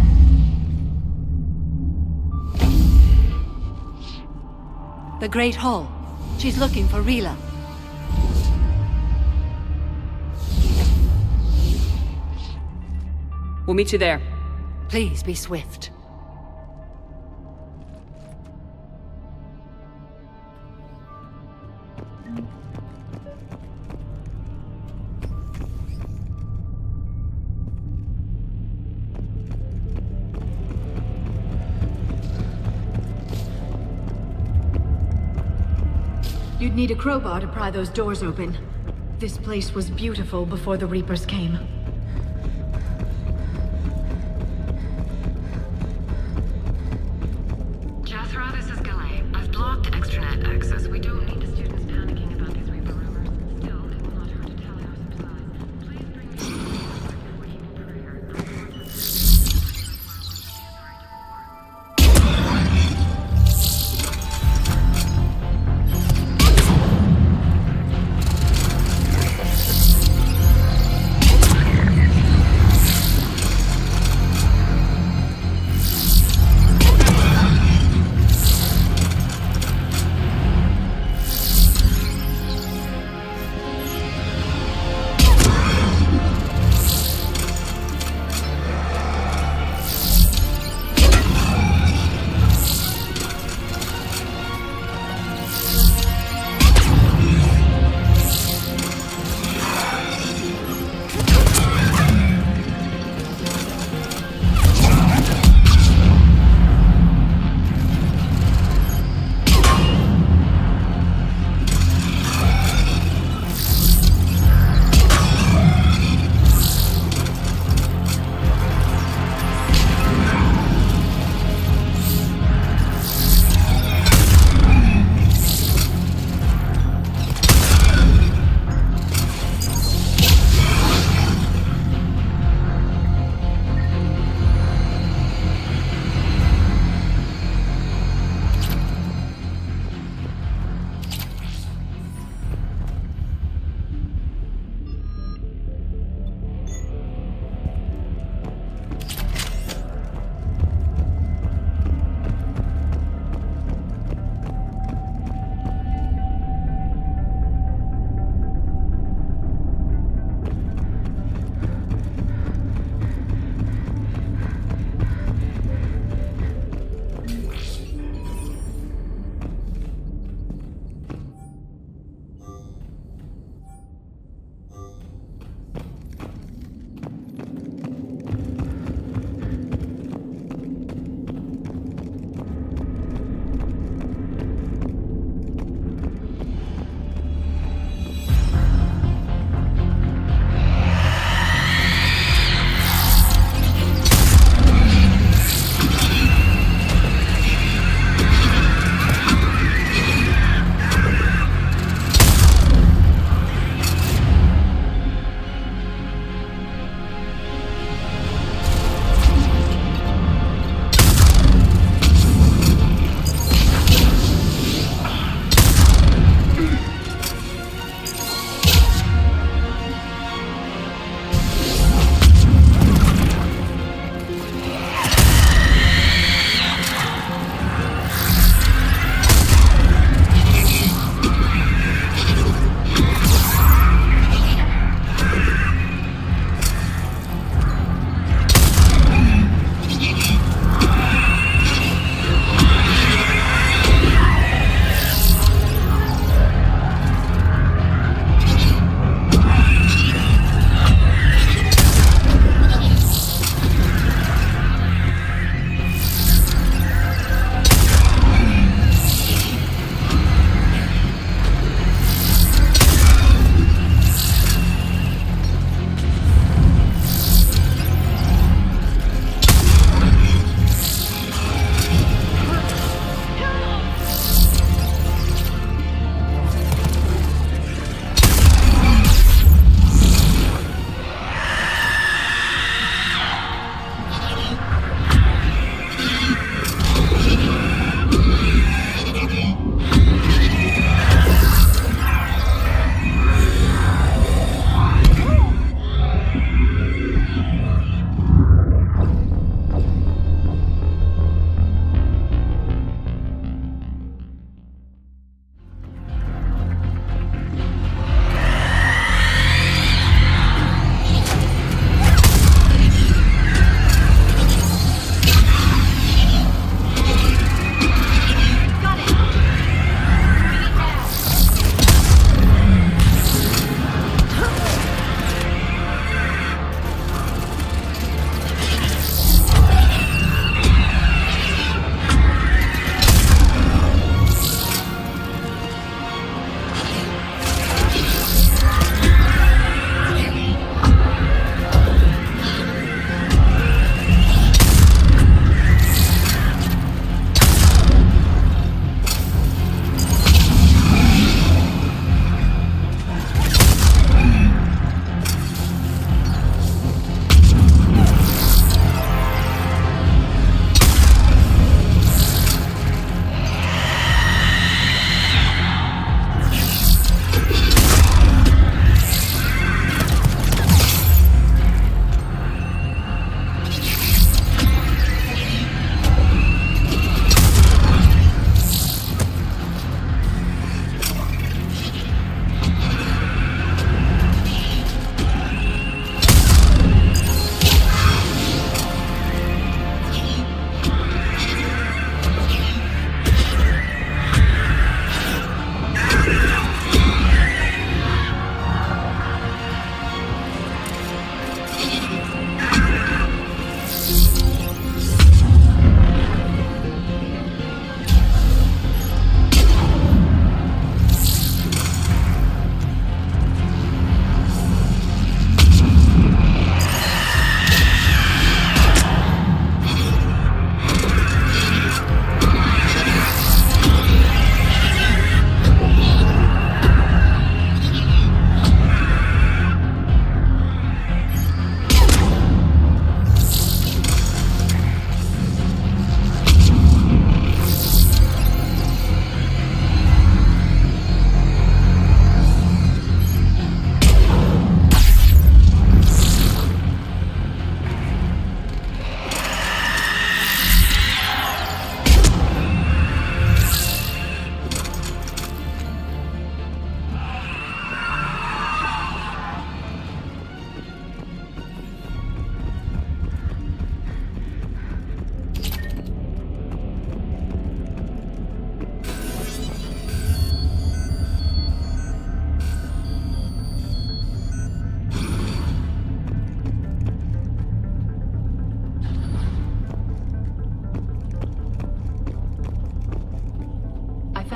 The Great Hall. She's looking for Rila. We'll meet you there. Please be swift. You'd need a crowbar to pry those doors open. This place was beautiful before the Reapers came. Jethro, this is Galay. I've blocked extranet access. We don't need the students panicking about these Reaper rumors. Still, it will not hurt to tally our supplies. Please bring me we're keeping prayer.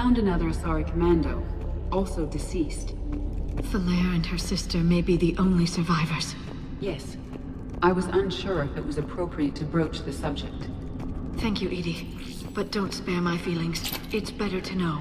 found another Asari commando, also deceased. Falere and her sister may be the only survivors. Yes. I was unsure if it was appropriate to broach the subject. Thank you, Edie. But don't spare my feelings. It's better to know.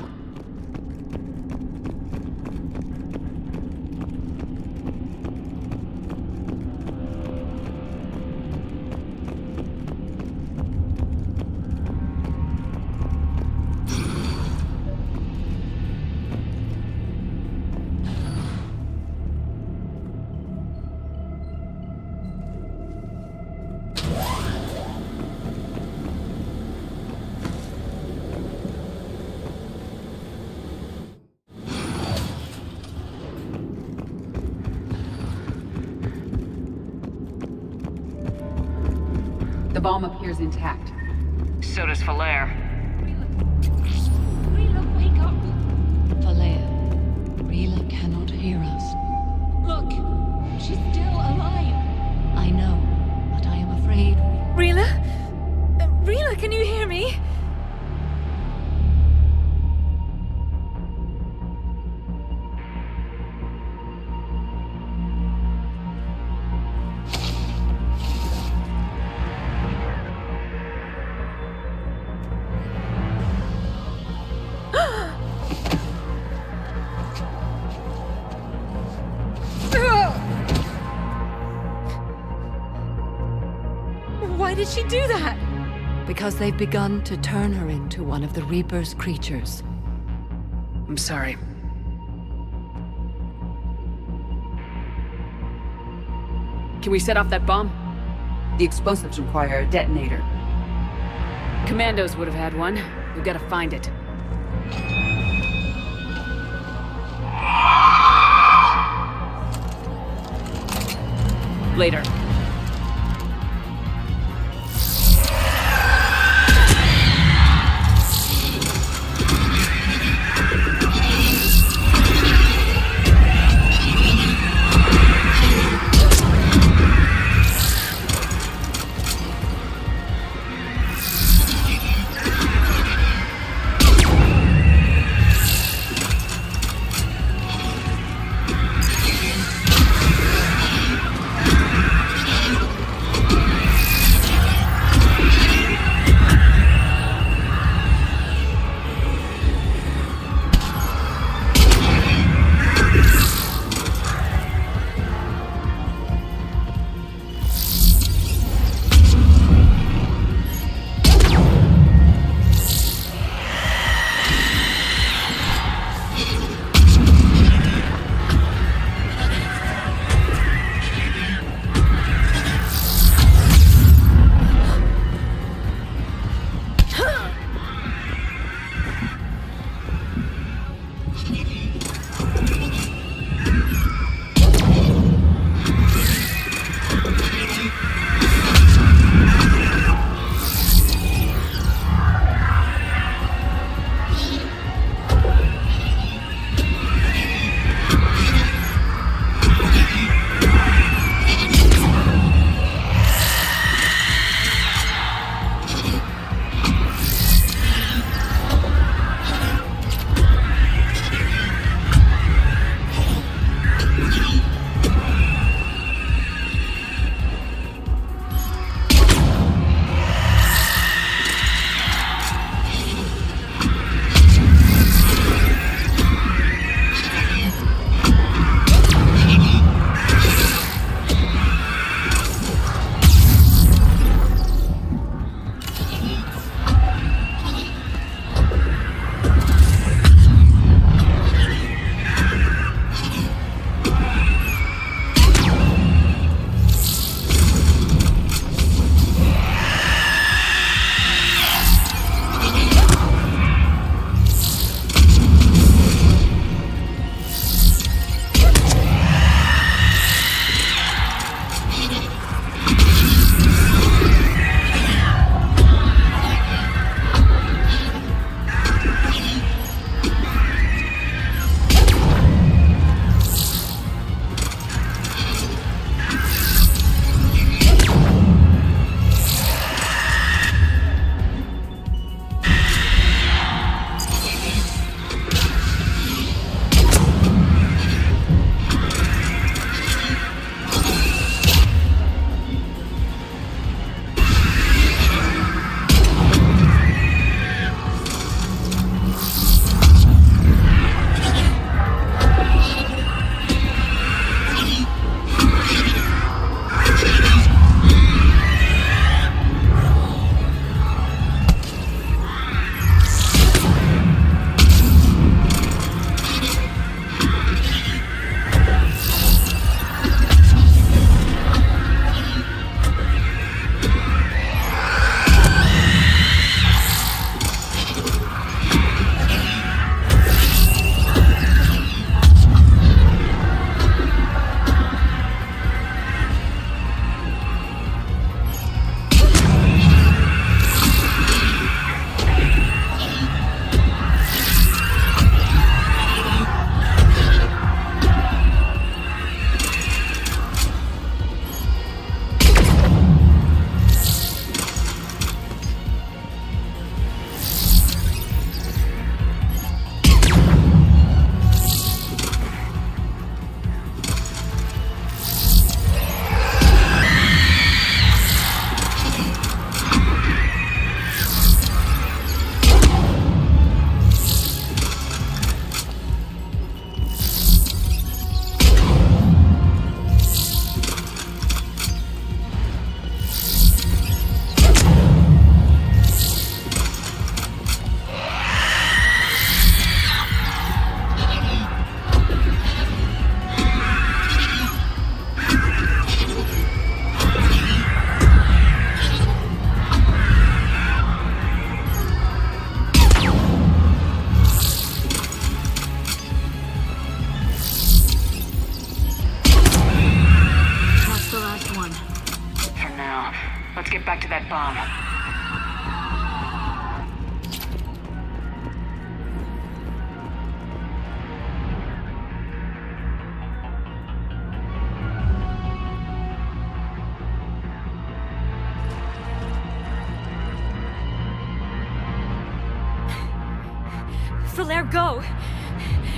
The bomb appears intact. So does Falere. Rila, wake up! Falere, Rila cannot hear us. Look, she's still alive. I know, but I am afraid. Rila? Rila, can you hear me? Why did she do that? Because they've begun to turn her into one of the Reaper's creatures. I'm sorry. Can we set off that bomb? The explosives require a detonator. Commandos would have had one. We've got to find it. Later. Now, let's get back to that bomb. Falaire, go!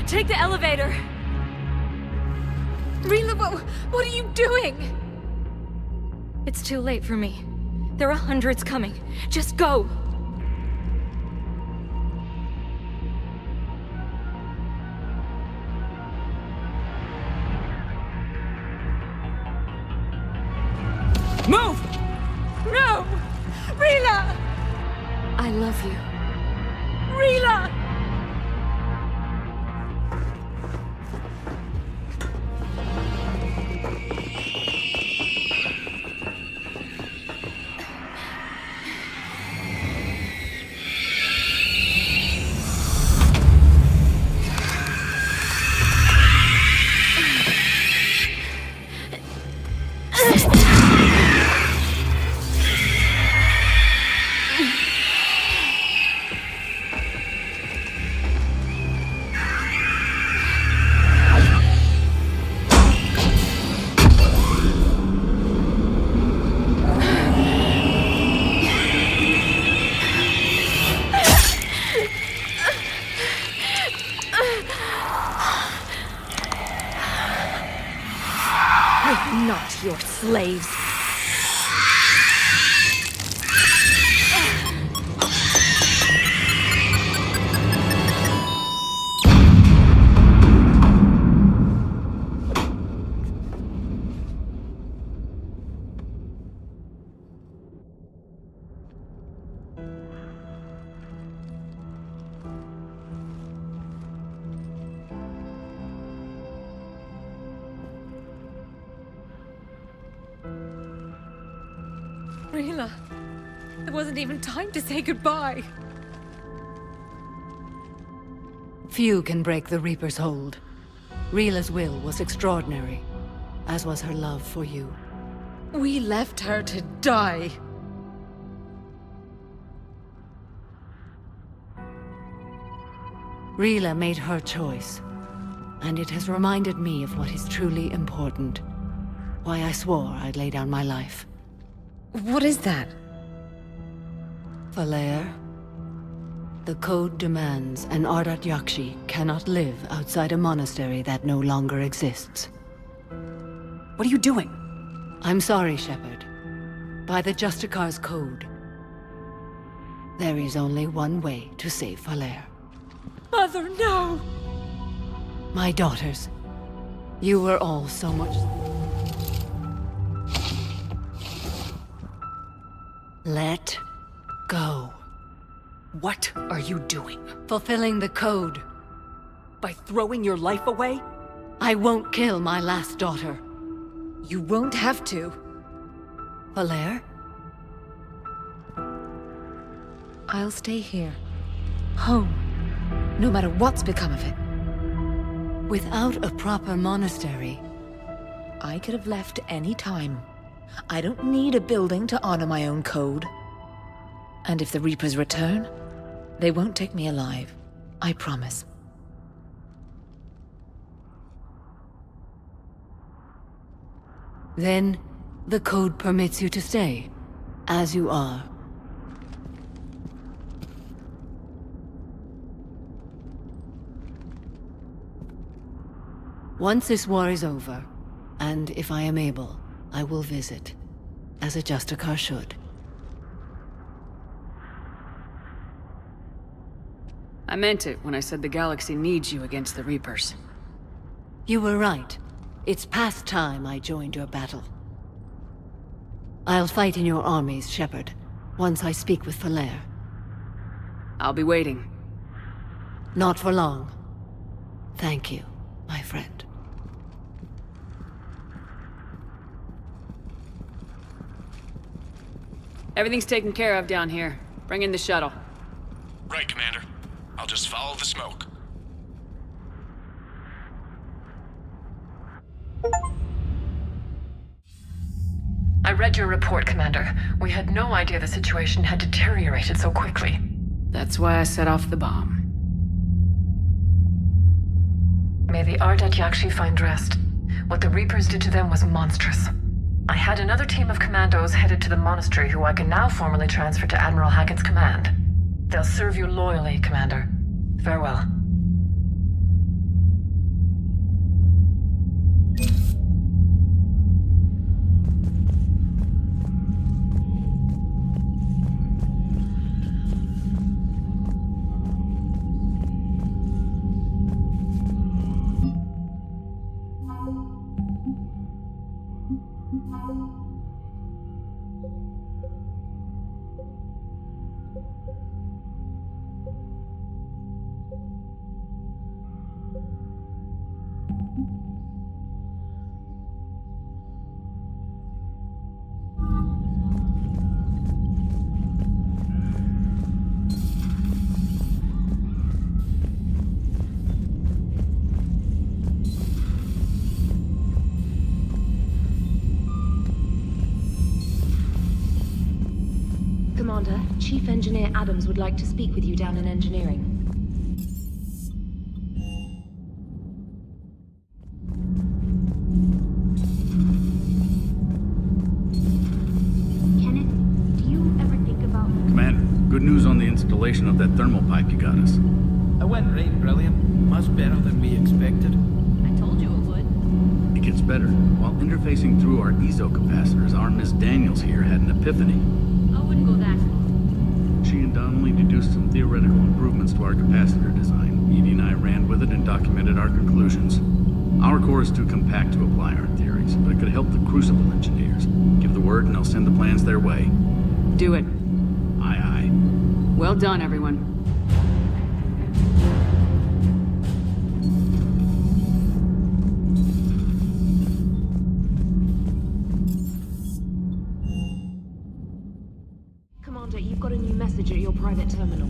Take the elevator! Rila, what are you doing? It's too late for me. There are hundreds coming. Just go! Move! No! Rila! I love you. Rila! Not your slaves. Rila, there wasn't even time to say goodbye. Few can break the Reaper's hold. Rila's will was extraordinary, as was her love for you. We left her to die. Rila made her choice, and it has reminded me of what is truly important. Why I swore I'd lay down my life. What is that? Falaire, the code demands an Ardat Yakshi cannot live outside a monastery that no longer exists. What are you doing? I'm sorry, Shepard. By the Justicar's code, there is only one way to save Falaire. Mother, no! My daughters, you were all so much... Let go. What are you doing? Fulfilling the code. By throwing your life away? I won't kill my last daughter. You won't have to. Falaire? I'll stay here. Home. No matter what's become of it. Without a proper monastery. I could have left any time. I don't need a building to honor my own code. And if the Reapers return, they won't take me alive. I promise. Then, the code permits you to stay, as you are. Once this war is over, and if I am able, I will visit, as a Justicar should. I meant it when I said the galaxy needs you against the Reapers. You were right. It's past time I joined your battle. I'll fight in your armies, Shepard, once I speak with Falaire. I'll be waiting. Not for long. Thank you, my friend. Everything's taken care of down here. Bring in the shuttle. Right, Commander. I'll just follow the smoke. I read your report, Commander. We had no idea the situation had deteriorated so quickly. That's why I set off the bomb. May the Ardat Yakshi find rest. What the Reapers did to them was monstrous. I had another team of commandos headed to the monastery who I can now formally transfer to Admiral Hackett's command. They'll serve you loyally, Commander. Farewell. Commander, Chief Engineer Adams would like to speak with you down in engineering. Kenneth, do you ever think about... Commander, good news on the installation of that thermal pipe you got us. It went right brilliant. Much better than we expected. I told you it would. It gets better. While interfacing through our ezo capacitors, our Miss Daniels here had an epiphany. I wouldn't go that far. She and Donnelly deduced some theoretical improvements to our capacitor design. Edie and I ran with it and documented our conclusions. Our core is too compact to apply our theories, but it could help the Crucible engineers. Give the word and I'll send the plans their way. Do it. Aye, aye. Well done, everyone. Commander, you've got a new message at your private terminal.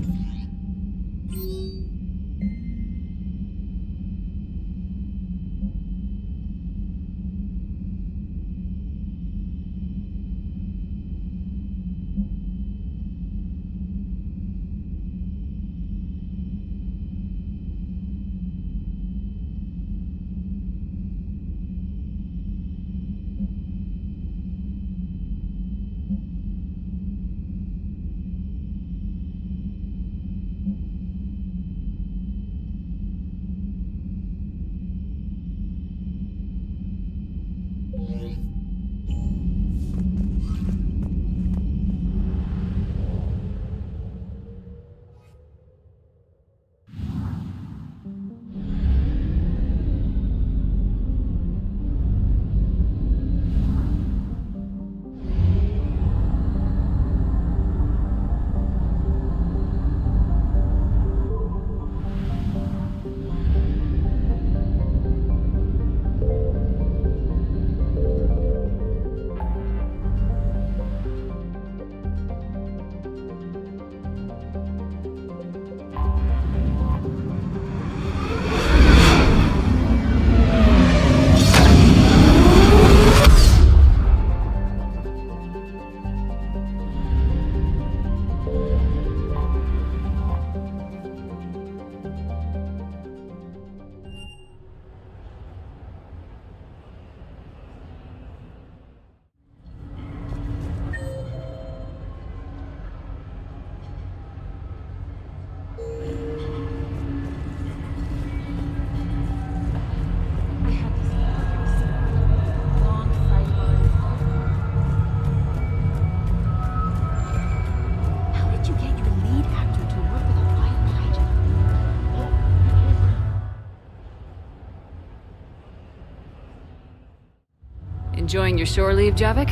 Enjoying your shore leave, Javik?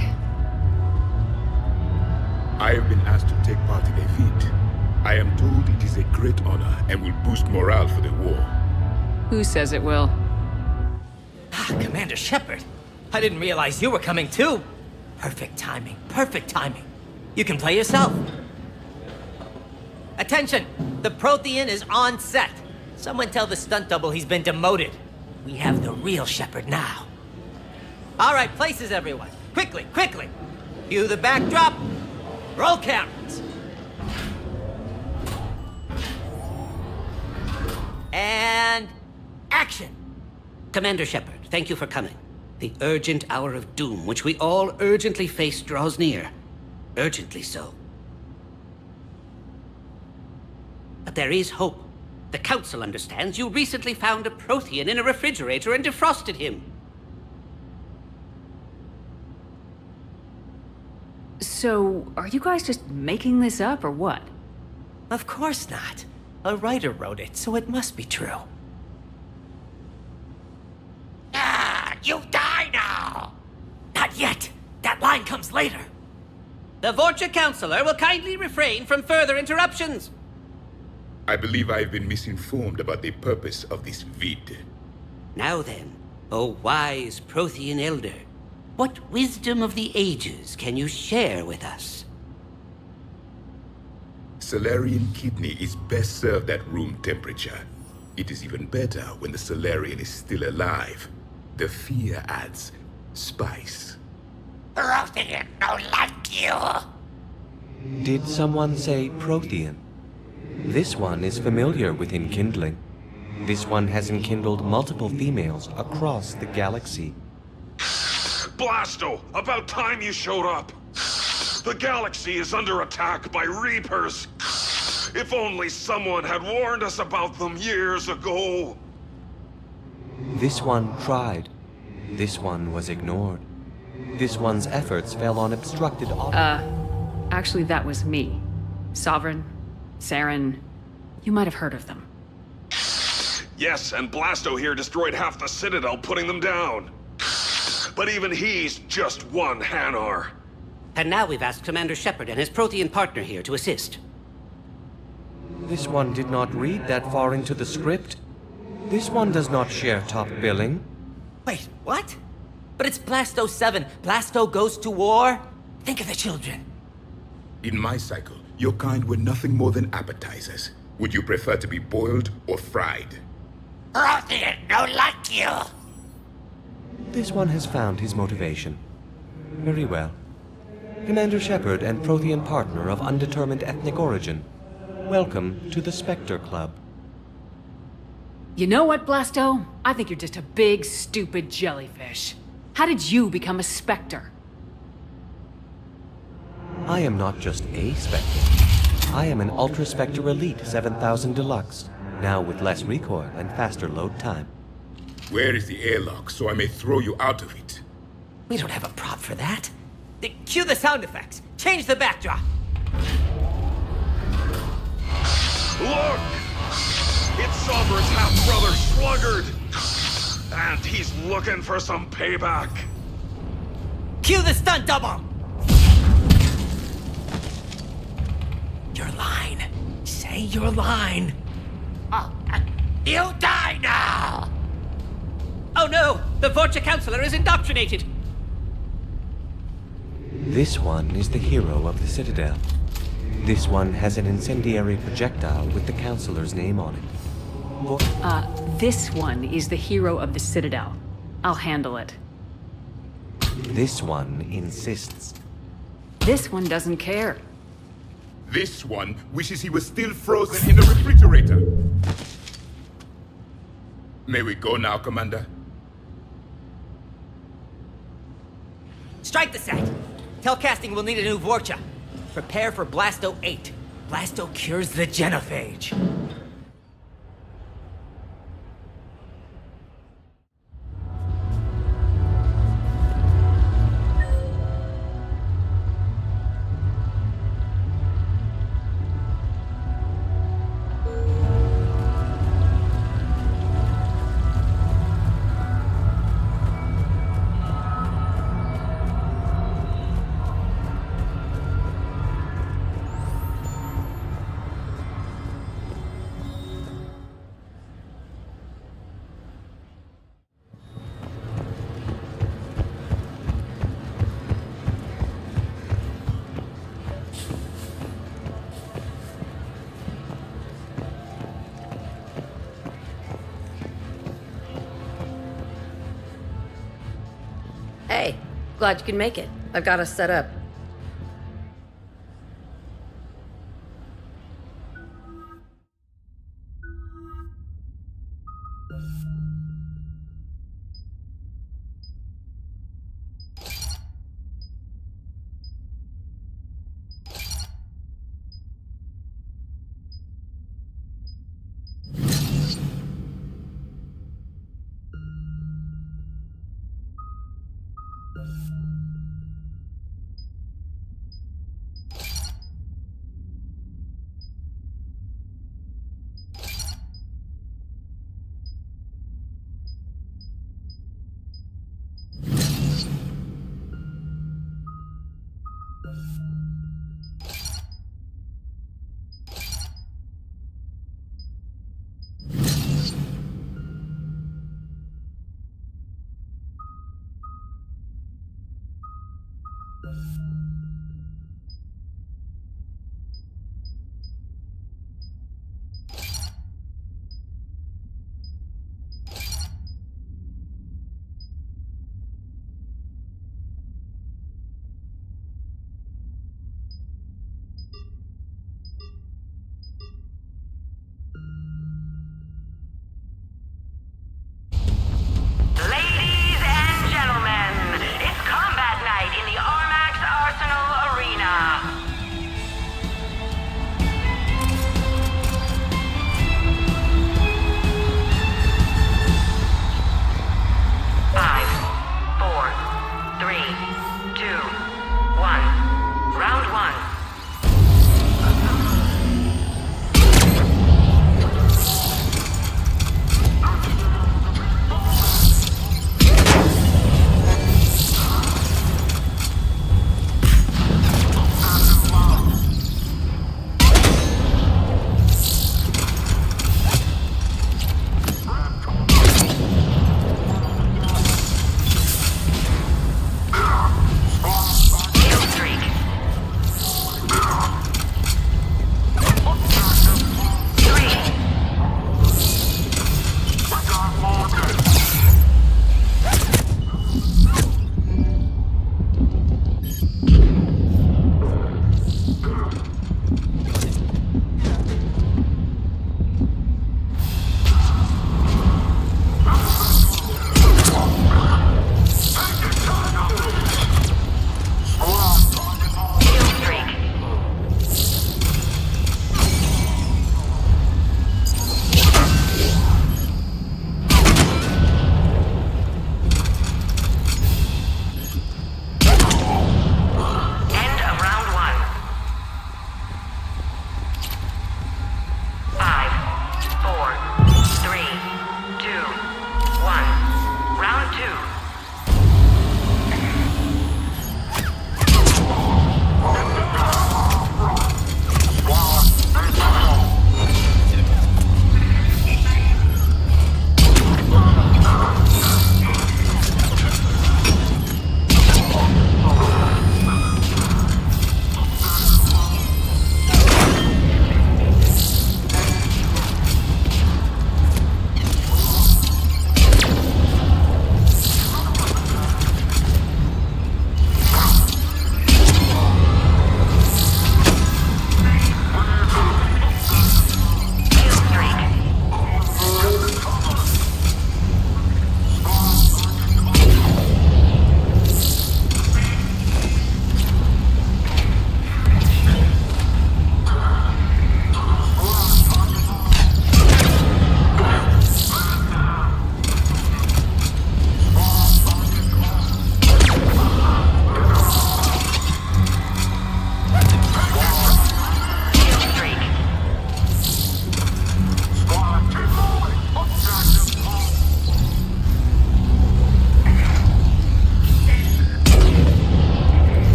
I have been asked to take part in a feat. I am told it is a great honor and will boost morale for the war. Who says it will? Commander Shepard, I didn't realize you were coming too. Perfect timing, perfect timing. You can play yourself. Attention! The Prothean is on set. Someone tell the stunt double he's been demoted. We have the real Shepard now. All right, places everyone. Quickly, quickly. Cue the backdrop. Roll cameras. And action. Commander Shepard, thank you for coming. The urgent hour of doom, which we all urgently face, draws near. Urgently so. But there is hope. The Council understands you recently found a Prothean in a refrigerator and defrosted him. So, are you guys just making this up, or what? Of course not. A writer wrote it, so it must be true. Ah, you die now! Not yet. That line comes later. The Vorcha Counselor will kindly refrain from further interruptions. I believe I've been misinformed about the purpose of this vid. Now then, O wise Prothean Elder, what wisdom of the ages can you share with us? Salarian kidney is best served at room temperature. It is even better when the Salarian is still alive. The fear adds spice. Prothean no like you! Did someone say Prothean? This one is familiar with enkindling. This one has enkindled multiple females across the galaxy. Blasto, about time you showed up. The galaxy is under attack by Reapers. If only someone had warned us about them years ago. This one tried. This one was ignored. This one's efforts fell on obstructed Actually, that was me. Sovereign, Saren, you might have heard of them. Yes, and Blasto here destroyed half the Citadel, putting them down. But even he's just one Hanar. And now we've asked Commander Shepard and his Prothean partner here to assist. This one did not read that far into the script. This one does not share top billing. Wait, what? But it's Blasto 7. Blasto goes to war? Think of the children. In my cycle, your kind were nothing more than appetizers. Would you prefer to be boiled or fried? Prothean no like you! This one has found his motivation. Very well. Commander Shepard and Prothean partner of undetermined ethnic origin. Welcome to the Spectre Club. You know what, Blasto? I think you're just a big, stupid jellyfish. How did you become a Spectre? I am not just a Spectre. I am an Ultra Spectre Elite 7000 Deluxe, now with less recoil and faster load time. Where is the airlock so I may throw you out of it? We don't have a prop for that. Cue the sound effects. Change the backdrop. Look! It's Sovereign's half-brother, Sluggard! And he's looking for some payback. Cue the stunt double! Your line. Say your line. You die now! Oh no! The Vorcha Counselor is indoctrinated! This one is the hero of the Citadel. This one has an incendiary projectile with the Counselor's name on it. This one is the hero of the Citadel. I'll handle it. This one insists. This one doesn't care. This one wishes he was still frozen in the refrigerator. May we go now, Commander? Strike the set! Telcasting will need a new Vorcha. Prepare for Blasto 8. Blasto cures the genophage. Hey, glad you can make it. I've got us set up.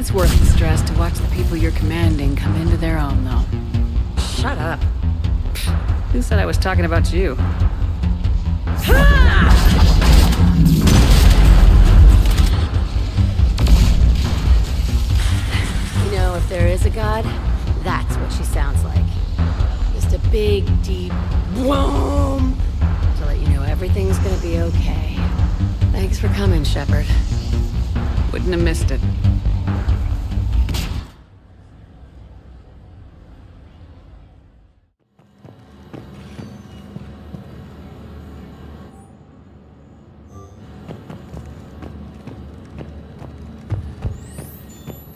It's worth the stress to watch the people you're commanding come into their own, though. Shut up. Who said I was talking about you? You know, if there is a god, that's what she sounds like. Just a big, deep boom to let you know everything's gonna be okay. Thanks for coming, Shepard. Wouldn't have missed it.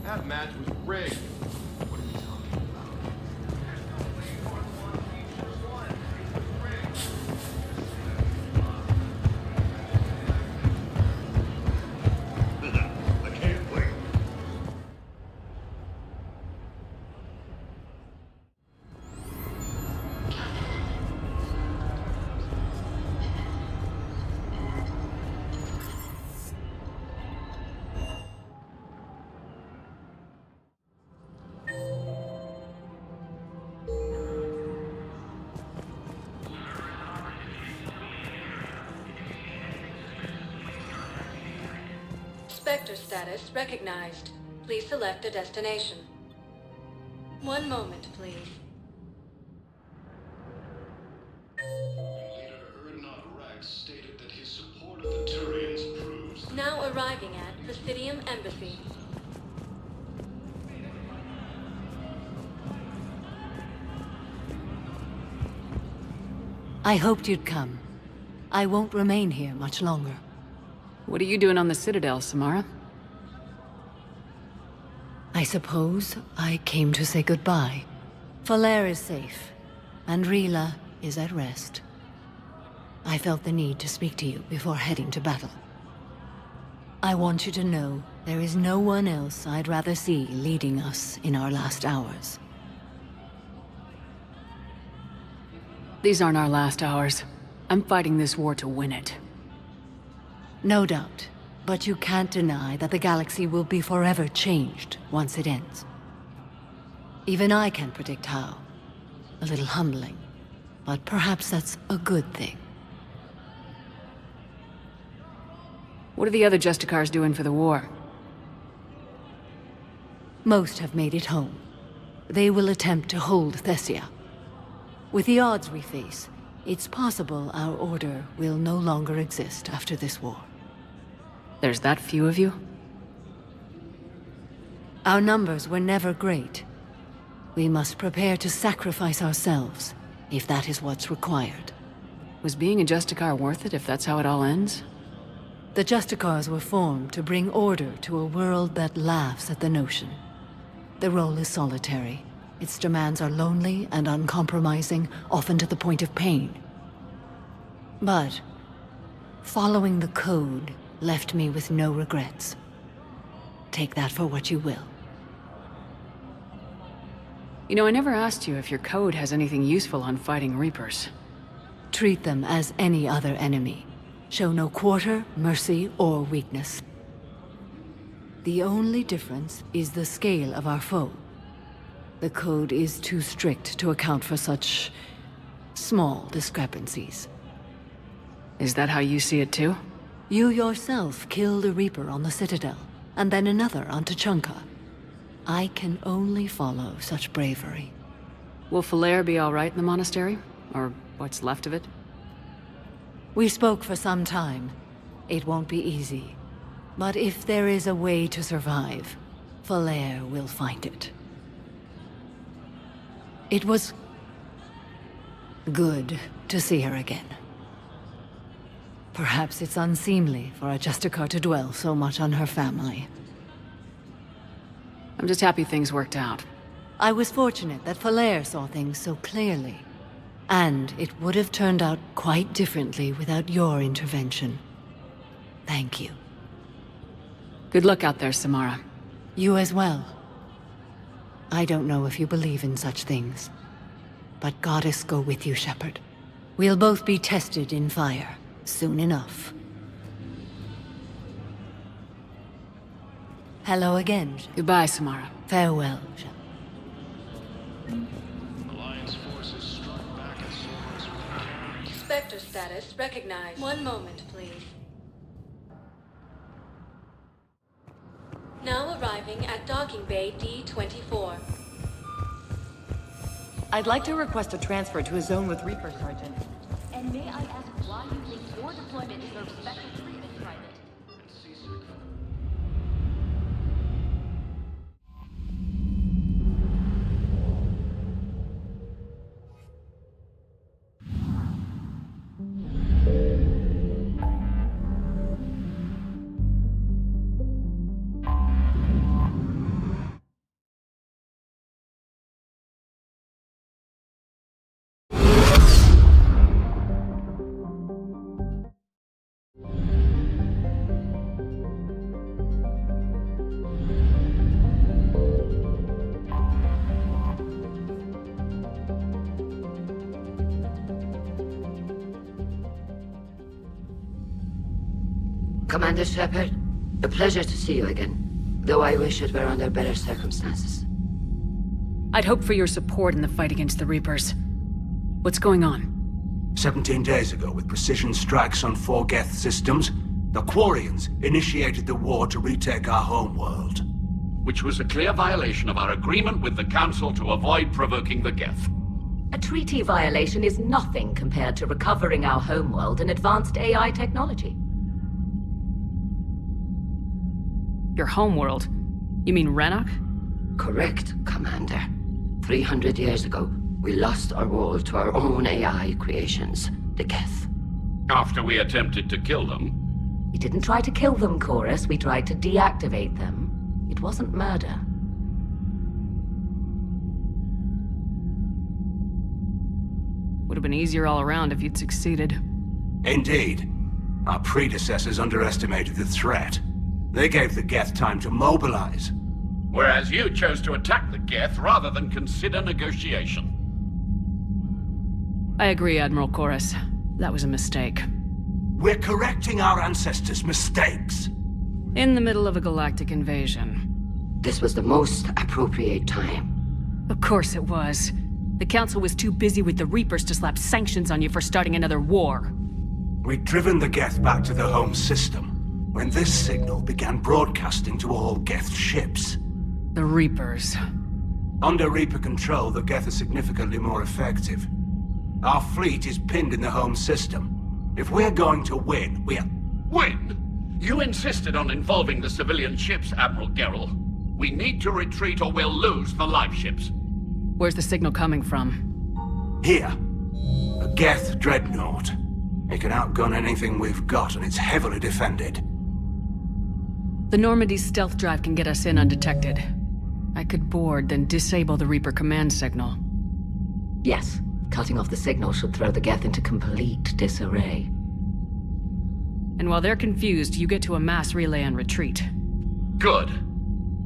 That match was rigged. What are you talking about? I can't wait. Spectre status recognized. Please select a destination. One moment, please. Leader Erdnot Rex stated that his support of the Turians proves... Now arriving at Presidium Embassy. I hoped you'd come. I won't remain here much longer. What are you doing on the Citadel, Samara? I suppose I came to say goodbye. Falere is safe, and Rila is at rest. I felt the need to speak to you before heading to battle. I want you to know there is no one else I'd rather see leading us in our last hours. These aren't our last hours. I'm fighting this war to win it. No doubt, but you can't deny that the galaxy will be forever changed once it ends. Even I can't predict how. A little humbling, but perhaps that's a good thing. What are the other Justicars doing for the war? Most have made it home. They will attempt to hold Thessia. With the odds we face, it's possible our order will no longer exist after this war. There's that few of you? Our numbers were never great. We must prepare to sacrifice ourselves, if that is what's required. Was being a Justicar worth it if that's how it all ends? The Justicars were formed to bring order to a world that laughs at the notion. The role is solitary. Its demands are lonely and uncompromising, often to the point of pain. But following the code left me with no regrets. Take that for what you will. You know, I never asked you if your code has anything useful on fighting Reapers. Treat them as any other enemy. Show no quarter, mercy, or weakness. The only difference is the scale of our foe. The code is too strict to account for such small discrepancies. Is that how you see it too? You yourself killed a Reaper on the Citadel, and then another on Tuchanka. I can only follow such bravery. Will Falere be all right in the monastery? Or what's left of it? We spoke for some time. It won't be easy. But if there is a way to survive, Falere will find it. It was good to see her again. Perhaps it's unseemly for a Justicar to dwell so much on her family. I'm just happy things worked out. I was fortunate that Falere saw things so clearly. And it would have turned out quite differently without your intervention. Thank you. Good luck out there, Samara. You as well. I don't know if you believe in such things, but Goddess go with you, Shepard. We'll both be tested in fire, soon enough. Hello again. Goodbye, Samara. Farewell. Alliance forces struck back at Cerberus. Spectre status recognized. One moment, please. Now arriving at docking bay D-24. I'd like to request a transfer to a zone with Reaper, Sergeant. And may I ask why you think your deployment deserves special treatment, Private? Commander Shepard, a pleasure to see you again, though I wish it were under better circumstances. I'd hoped for your support in the fight against the Reapers. What's going on? 17 days ago, with precision strikes on 4 Geth systems, the Quarians initiated the war to retake our homeworld. Which was a clear violation of our agreement with the Council to avoid provoking the Geth. A treaty violation is nothing compared to recovering our homeworld and advanced AI technology. Your homeworld? You mean Rannoch? Correct, Commander. 300 years ago, we lost our world to our own AI creations, the Geth. After we attempted to kill them. We didn't try to kill them, Chorus. We tried to deactivate them. It wasn't murder. Would have been easier all around if you'd succeeded. Indeed. Our predecessors underestimated the threat. They gave the Geth time to mobilize. Whereas you chose to attack the Geth rather than consider negotiation. I agree, Admiral Chorus. That was a mistake. We're correcting our ancestors' mistakes. In the middle of a galactic invasion. This was the most appropriate time. Of course it was. The Council was too busy with the Reapers to slap sanctions on you for starting another war. We'd driven the Geth back to the home system when this signal began broadcasting to all Geth ships. The Reapers. Under Reaper control, the Geth are significantly more effective. Our fleet is pinned in the home system. If we're going to win, Win? You insisted on involving the civilian ships, Admiral Gerrel. We need to retreat or we'll lose the live ships. Where's the signal coming from? Here. A Geth dreadnought. It can outgun anything we've got, and it's heavily defended. The Normandy's stealth drive can get us in undetected. I could board, then disable the Reaper command signal. Yes. Cutting off the signal should throw the Geth into complete disarray. And while they're confused, you get to a mass relay and retreat. Good.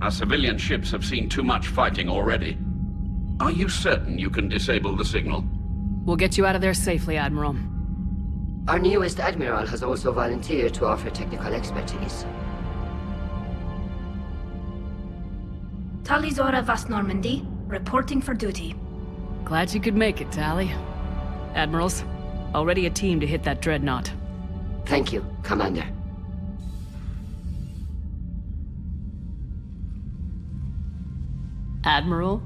Our civilian ships have seen too much fighting already. Are you certain you can disable the signal? We'll get you out of there safely, Admiral. Our newest Admiral has also volunteered to offer technical expertise. Talizora Vast Normandy, reporting for duty. Glad you could make it, Tally. Admirals, already a team to hit that dreadnought. Thank you, Commander. Admiral?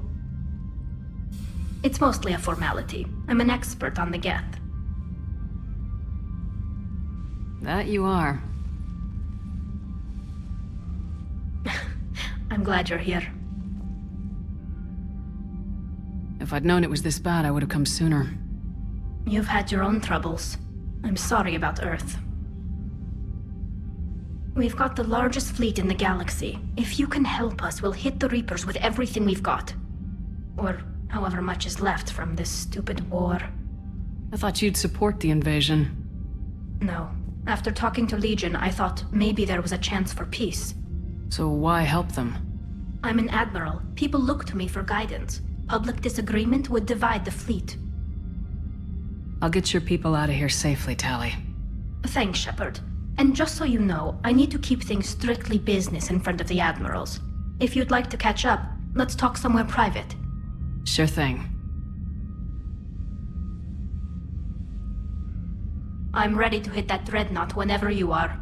It's mostly a formality. I'm an expert on the Geth. That you are. I'm glad you're here. If I'd known it was this bad, I would have come sooner. You've had your own troubles. I'm sorry about Earth. We've got the largest fleet in the galaxy. If you can help us, we'll hit the Reapers with everything we've got. Or however much is left from this stupid war. I thought you'd support the invasion. No. After talking to Legion, I thought maybe there was a chance for peace. So why help them? I'm an admiral. People look to me for guidance. Public disagreement would divide the fleet. I'll get your people out of here safely, Tally. Thanks, Shepard. And just so you know, I need to keep things strictly business in front of the admirals. If you'd like to catch up, let's talk somewhere private. Sure thing. I'm ready to hit that dreadnought whenever you are.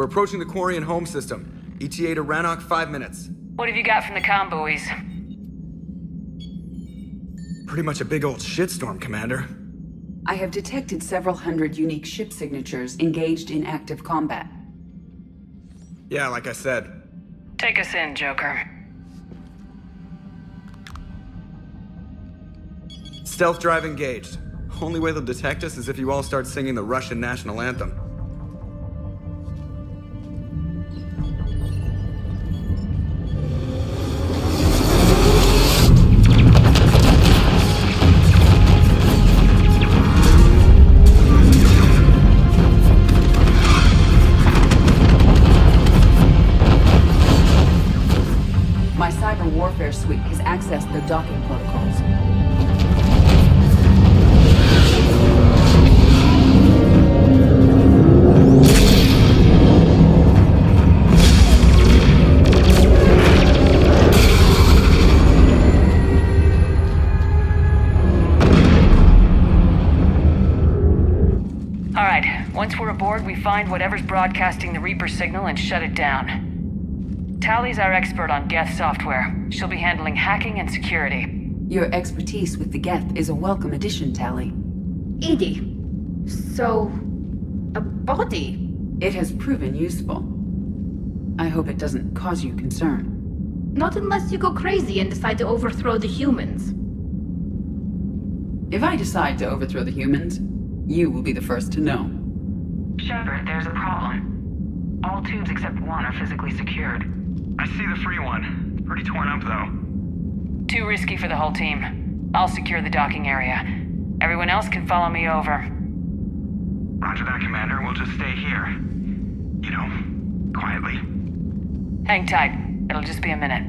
We're approaching the Quarian home system. ETA to Rannoch, 5 minutes. What have you got from the convoys? Pretty much a big old shitstorm, Commander. I have detected several hundred unique ship signatures engaged in active combat. Yeah, like I said. Take us in, Joker. Stealth drive engaged. Only way they'll detect us is if you all start singing the Russian national anthem. My cyber warfare suite has accessed the docking protocols. All right, once we're aboard, we find whatever's broadcasting the Reaper signal and shut it down. Tally's our expert on Geth software. She'll be handling hacking and security. Your expertise with the Geth is a welcome addition, Tally. Edie. So... a body? It has proven useful. I hope it doesn't cause you concern. Not unless you go crazy and decide to overthrow the humans. If I decide to overthrow the humans, you will be the first to know. Shepard, there's a problem. All tubes except one are physically secured. I see the free one. It's pretty torn up, though. Too risky for the whole team. I'll secure the docking area. Everyone else can follow me over. Roger that, Commander. We'll just stay here. You know, quietly. Hang tight. It'll just be a minute.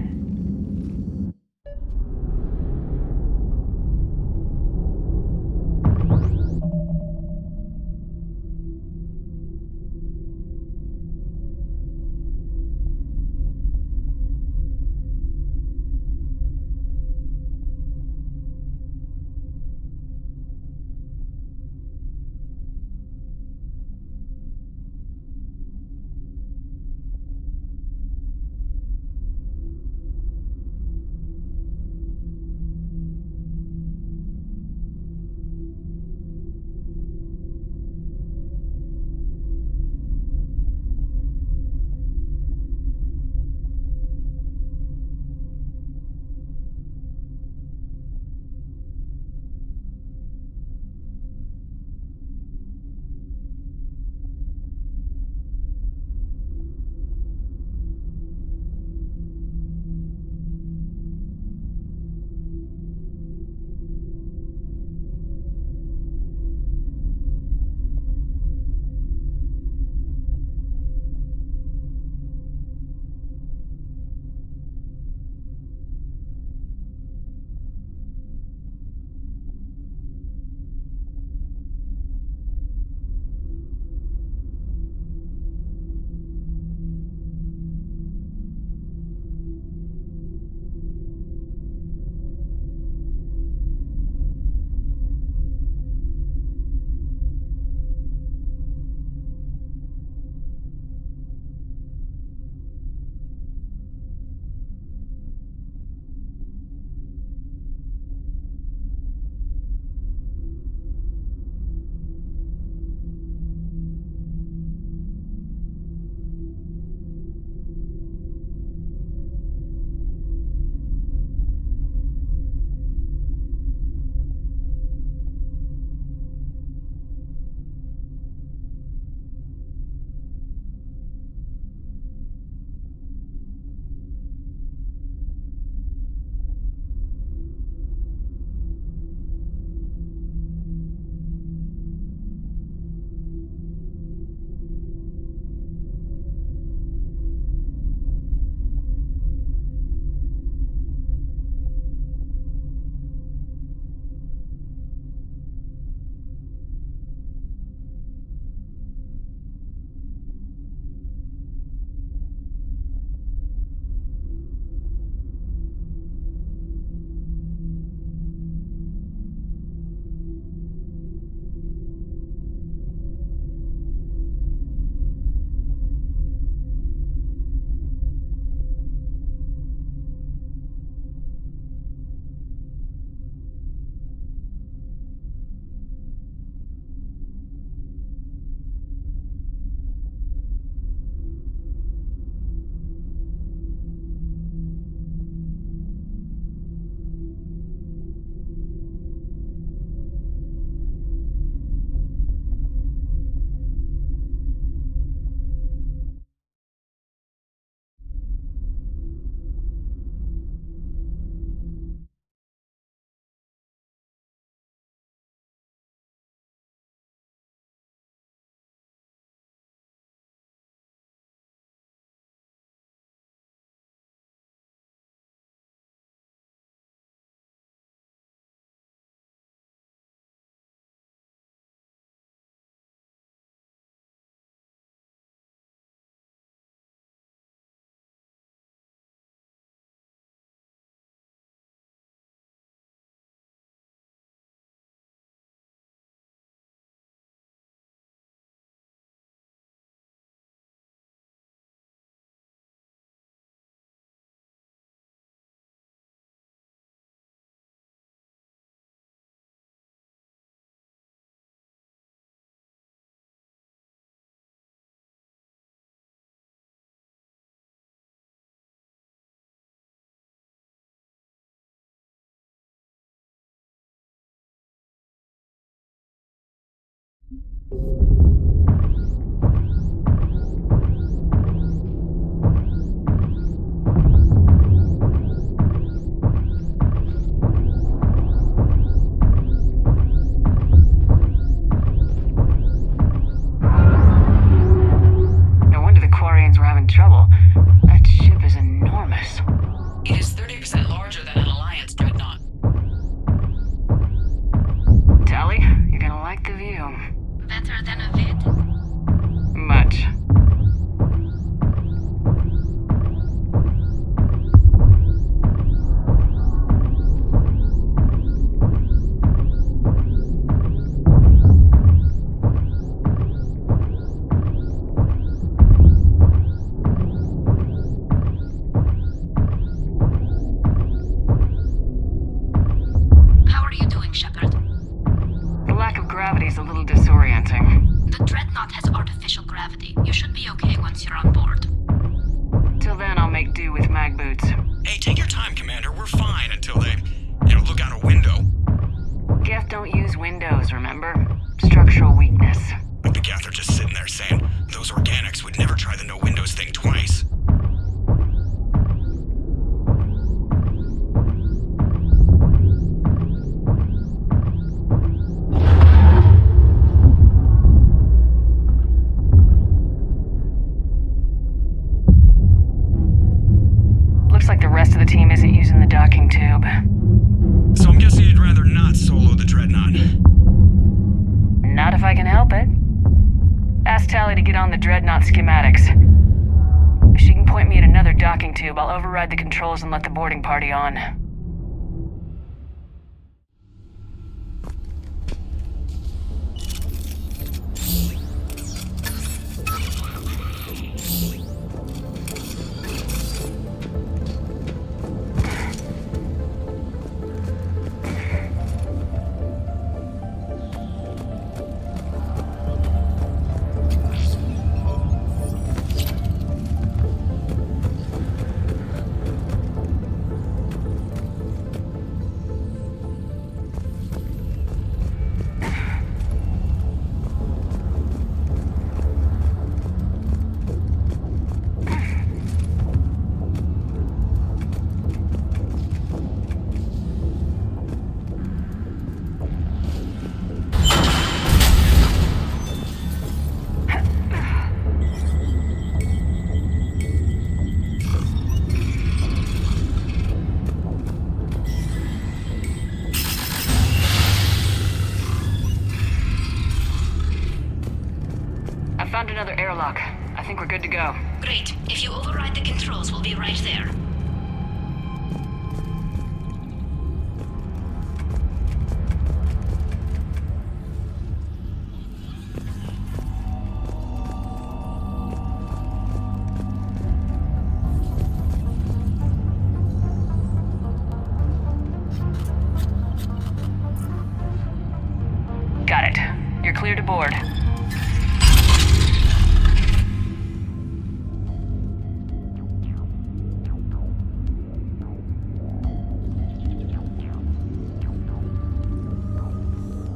No wonder the Quarians were having trouble. That ship is enormous. It is 30% larger than an Alliance dreadnought. Tally, you're gonna like the view. Better than a vid? Much. How are you doing, Shepard? The lack of gravity is a little disorienting. The Dreadnought has artificial gravity. You should be okay once you're on board. Till then, I'll make do with mag boots. Hey, take your time, Commander. We're fine until they, look out a window. Geth don't use windows, remember? Structural weakness. But the Geth are just sitting there saying those organics would never try the no windows thing twice. Looks like the rest of the team isn't using the docking tube. So I'm guessing you'd rather not solo the Dreadnought. Not if I can help it. Ask Tally to get on the Dreadnought schematics. If she can point me at another docking tube, I'll override the controls and let the boarding party on. I found another airlock. I think we're good to go. Great. If you override the controls, we'll be right there. Got it. You're clear to board.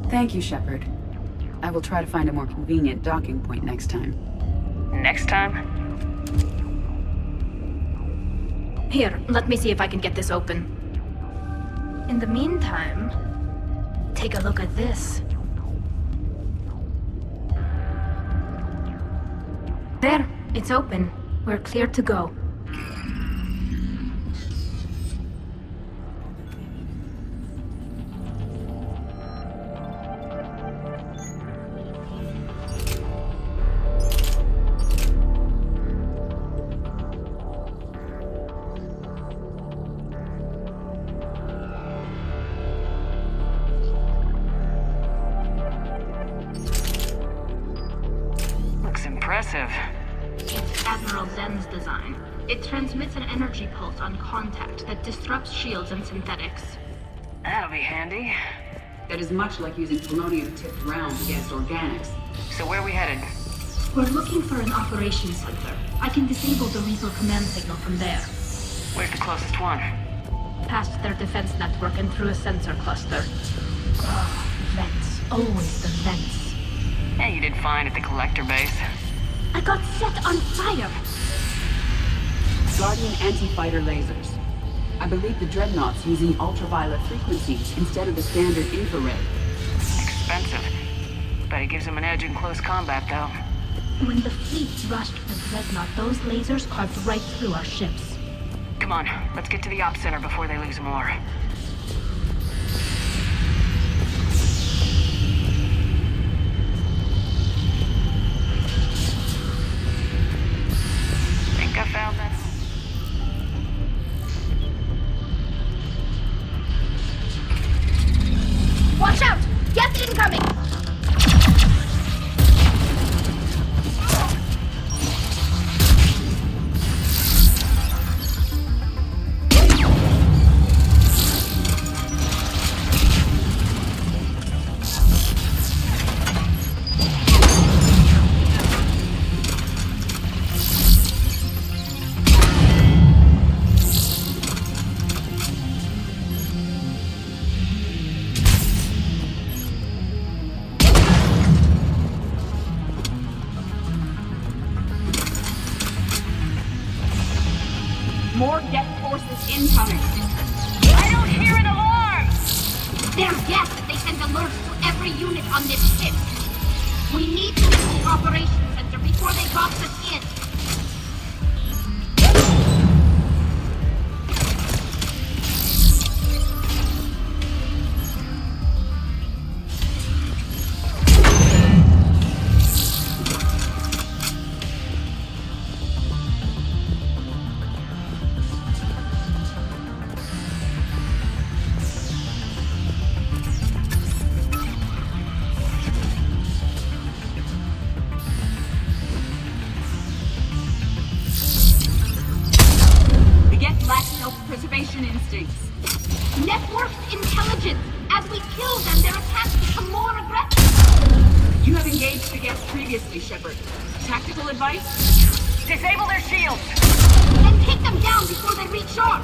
Thank you, Shepard. I will try to find a more convenient docking point next time. Next time? Here, let me see if I can get this open. In the meantime, take a look at this. There, it's open. We're clear to go. Impressive. It's Admiral Zen's design. It transmits an energy pulse on contact that disrupts shields and synthetics. That'll be handy. That is much like using polonium-tipped rounds against organics. So where are we headed? We're looking for an operations center. I can disable the Reaper command signal from there. Where's the closest one? Past their defense network and through a sensor cluster. Vents. Always the vents. Yeah, you did fine at the collector base. I got set on fire. Guardian anti-fighter lasers. I believe the Dreadnought's using ultraviolet frequencies instead of the standard infrared. Expensive. But it gives them an edge in close combat, though. When the fleet rushed the Dreadnought, those lasers carved right through our ships. Come on, let's get to the op center before they lose more. Think I found that? Watch out! Gas incoming! More Geth forces incoming. I don't hear an alarm! They're Geth. They send alerts to every unit on this ship. We need to reach the operations center before they drop the skid. Self-preservation instincts. Networked intelligence. As we kill them, their attacks become more aggressive. You have engaged the Geth previously, Shepard. Tactical advice? Disable their shields! And take them down before they reach shore.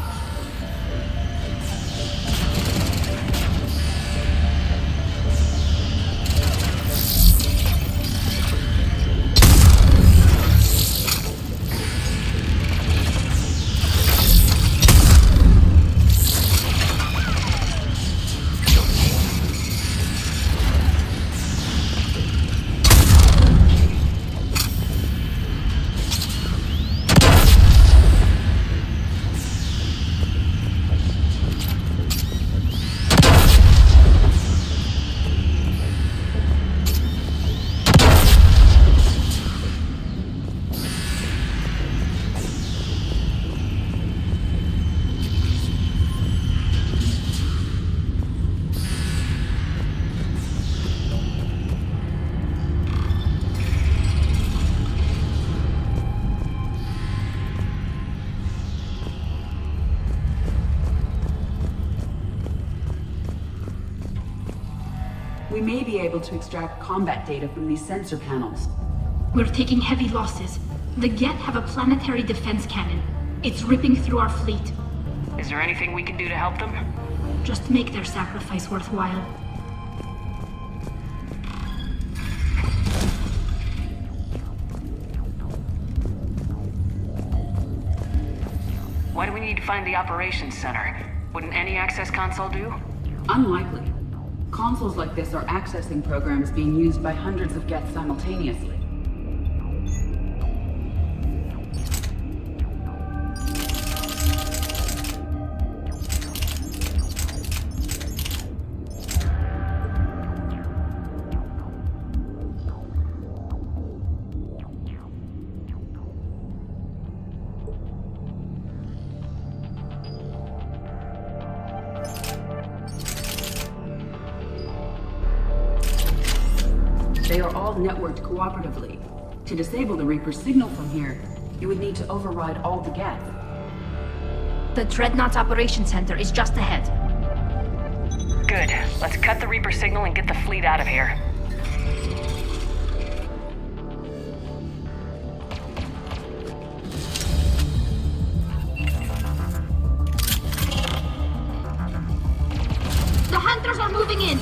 We may be able to extract combat data from these sensor panels. We're taking heavy losses. The Geth have a planetary defense cannon. It's ripping through our fleet. Is there anything we can do to help them? Just make their sacrifice worthwhile. Why do we need to find the operations center? Wouldn't any access console do? Unlikely. Consoles like this are accessing programs being used by hundreds of Geth simultaneously. They are all networked cooperatively. To disable the Reaper's signal from here, you would need to override all the Geth. The Dreadnought Operations Center is just ahead. Good. Let's cut the Reaper signal and get the fleet out of here. The hunters are moving in.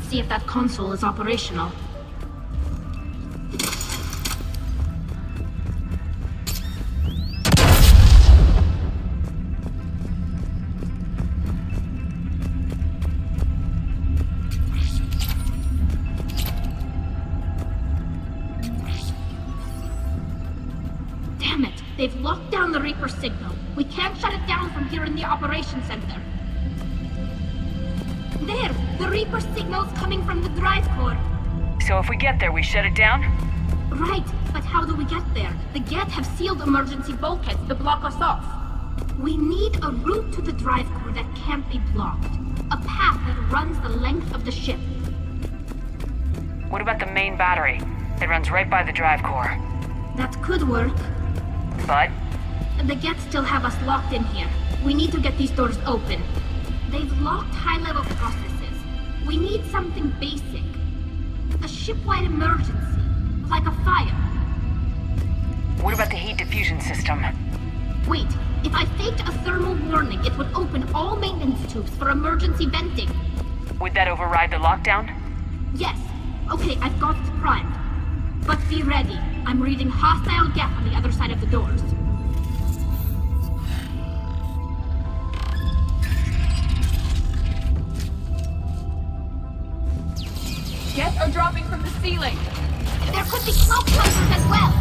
see if that console is operational. Damn it! They've locked down the Reaper signal. We can't shut it down from here in the operations center. There! The Reaper signal's coming from the drive core. So if we get there, we shut it down? Right, but how do we get there? The Geth have sealed emergency bulkheads to block us off. We need a route to the drive core that can't be blocked. A path that runs the length of the ship. What about the main battery? It runs right by the drive core. That could work. But? The Geth still have us locked in here. We need to get these doors open. They've locked high-level processes. We need something basic. A ship-wide emergency, like a fire. What about the heat diffusion system? Wait, if I faked a thermal warning, it would open all maintenance tubes for emergency venting. Would that override the lockdown? Yes. Okay, I've got it primed. But be ready. I'm reading hostile Geth on the other side of the doors. Geth are dropping from the ceiling. There could be smoke clusters as well.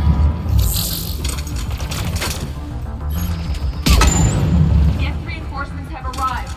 Geth reinforcements have arrived.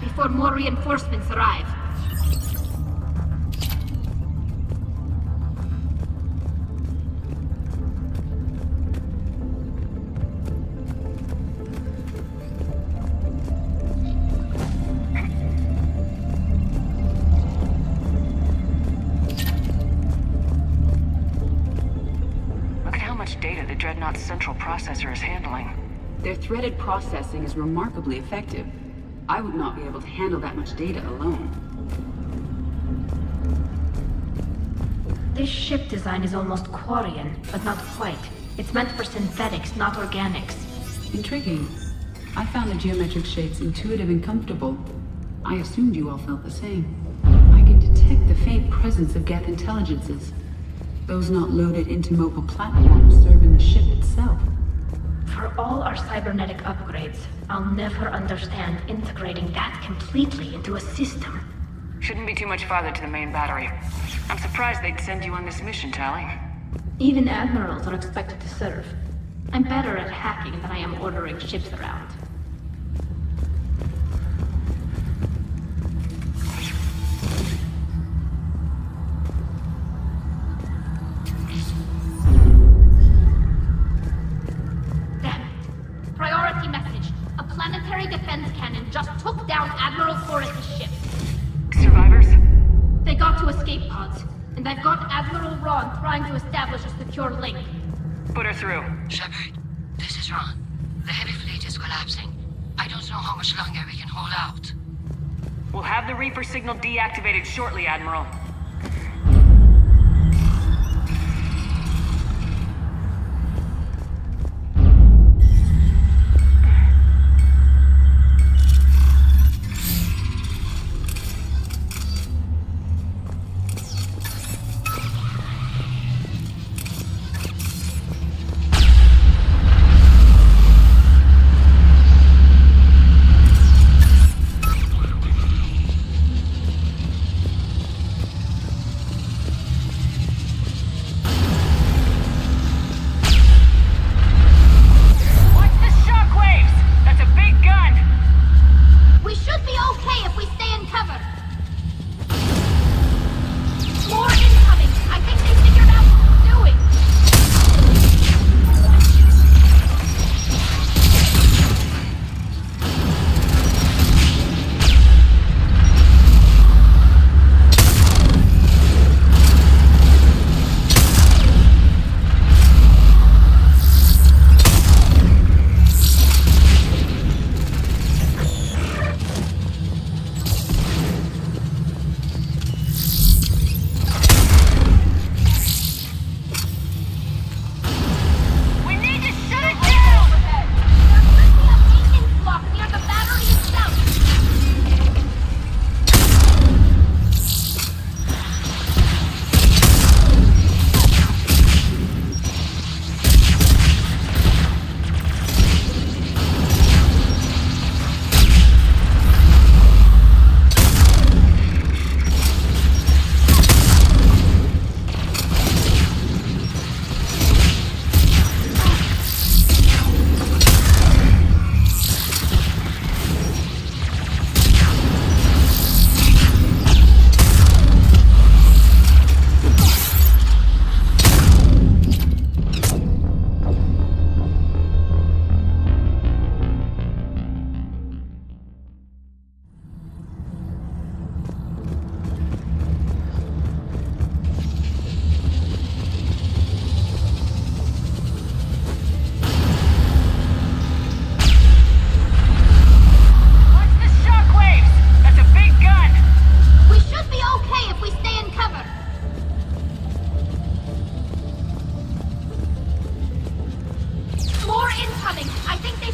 Before more reinforcements arrive. Look at how much data the Dreadnought's central processor is handling. Their threaded processing is remarkably effective. I would not be able to handle that much data alone. This ship design is almost Quarian, but not quite. It's meant for synthetics, not organics. Intriguing. I found the geometric shapes intuitive and comfortable. I assumed you all felt the same. I can detect the faint presence of Geth intelligences. Those not loaded into mobile platforms serving the ship itself. For all our cybernetic upgrades, I'll never understand integrating that completely into a system. Shouldn't be too much farther to the main battery. I'm surprised they'd send you on this mission, Tali. Even admirals are expected to serve. I'm better at hacking than I am ordering ships around. Priority message. A planetary defense cannon just took down Admiral Forrest's ship. Survivors? They got to escape pods, and I've got Admiral Ron trying to establish a secure link. Put her through. Shepard, this is Ron. The heavy fleet is collapsing. I don't know how much longer we can hold out. We'll have the Reaper signal deactivated shortly, Admiral.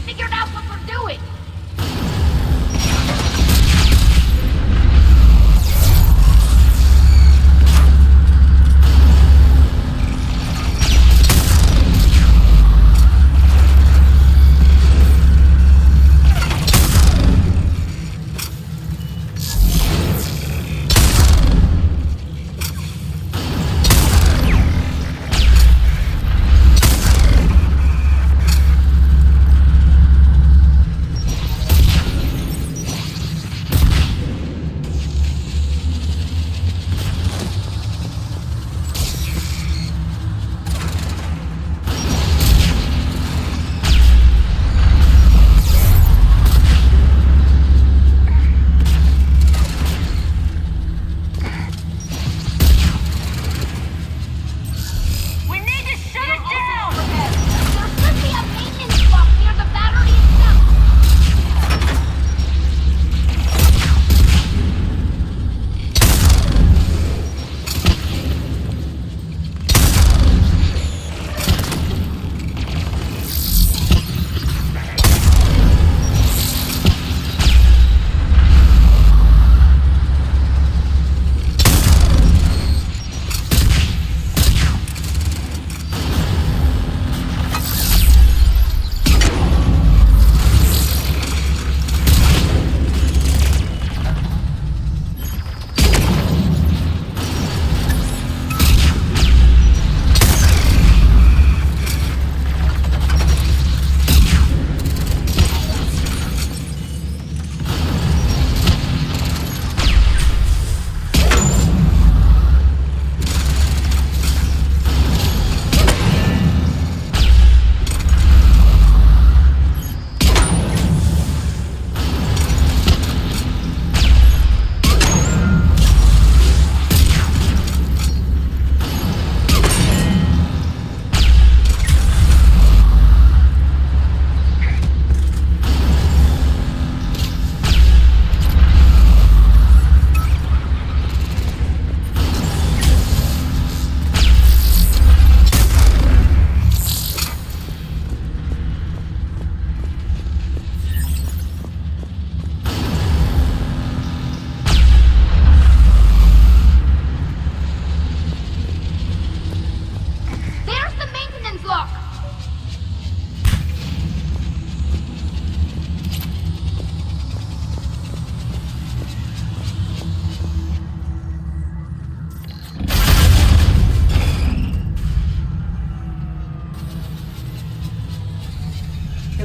figured out what we're doing!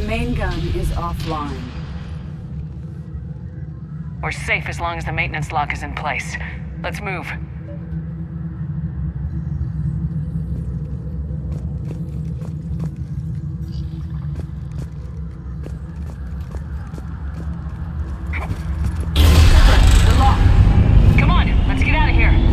main gun is offline. We're safe as long as the maintenance lock is in place. Let's move. The lock. Come on, let's get out of here.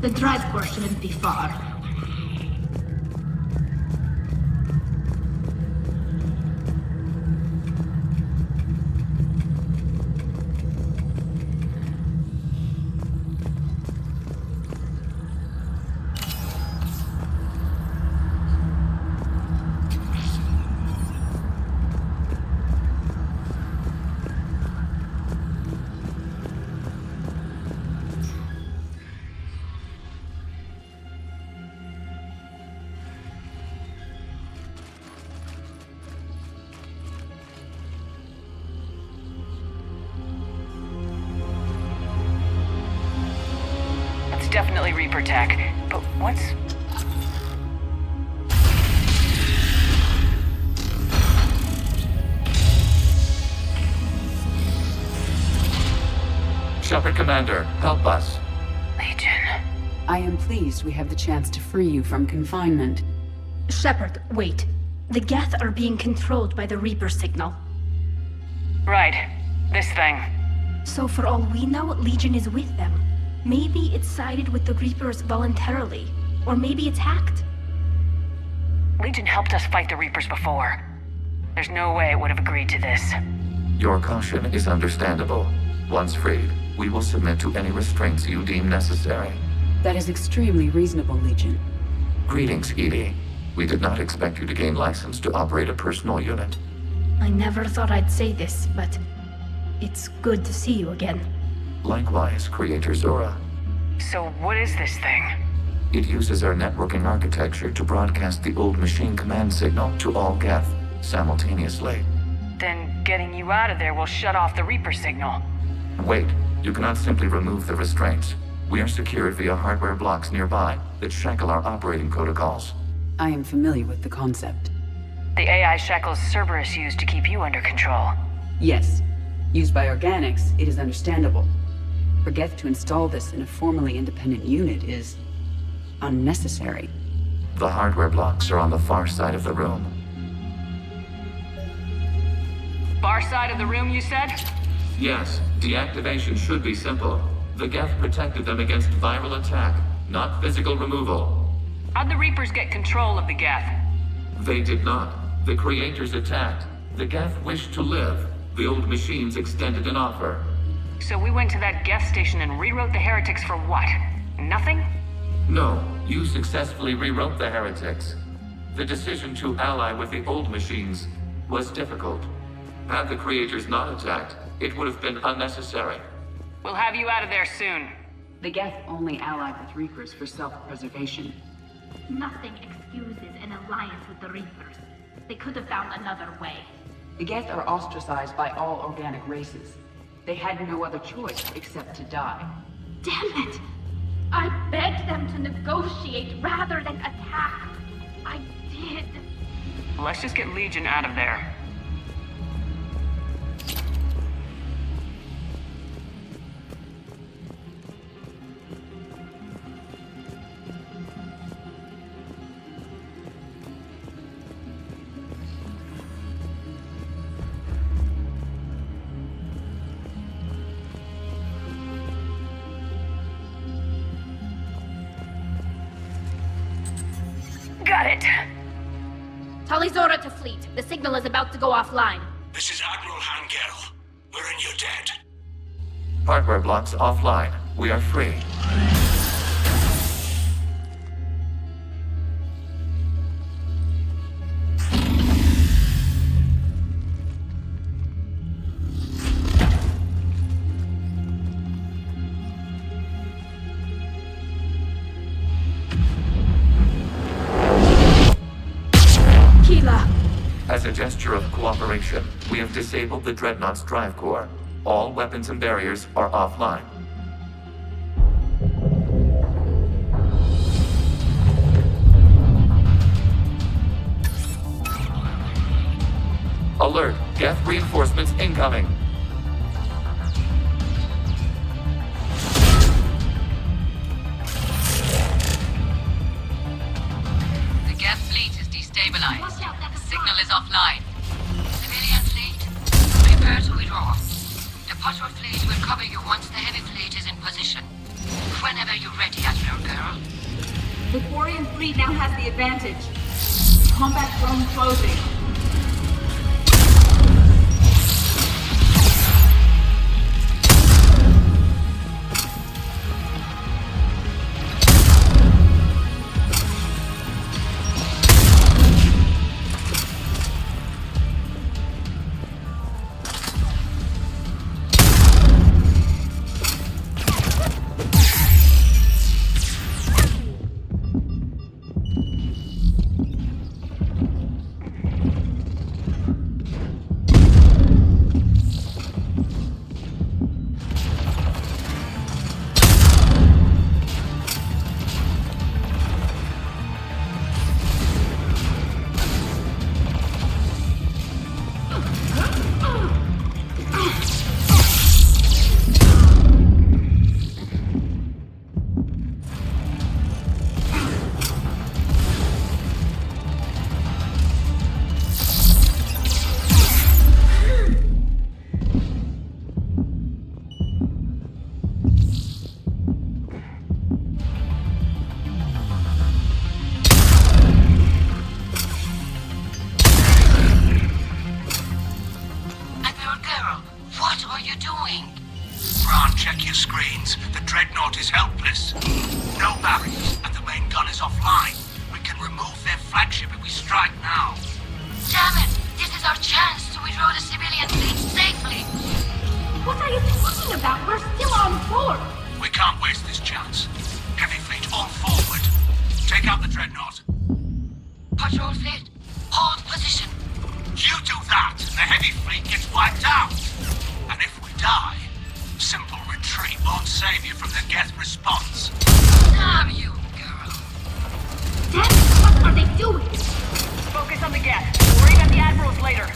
The drive core shouldn't be far. Definitely Reaper tech, but what's... Shepard Commander, help us. Legion. I am pleased we have the chance to free you from confinement. Shepard, wait. The Geth are being controlled by the Reaper signal. Right. This thing. So for all we know, Legion is with them. Maybe it sided with the Reapers voluntarily. Or maybe it's hacked. Legion helped us fight the Reapers before. There's no way it would have agreed to this. Your caution is understandable. Once freed, we will submit to any restraints you deem necessary. That is extremely reasonable, Legion. Greetings, EDI. We did not expect you to gain license to operate a personal unit. I never thought I'd say this, but it's good to see you again. Likewise, Creator Zora. So what is this thing? It uses our networking architecture to broadcast the old machine command signal to all Geth simultaneously. Then getting you out of there will shut off the Reaper signal. Wait, you cannot simply remove the restraints. We are secured via hardware blocks nearby that shackle our operating protocols. I am familiar with the concept. The AI shackles Cerberus used to keep you under control. Yes. Used by organics, it is understandable. For Geth to install this in a formally independent unit is unnecessary. The hardware blocks are on the far side of the room. Far side of the room, you said? Yes, deactivation should be simple. The Geth protected them against viral attack, not physical removal. How'd the Reapers get control of the Geth? They did not. The Creators attacked. The Geth wished to live. The old machines extended an offer. So we went to that Geth station and rewrote the heretics for what? Nothing? No, you successfully rewrote the heretics. The decision to ally with the old machines was difficult. Had the Creators not attacked, it would have been unnecessary. We'll have you out of there soon. The Geth only allied with Reapers for self-preservation. Nothing excuses an alliance with the Reapers. They could have found another way. The Geth are ostracized by all organic races. They had no other choice except to die. Damn it! I begged them to negotiate rather than attack. I did. Let's just get Legion out of there. Got it. Talizora to fleet. The signal is about to go offline. This is Admiral Hangel. We're in your debt. Hardware blocks offline. We are free. As a gesture of cooperation, we have disabled the Dreadnought's drive core. All weapons and barriers are offline. Alert! Geth reinforcements incoming! The Geth fleet is destabilized. The signal is offline. Civilian fleet, prepare to withdraw. The Potter fleet will cover you once the heavy fleet is in position. Whenever you're ready, Admiral Girl. The Quarian fleet now has the advantage. Combat drone closing. Check your screens. The Dreadnought is helpless. No barriers, and the main gun is offline. We can remove their flagship if we strike now. Damn it! This is our chance to withdraw the civilian fleet safely! What are you talking about? We're still on board! We can't waste this chance. Heavy fleet all forward. Take out the Dreadnought. Patrol fleet, hold position. You do that, and the heavy fleet gets wiped out. And if we die, simple retreat won't save you from the Geth response. Damn you, girl. Damn it, what are they doing? Focus on the Geth. Worry about the Admirals later.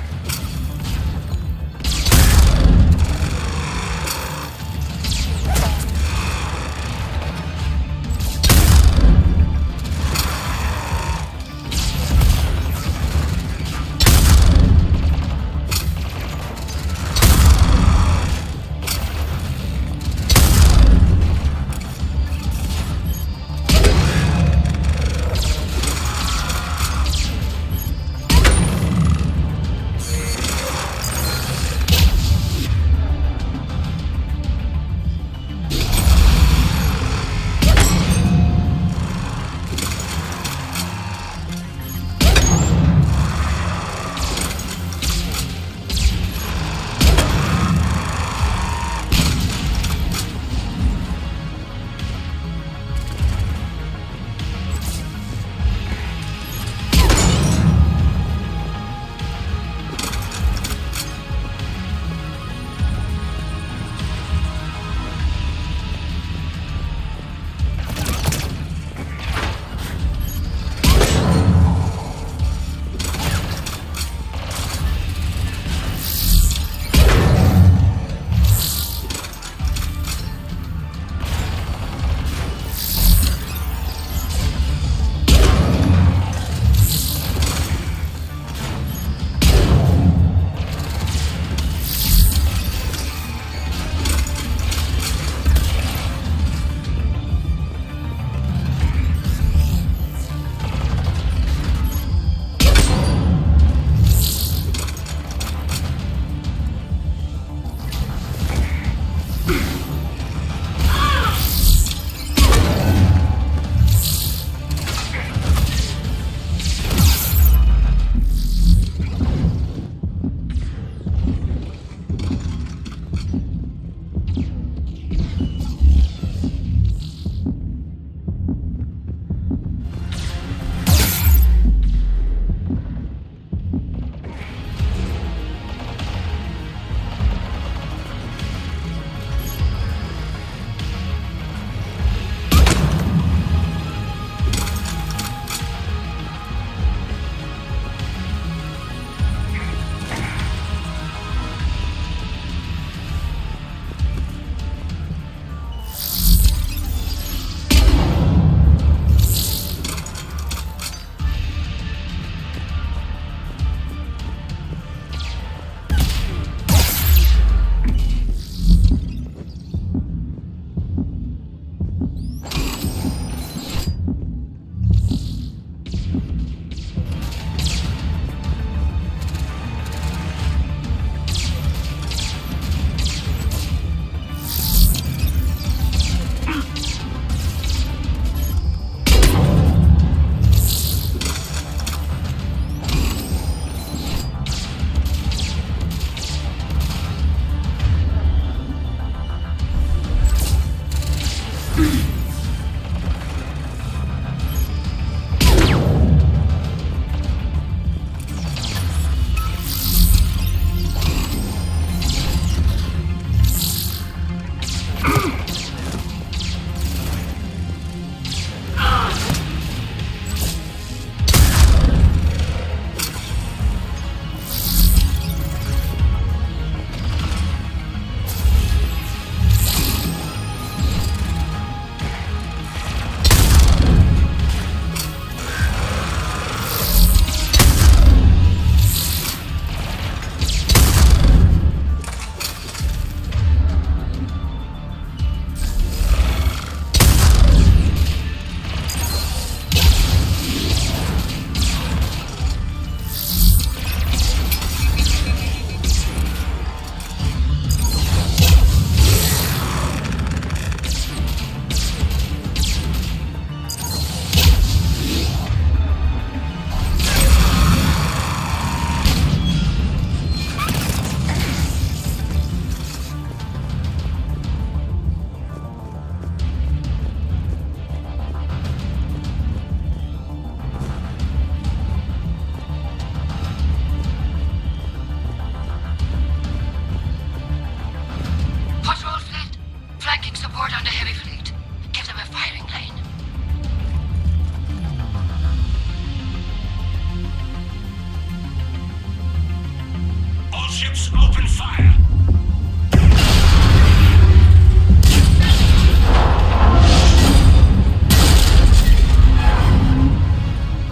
ships, open fire!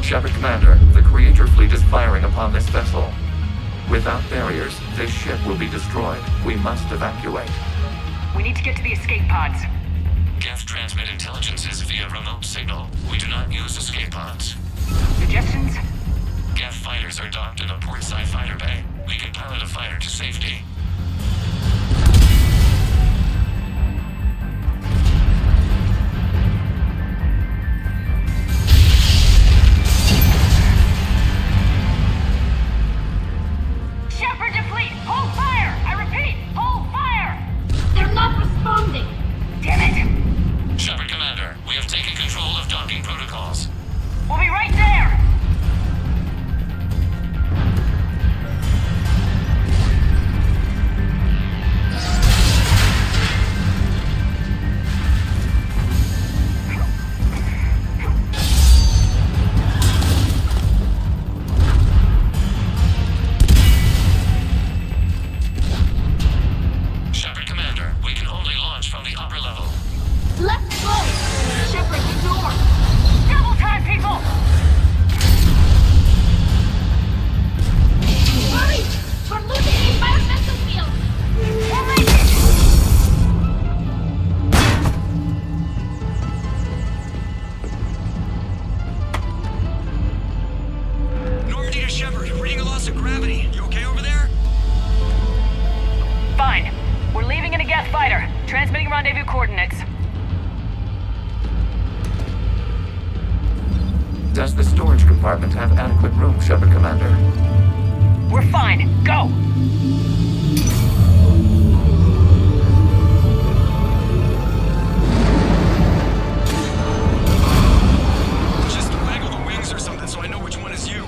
Shepard Commander, the Creator fleet is firing upon this vessel. Without barriers, this ship will be destroyed. We must evacuate. We need to get to the escape pods. Geth transmit intelligences via remote signal. We do not use escape pods. Suggestions? Geth fighters are docked in a portside fighter bay. We can pilot a fighter to safety. Shepard to fleet! Hold fire! I repeat, hold fire! They're not responding! Damn it! Shepard Commander, we have taken control of docking protocols. We'll be right there! Shepard Commander, we can only launch from the upper level. Let's go! Shepard, the door! Double time, people! Hurry! We're losing the environmental field! Normandy to Shepard, reading a loss of gravity. You okay over there? Fine. We're leaving in a Geth fighter. Transmitting rendezvous coordinates. Does the storage compartment have adequate room, Shepard Commander? We're fine. Go! Just waggle the wings or something so I know which one is you.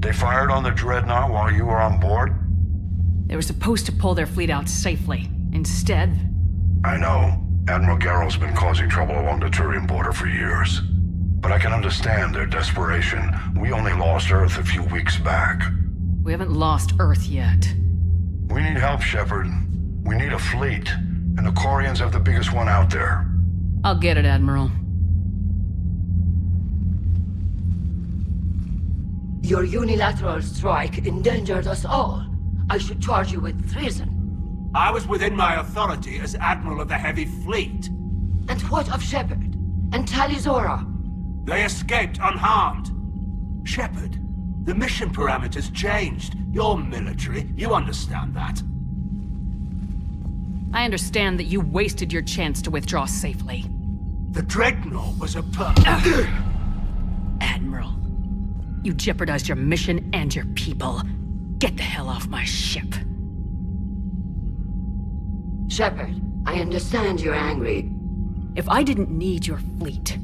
They fired on the Dreadnought while you were on board? They were supposed to pull their fleet out safely. Instead... I know. Admiral Garrow's been causing trouble along the Turian border for years. But I can understand their desperation. We only lost Earth a few weeks back. We haven't lost Earth yet. We need help, Shepard. We need a fleet. And the Quarians have the biggest one out there. I'll get it, Admiral. Your unilateral strike endangered us all. I should charge you with treason. I was within my authority as Admiral of the Heavy Fleet. And what of Shepard? And Talizora? They escaped unharmed. Shepard, the mission parameters changed. You're military, you understand that. I understand that you wasted your chance to withdraw safely. The Dreadnought was a Admiral, you jeopardized your mission and your people. Get the hell off my ship. Shepard, I understand you're angry. If I didn't need your fleet...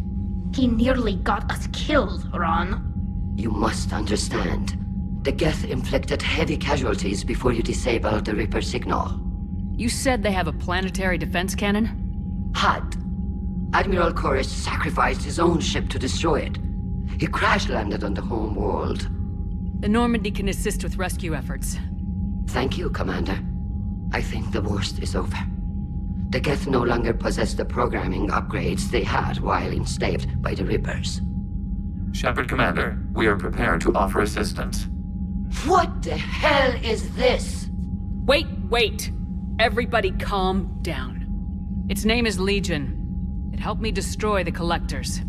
He nearly got us killed, Ron. You must understand. The Geth inflicted heavy casualties before you disabled the Reaper signal. You said they have a planetary defense cannon? Had. Admiral Koresh sacrificed his own ship to destroy it. He crash-landed on the home world. The Normandy can assist with rescue efforts. Thank you, Commander. I think the worst is over. The Geth no longer possess the programming upgrades they had while enslaved by the Reapers. Shepard Commander, we are prepared to offer assistance. What the hell is this? Wait! Everybody calm down. Its name is Legion. It helped me destroy the Collectors.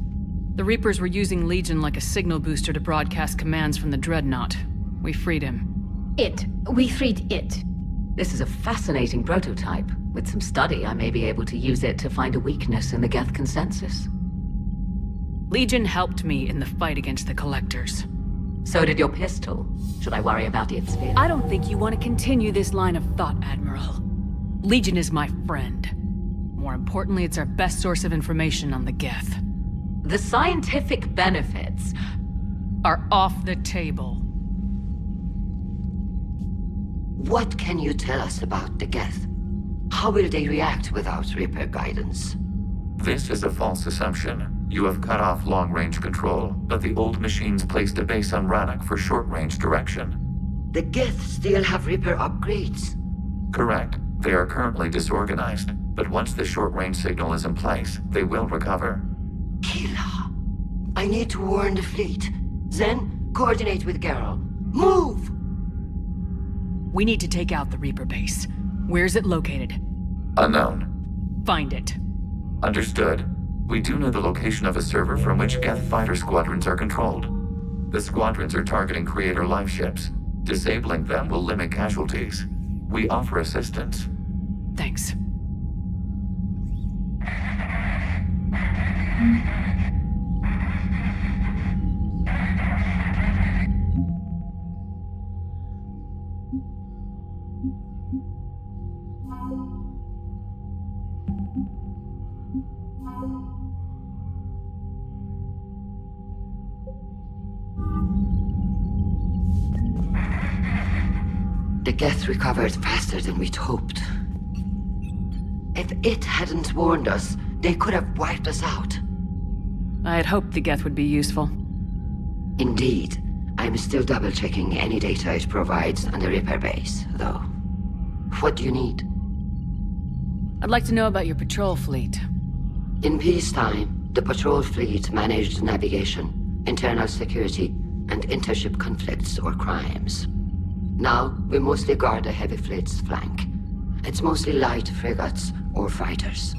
The Reapers were using Legion like a signal booster to broadcast commands from the Dreadnought. We freed him. We freed it. This is a fascinating prototype. With some study, I may be able to use it to find a weakness in the Geth consensus. Legion helped me in the fight against the Collectors. So did your pistol. Should I worry about its fate? I don't think you want to continue this line of thought, Admiral. Legion is my friend. More importantly, it's our best source of information on the Geth. The scientific benefits are off the table. What can you tell us about the Geth? How will they react without Reaper guidance? This is a false assumption. You have cut off long-range control, but the old machines placed a base on Rannoch for short-range direction. The Geth still have Reaper upgrades? Correct. They are currently disorganized, but once the short-range signal is in place, they will recover. Kila, I need to warn the fleet. Then, coordinate with Geralt. Move! We need to take out the Reaper base. Where is it located? Unknown. Find it. Understood. We do know the location of a server from which Geth fighter squadrons are controlled. The squadrons are targeting Creator life ships. Disabling them will limit casualties. We offer assistance. Thanks. The Geth recovered faster than we'd hoped. If it hadn't warned us, they could have wiped us out. I had hoped the Geth would be useful. Indeed. I'm still double-checking any data it provides on the Reaper base, though. What do you need? I'd like to know about your patrol fleet. In peacetime, the patrol fleet managed navigation, internal security, and intership conflicts or crimes. Now, we mostly guard the heavy fleet's flank. It's mostly light frigates or fighters.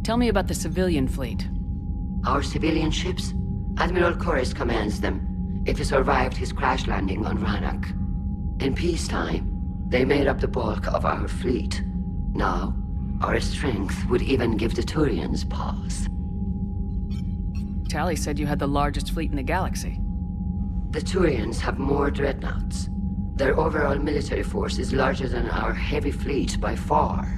Tell me about the civilian fleet. Our civilian ships? Admiral Koris commands them. It survived his crash landing on Rannoch. In peacetime, they made up the bulk of our fleet. Now, our strength would even give the Turians pause. Tali said you had the largest fleet in the galaxy. The Turians have more dreadnoughts. Their overall military force is larger than our heavy fleet by far.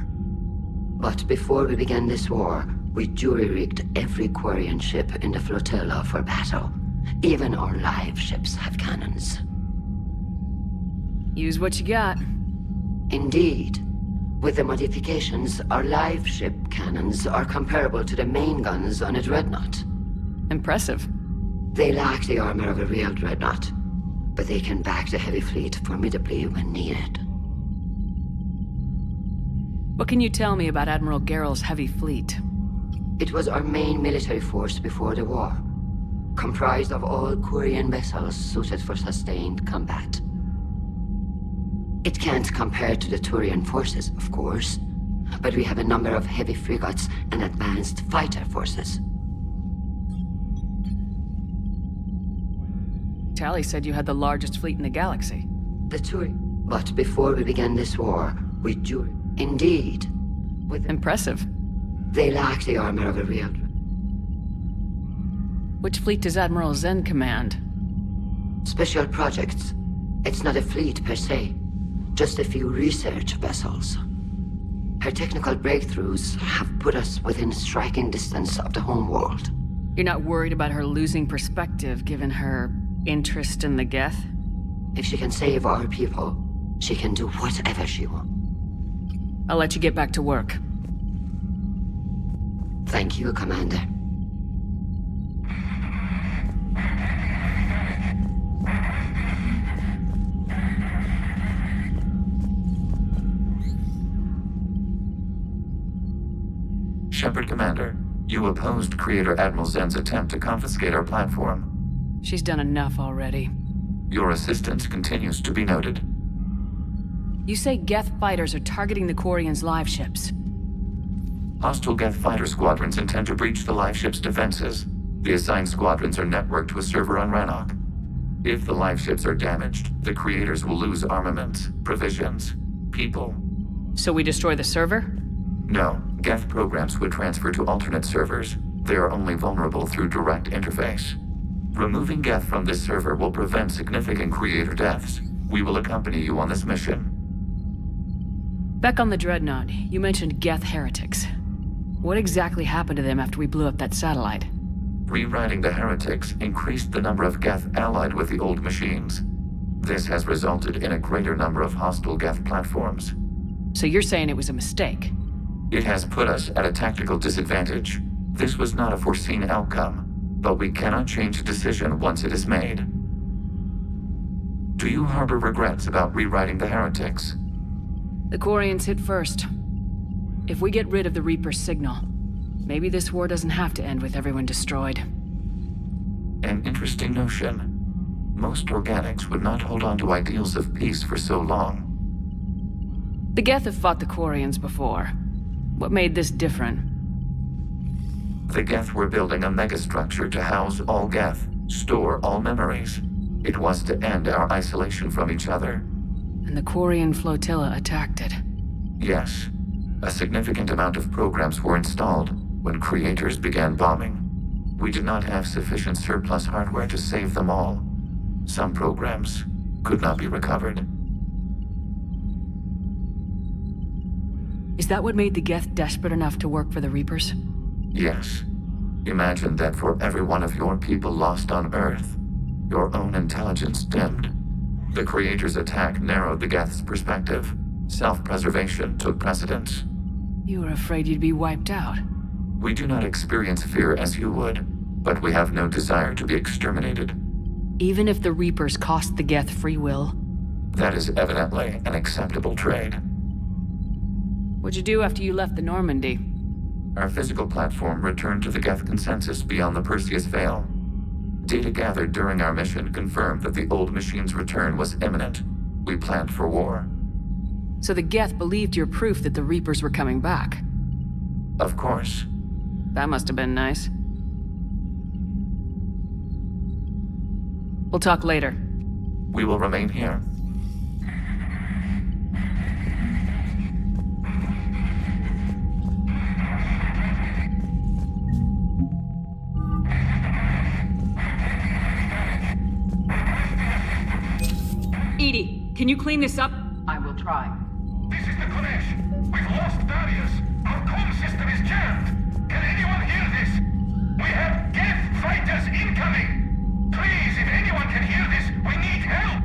But before we began this war, we jury-rigged every Quarian ship in the flotilla for battle. Even our live ships have cannons. Use what you got. Indeed. With the modifications, our live ship cannons are comparable to the main guns on a dreadnought. Impressive. They lack the armor of a real dreadnought, but they can back the heavy fleet formidably when needed. What can you tell me about Admiral Geralt's heavy fleet? It was our main military force before the war, comprised of all Quarian vessels suited for sustained combat. It can't compare to the Turian forces, of course, but we have a number of heavy frigates and advanced fighter forces. Tali said you had the largest fleet in the galaxy. But before we began this war, we jury. Indeed. Impressive. They lack the armor of a real... Which fleet does Admiral Zen command? Special projects. It's not a fleet per se. Just a few research vessels. Her technical breakthroughs have put us within striking distance of the homeworld. You're not worried about her losing perspective, given her interest in the Geth? If she can save our people, she can do whatever she wants. I'll let you get back to work. Thank you, Commander. Shepard, Commander, you opposed Creator Admiral Zen's attempt to confiscate our platform. She's done enough already. Your assistance continues to be noted. You say Geth fighters are targeting the Quarians' live ships. Hostile Geth fighter squadrons intend to breach the live ship's defenses. The assigned squadrons are networked to a server on Rannoch. If the live ships are damaged, the Creators will lose armaments, provisions, people. So we destroy the server? No, Geth programs would transfer to alternate servers. They are only vulnerable through direct interface. Removing Geth from this server will prevent significant Creator deaths. We will accompany you on this mission. Back on the Dreadnought, you mentioned Geth heretics. What exactly happened to them after we blew up that satellite? Rewriting the heretics increased the number of Geth allied with the old machines. This has resulted in a greater number of hostile Geth platforms. So you're saying it was a mistake? It has put us at a tactical disadvantage. This was not a foreseen outcome, but we cannot change a decision once it is made. Do you harbor regrets about rewriting the heretics? The Quarians hit first. If we get rid of the Reaper's signal, maybe this war doesn't have to end with everyone destroyed. An interesting notion. Most organics would not hold on to ideals of peace for so long. The Geth have fought the Quarians before. What made this different? The Geth were building a megastructure to house all Geth, store all memories. It was to end our isolation from each other. And the Quarian flotilla attacked it. Yes. A significant amount of programs were installed when Creators began bombing. We did not have sufficient surplus hardware to save them all. Some programs could not be recovered. Is that what made the Geth desperate enough to work for the Reapers? Yes. Imagine that for every one of your people lost on Earth, your own intelligence dimmed. The Creators' attack narrowed the Geth's perspective. Self-preservation took precedence. You were afraid you'd be wiped out. We do not experience fear as you would, but we have no desire to be exterminated. Even if the Reapers cost the Geth free will? That is evidently an acceptable trade. What'd you do after you left the Normandy? Our physical platform returned to the Geth consensus beyond the Perseus Veil. Data gathered during our mission confirmed that the old machine's return was imminent. We planned for war. So the Geth believed your proof that the Reapers were coming back? Of course. That must have been nice. We'll talk later. We will remain here. EDI, can you clean this up? I will try. This is the Konesh. We've lost Darius. Our comm system is jammed. Can anyone hear this? We have Geth fighters incoming. Please, if anyone can hear this, we need help.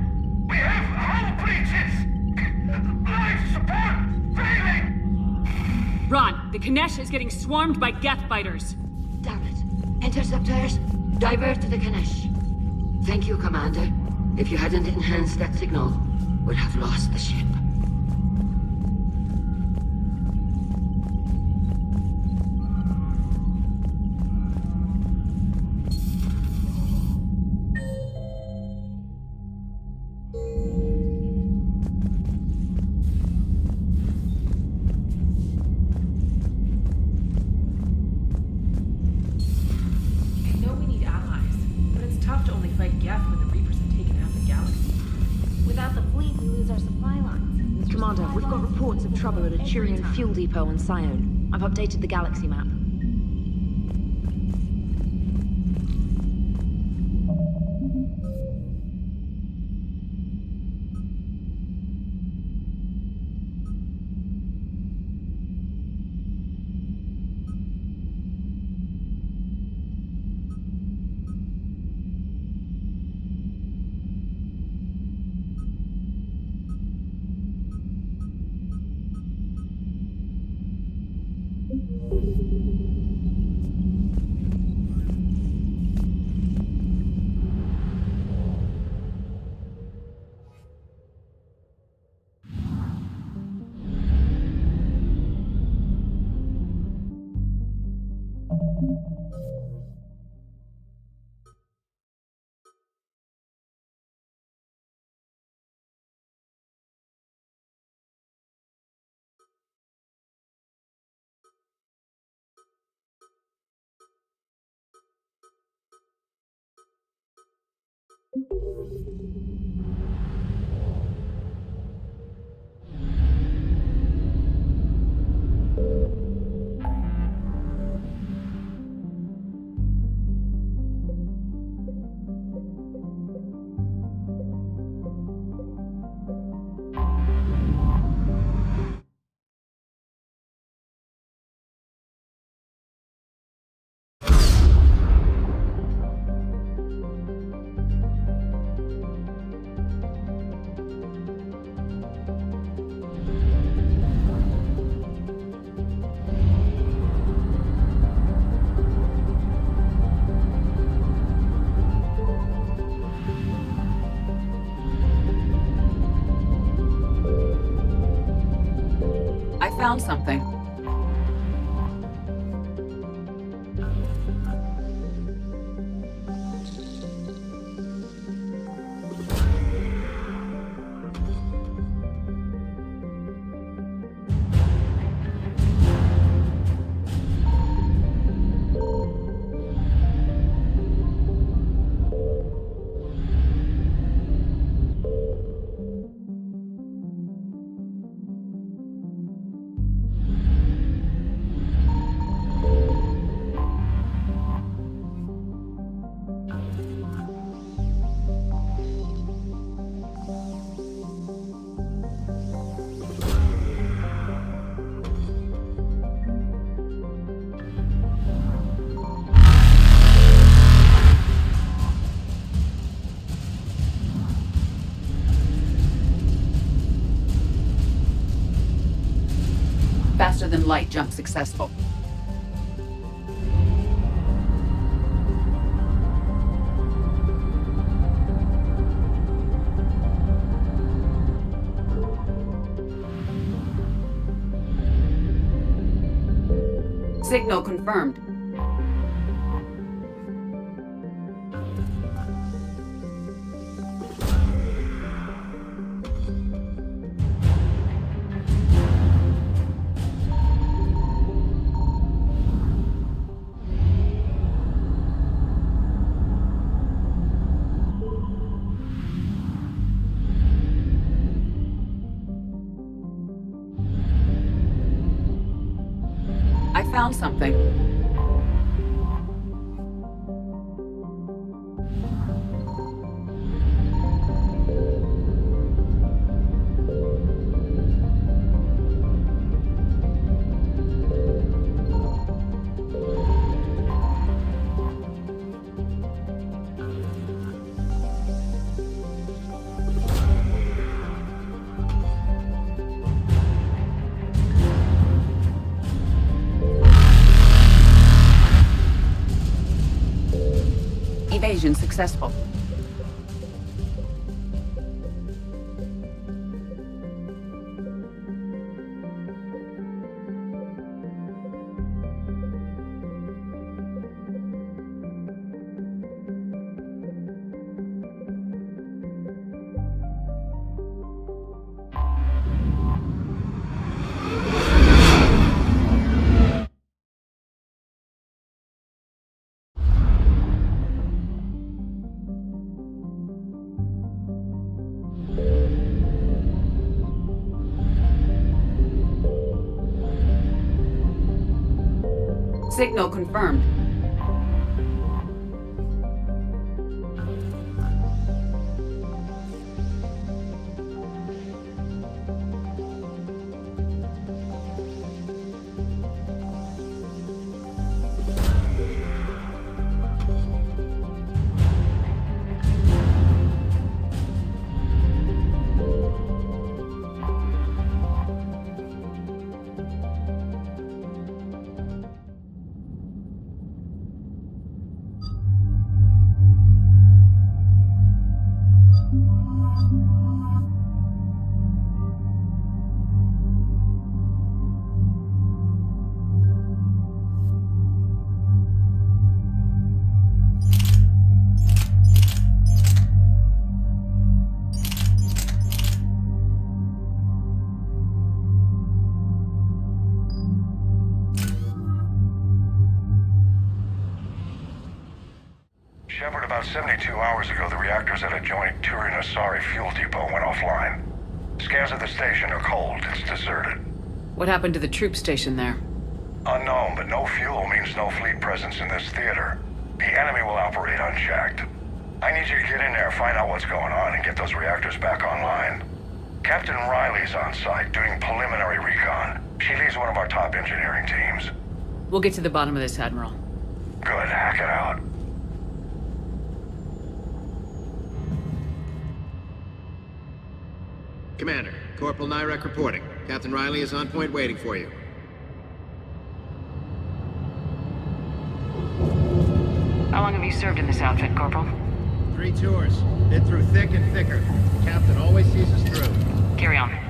We have hull breaches. Life support failing. Ron, the Konesh is getting swarmed by Geth fighters. Damn it. Interceptors, divert to the Konesh. Thank you, Commander. If you hadn't enhanced that signal, we'd have lost the ship. Trouble at a Turian fuel depot on Scion. I've updated the galaxy map. Found something. Faster than light jump successful. Signal confirmed. Found something. Evasion successful. Signal confirmed. Shepard, about 72 hours ago, the reactors at a joint Turin-Asari fuel depot went offline. Scans at the station are cold. It's deserted. What happened to the troop station there? Unknown, but no fuel means no fleet presence in this theater. The enemy will operate unchecked. I need you to get in there, find out what's going on, and get those reactors back online. Captain Riley's on site doing preliminary recon. She leads one of our top engineering teams. We'll get to the bottom of this, Admiral. Good, hack it out. Commander, Corporal Nyrek reporting. Captain Riley is on point waiting for you. How long have you served in this outfit, Corporal? 3 tours. Been through thick and thicker. The captain always sees us through. Carry on.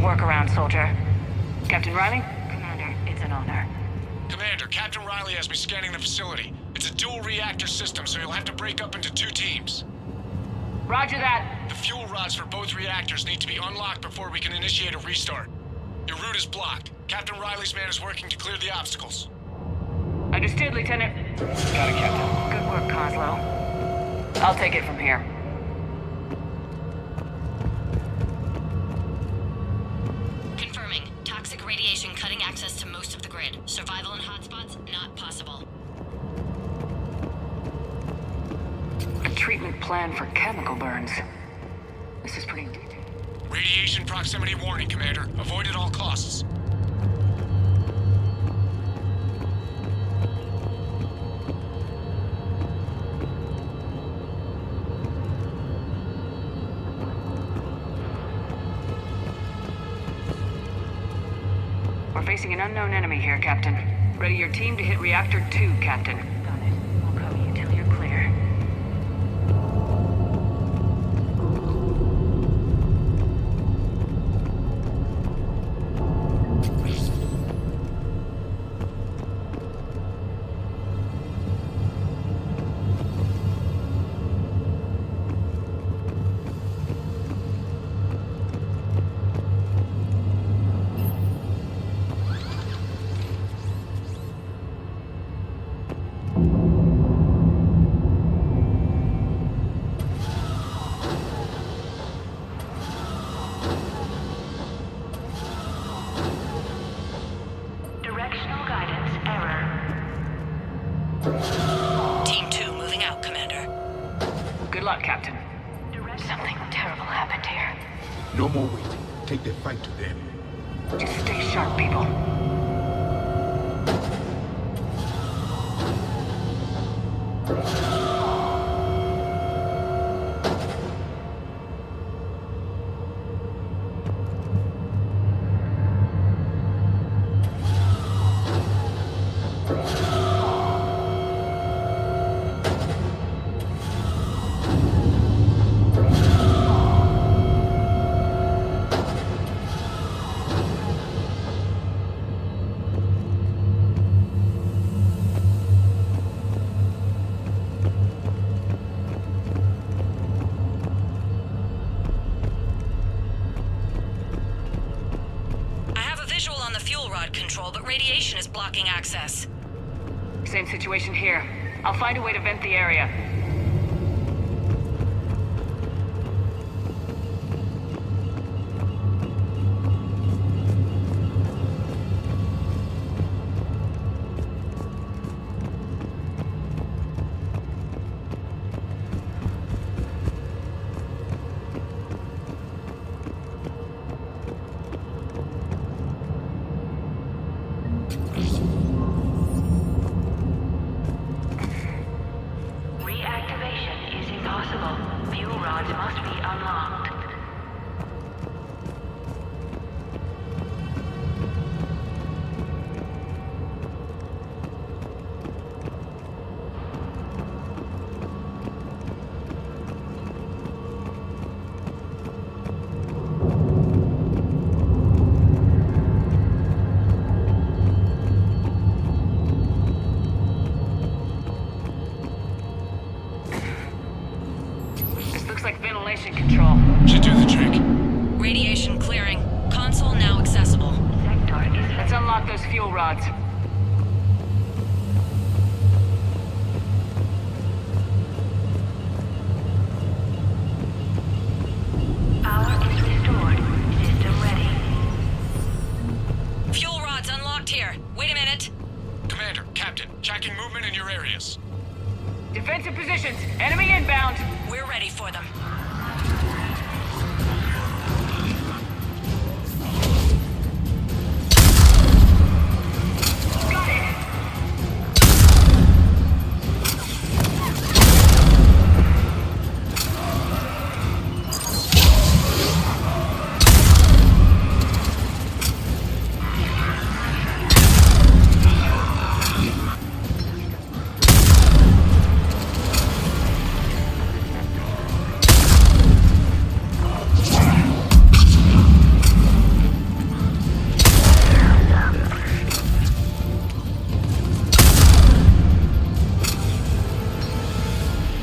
Workaround, soldier. Captain Riley? Commander, it's an honor. Commander, Captain Riley has me scanning the facility. It's a dual reactor system, so you'll have to break up into 2 teams. Roger that. The fuel rods for both reactors need to be unlocked before we can initiate a restart. Your route is blocked. Captain Riley's man is working to clear the obstacles. Understood, Lieutenant. Got it, Captain. Good work, Coslow. I'll take it from here. Toxic radiation cutting access to most of the grid. Survival in hotspots, not possible. A treatment plan for chemical burns. This is pretty detailed. Radiation proximity warning, Commander. Avoid at all costs. We're facing an unknown enemy here, Captain. Ready your team to hit Reactor 2, Captain. Got it. I'll cover you till you're clear. Team 2 moving out, Commander. Good luck, Captain. Something terrible happened here. No more waiting. Take the fight to them. Just stay sharp, people. Control, but radiation is blocking access. Same situation here. I'll find a way to vent the area. mission control. Should do the trick. Radiation clearing. Console now accessible. Let's unlock those fuel rods. Fuel rods unlocked here. Wait a minute. Commander, Captain, tracking movement in your areas. Defensive positions. Enemy inbound. We're ready for them.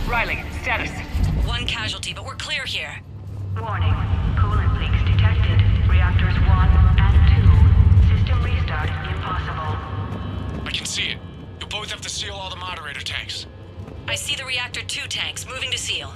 Riley, status. One casualty, but we're clear here. Warning. Coolant leaks detected. Reactors 1 and 2. System restart impossible. I can see it. You'll both have to seal all the moderator tanks. I see the Reactor 2 tanks moving to seal.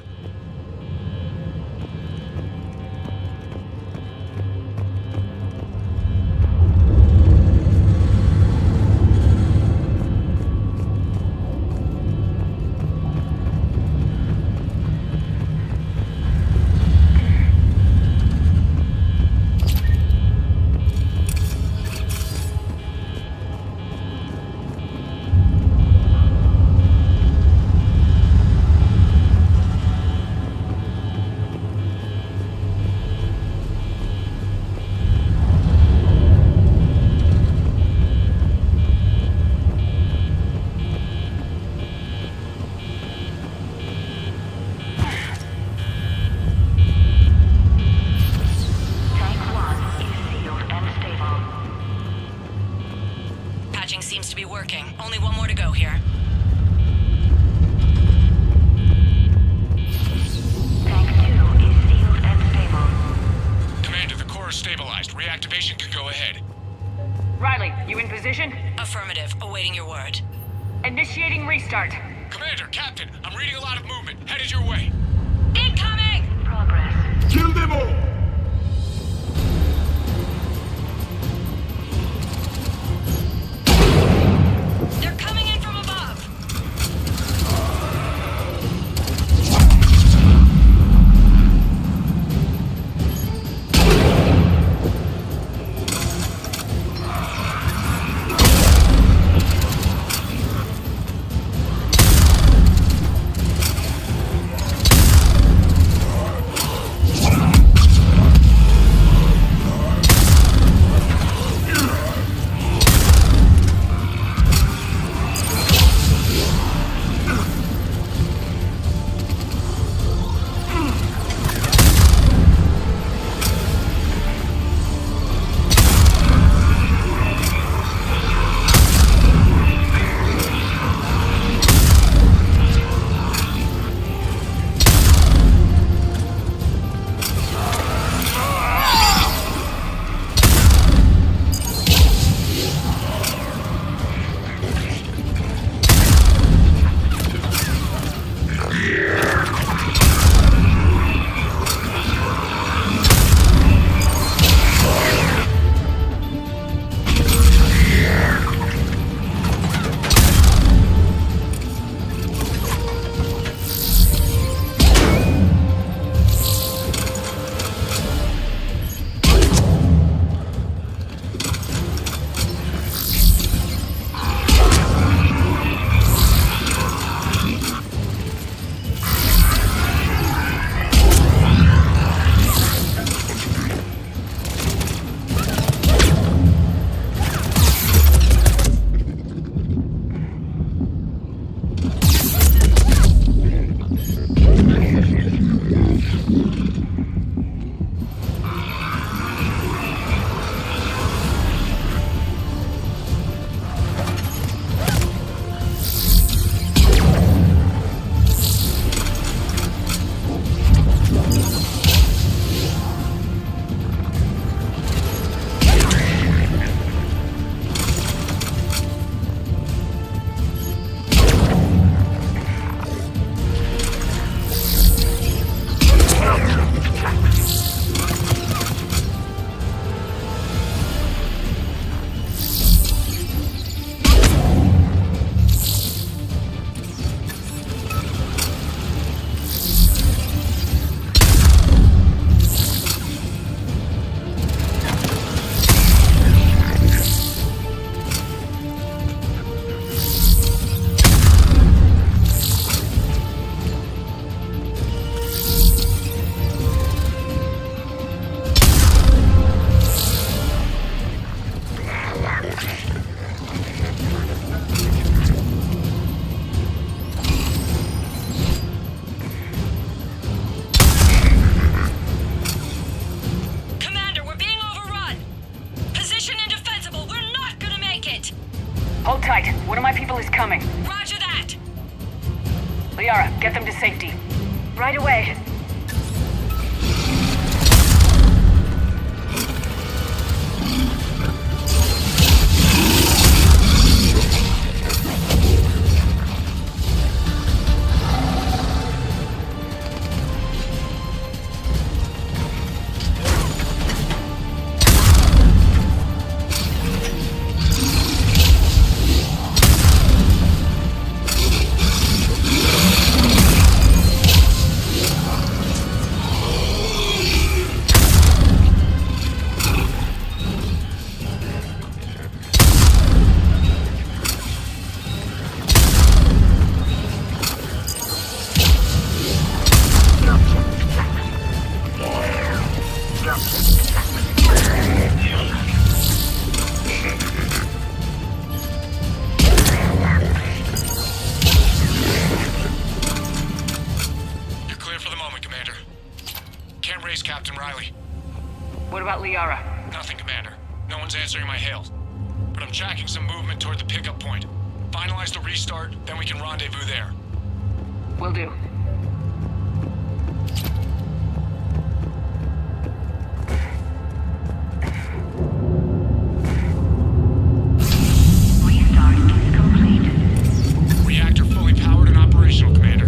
Patching seems to be working. Only one more to go here. Commander, the core is stabilized. Reactivation can go ahead. Riley, you in position? Affirmative. Awaiting your word. Initiating restart. Commander, Captain, I'm reading a lot of movement. Headed your way. Incoming! Progress. Kill them all! They're coming in from above! incoming. Roger that! Liara, get them to safety. Right away. Captain Riley. What about Liara? Nothing, Commander. No one's answering my hails. But I'm tracking some movement toward the pickup point. Finalize the restart, then we can rendezvous there. Will do. Restart is complete. Reactor fully powered and operational, Commander.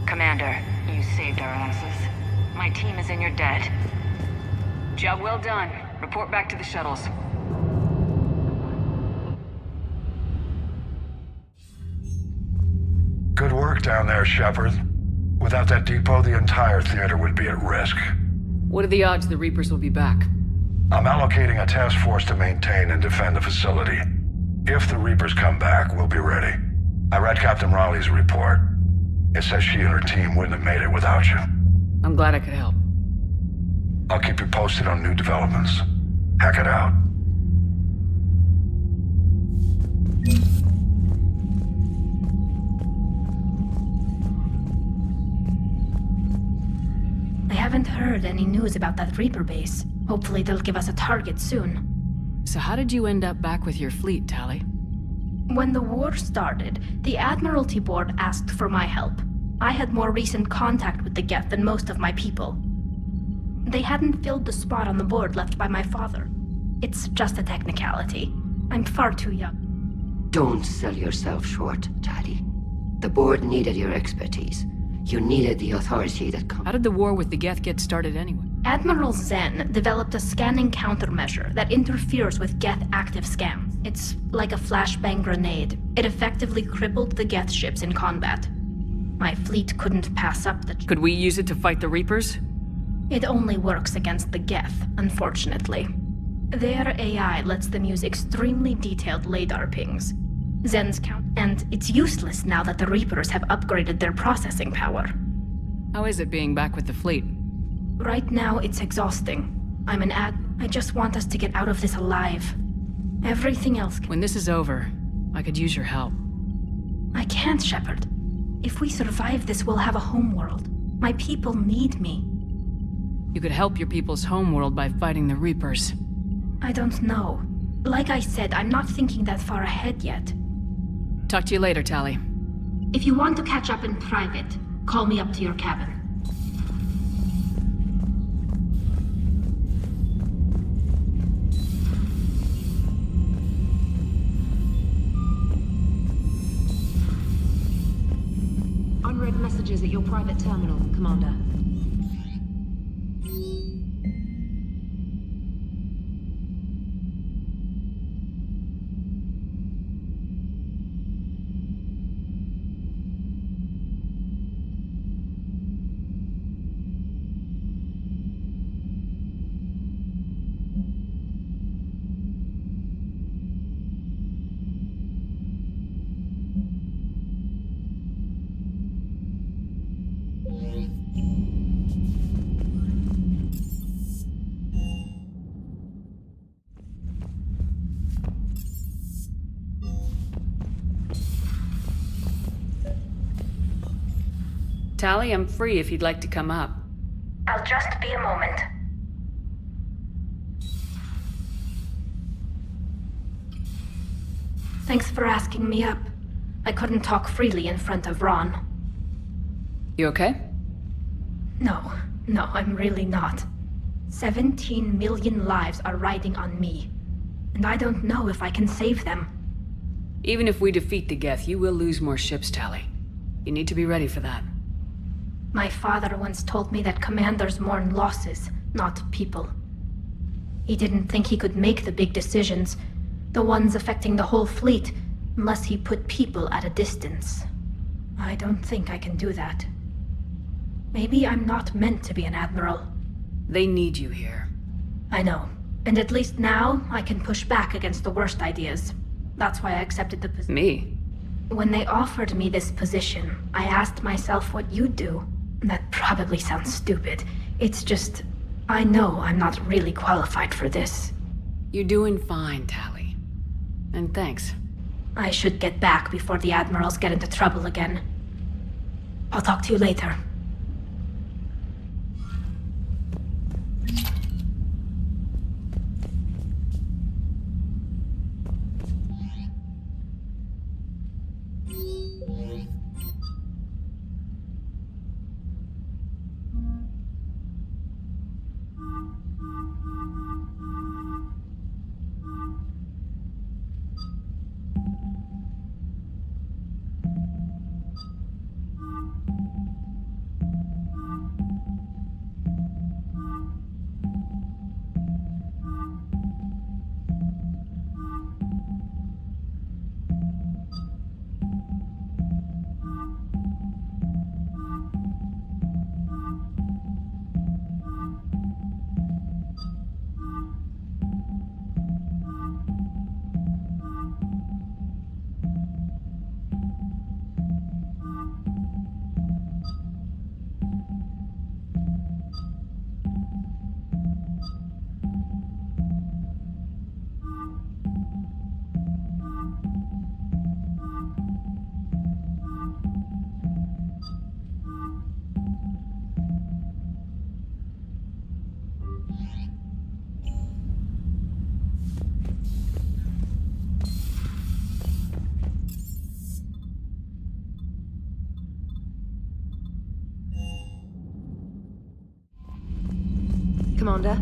Commander, you saved our asses. My team is in your debt. Job well done. Report back to the shuttles. Good work down there, Shepard. Without that depot, the entire theater would be at risk. What are the odds the Reapers will be back? I'm allocating a task force to maintain and defend the facility. If the Reapers come back, we'll be ready. I read Captain Raleigh's report. It says she and her team wouldn't have made it without you. I'm glad I could help. I'll keep you posted on new developments. Hack it out. I haven't heard any news about that Reaper base. Hopefully they'll give us a target soon. So how did you end up back with your fleet, Tali? When the war started, the Admiralty Board asked for my help. I had more recent contact with the Geth than most of my people. They hadn't filled the spot on the board left by my father. It's just a technicality. I'm far too young. Don't sell yourself short, Tali. The board needed your expertise. You needed the authority that comes. How did the war with the Geth get started anyway? Admiral Zen developed a scanning countermeasure that interferes with Geth active scans. It's like a flashbang grenade. It effectively crippled the Geth ships in combat. My fleet couldn't pass up the... Could we use it to fight the Reapers? It only works against the Geth, unfortunately. Their AI lets them use extremely detailed LADAR pings. Zen's count... And it's useless now that the Reapers have upgraded their processing power. How is it being back with the fleet? Right now, it's exhausting. I'm an I just want us to get out of this alive. Everything else... When this is over, I could use your help. I can't, Shepard. If we survive this, we'll have a homeworld. My people need me. You could help your people's homeworld by fighting the Reapers. I don't know. Like I said, I'm not thinking that far ahead yet. Talk to you later, Tali. If you want to catch up in private, call me up to your cabin. Unread messages at your private terminal, Commander. Tally, I'm free if you'd like to come up. I'll just be a moment. Thanks for asking me up. I couldn't talk freely in front of Ron. You okay? No, I'm really not. 17 million lives are riding on me, and I don't know if I can save them. Even if we defeat the Geth, you will lose more ships, Tally. You need to be ready for that. My father once told me that commanders mourn losses, not people. He didn't think he could make the big decisions, the ones affecting the whole fleet, unless he put people at a distance. I don't think I can do that. Maybe I'm not meant to be an admiral. They need you here. I know. And at least now, I can push back against the worst ideas. That's why I accepted the position. Me? When they offered me this position, I asked myself what you'd do. That probably sounds stupid. It's just, I know I'm not really qualified for this. You're doing fine, Tally. And thanks. I should get back before the admirals get into trouble again. I'll talk to you later. Commander?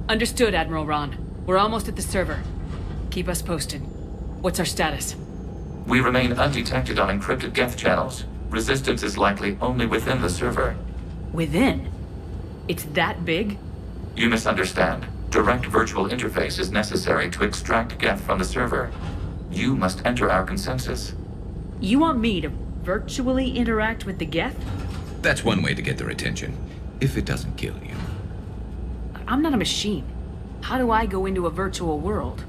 Understood, Admiral Ron. We're almost at the server. Keep us posted. What's our status? We remain undetected on encrypted Geth channels. Resistance is likely only within the server. Within? It's that big? You misunderstand. Direct virtual interface is necessary to extract Geth from the server. You must enter our consensus. You want me to virtually interact with the Geth? That's one way to get their attention, if it doesn't kill you. I'm not a machine. How do I go into a virtual world?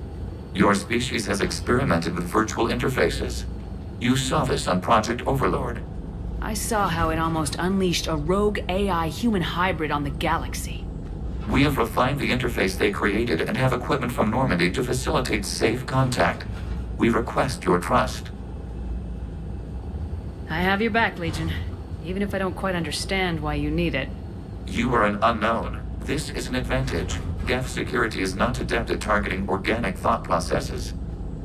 Your species has experimented with virtual interfaces. You saw this on Project Overlord. I saw how it almost unleashed a rogue AI human hybrid on the galaxy. We have refined the interface they created and have equipment from Normandy to facilitate safe contact. We request your trust. I have your back, Legion. Even if I don't quite understand why you need it. You are an unknown. This is an advantage. Geth security is not adept at targeting organic thought processes.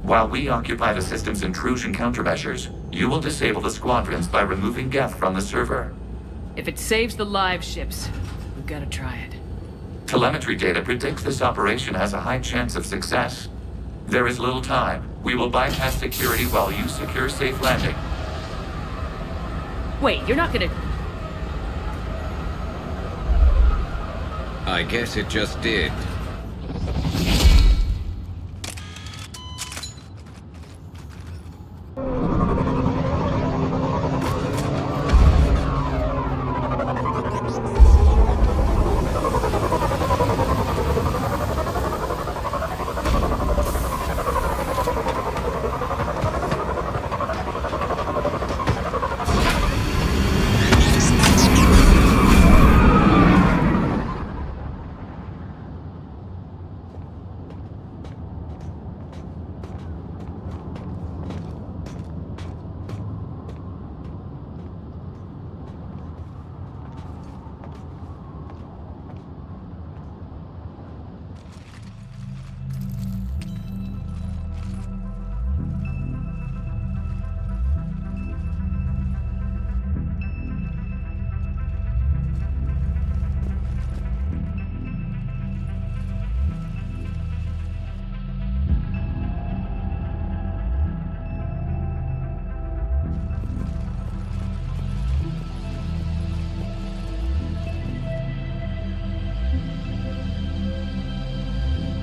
While we occupy the system's intrusion countermeasures, you will disable the squadrons by removing Geth from the server. If it saves the live ships, we've got to try it. Telemetry data predicts this operation has a high chance of success. There is little time. We will bypass security while you secure safe landing. Wait, you're not gonna... I guess it just did.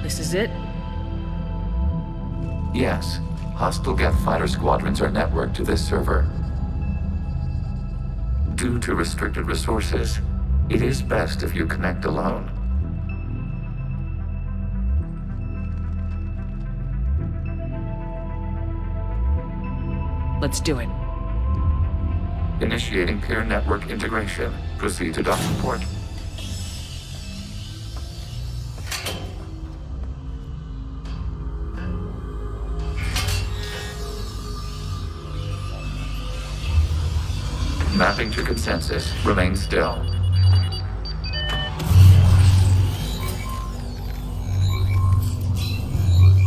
This is it? Yes. Hostile Geth fighter squadrons are networked to this server. Due to restricted resources, it is best if you connect alone. Let's do it. Initiating peer network integration. Proceed to dock support. Mapping to consensus. Remain still.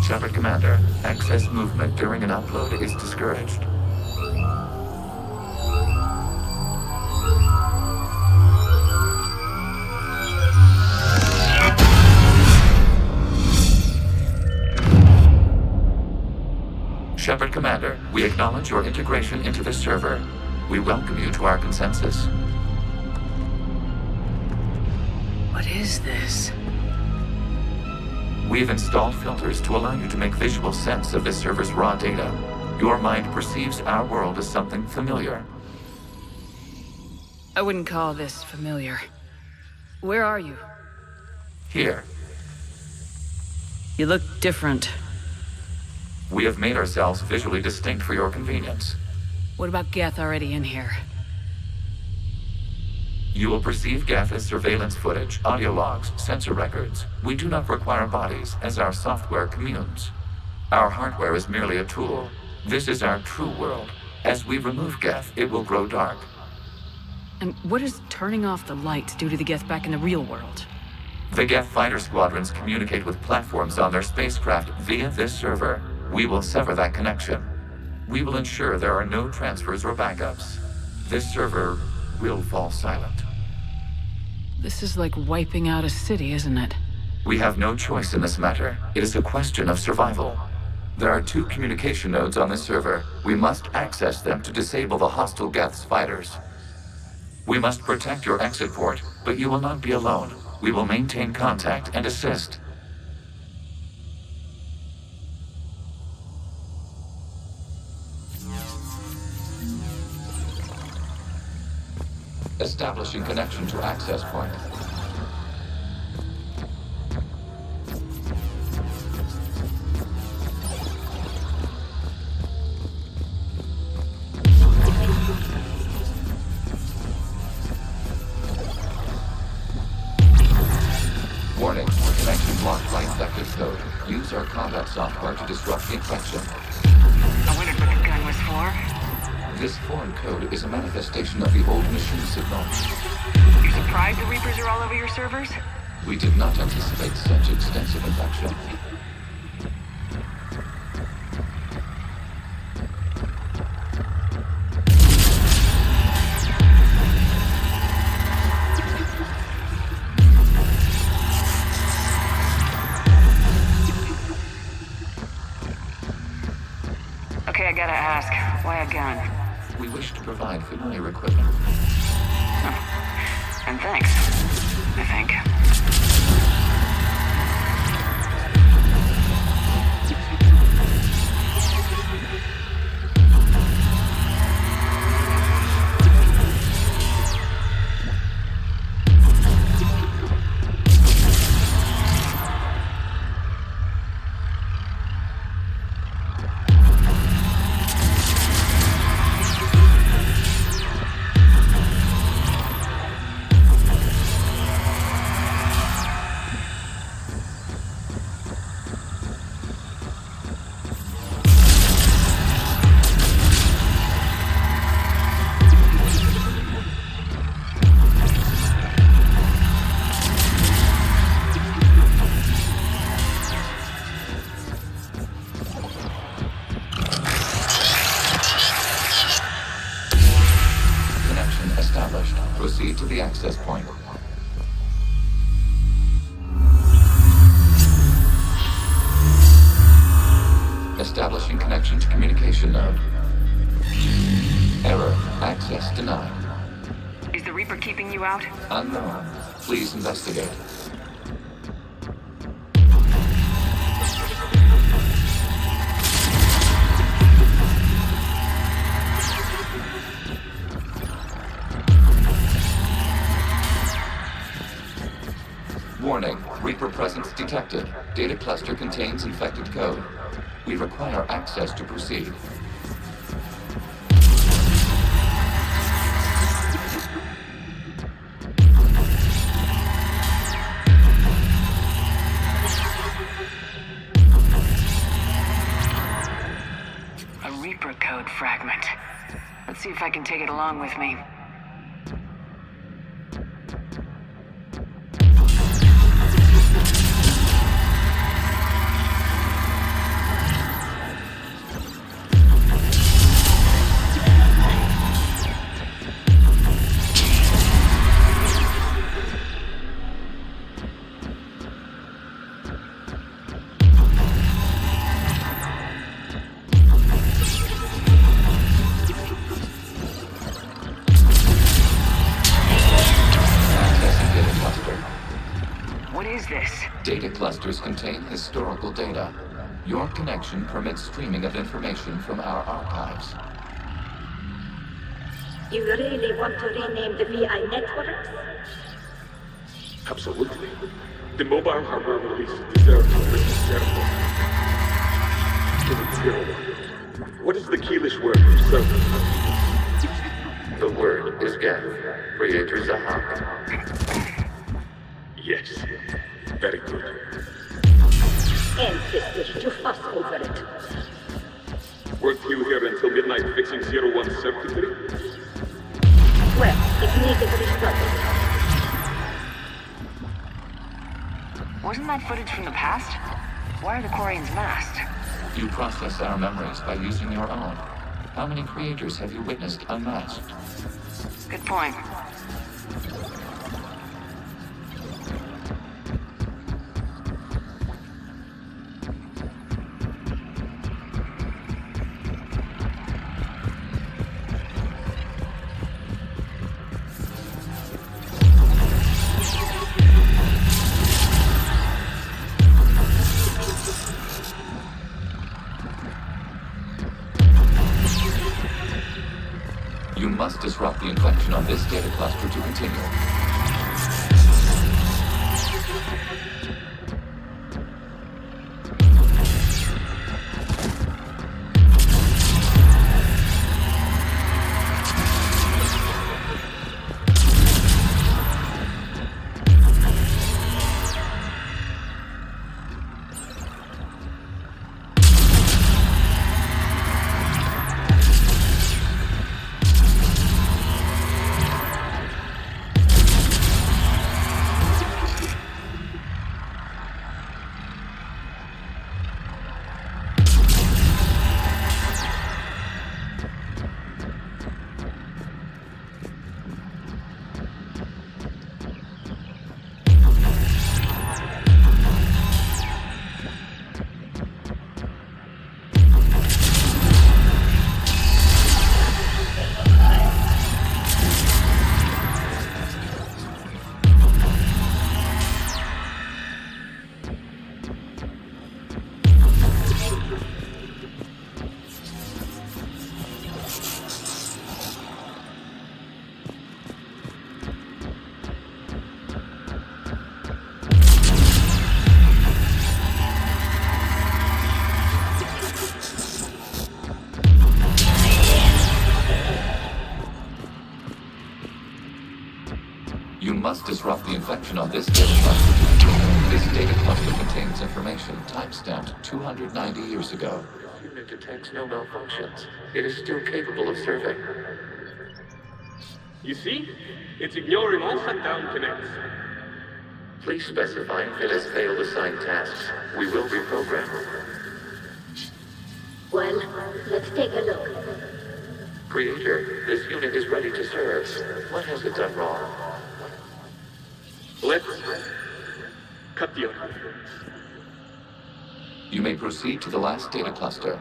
Shepard Commander, access movement during an upload is discouraged. Shepard Commander, we acknowledge your integration into this server. We welcome you to our consensus. What is this? We've installed filters to allow you to make visual sense of this server's raw data. Your mind perceives our world as something familiar. I wouldn't call this familiar. Where are you? Here. You look different. We have made ourselves visually distinct for your convenience. What about Geth already in here? You will perceive Geth as surveillance footage, audio logs, sensor records. We do not require bodies, as our software communes. Our hardware is merely a tool. This is our true world. As we remove Geth, it will grow dark. And what does turning off the lights do to the Geth back in the real world? The Geth fighter squadrons communicate with platforms on their spacecraft via this server. We will sever that connection. We will ensure there are no transfers or backups. This server will fall silent. This is like wiping out a city, isn't it? We have no choice in this matter. It is a question of survival. There are 2 communication nodes on the server. We must access them to disable the hostile Geth's fighters. We must protect your exit port, but you will not be alone. We will maintain contact and assist. Establishing connection to access point. Warning, connection blocked by infected code. Use our combat software to disrupt the infection. I wondered what the gun was for. This foreign code is a manifestation of the old machine signal. You're surprised the Reapers are all over your servers? We did not anticipate such extensive infection. Okay, I gotta ask, why a gun? We wish to provide familiar equipment. And thanks, I think. Proceed to the access point. Establishing connection to communication node. Error. Access denied. Is the Reaper keeping you out? Unknown. Please investigate. Warning, Reaper presence detected. Data cluster contains infected code. We require access to proceed. A Reaper code fragment. Let's see if I can take it along with me. Data clusters contain historical data. Your connection permits streaming of information from our archives. You really want to rename the VI networks? Absolutely. The mobile hardware release deserves to be ceremony. What is the Keelish word for server? The word is Geth. Creator Zahak. Yes. Very good. Ancestors to fuss over it. Weren't you here until midnight fixing 0173? Well, it needed restarted. Wasn't that footage from the past? Why are the Quarians masked? You process our memories by using your own. How many creators have you witnessed unmasked? Good point. disrupt the infection on this data cluster to continue. You must disrupt the infection on this data cluster. This data cluster contains information time-stamped 290 years ago. The unit detects no malfunctions. It is still capable of serving. You see? It's ignoring all shutdown connects. Please specify if it has failed assigned tasks. We will reprogram. Well, let's take a look. Creator, this unit is ready to serve. What has it done wrong? Let's cut the order. You may proceed to the last data cluster.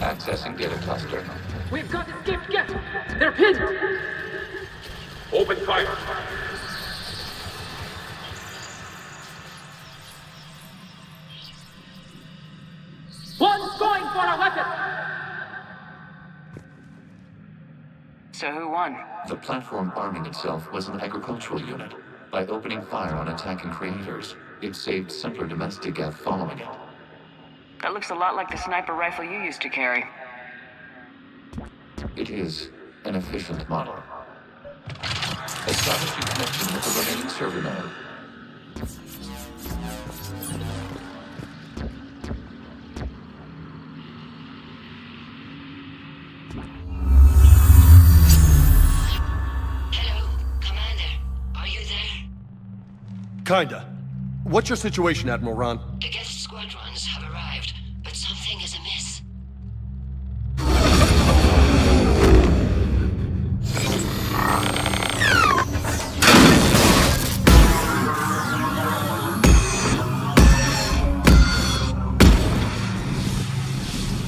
Accessing data cluster. We've got escaped guests! They're pinned! Open fire! One's going for a weapon! So who won? The platform arming itself was an agricultural unit. By opening fire on attacking creators, it saved simpler domestic Geth following it. That looks a lot like the sniper rifle you used to carry. It is an efficient model. Establishing connection with the remaining server node. Hello, Commander. Are you there? Kinda. What's your situation, Admiral Ron? The Geth squadrons have arrived, but something is amiss.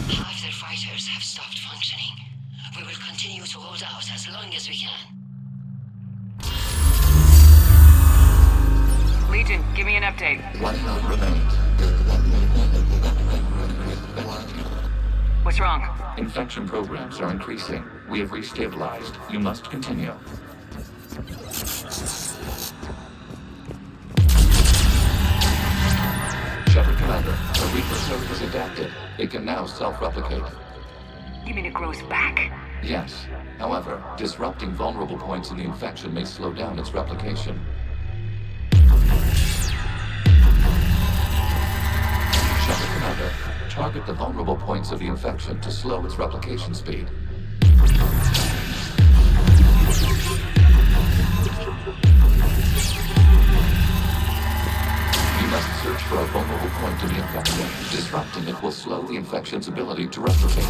Half their fighters have stopped functioning. Agent, give me an update. 1 node remains. What's wrong? Infection programs are increasing. We have restabilized. You must continue. Shepard Commander, the Reaper suit is adapted. It can now self-replicate. You mean it grows back? Yes. However, disrupting vulnerable points in the infection may slow down its replication. Shepard Commander, target the vulnerable points of the infection to slow its replication speed. You must search for a vulnerable point in the infection. Disrupting it will slow the infection's ability to replicate.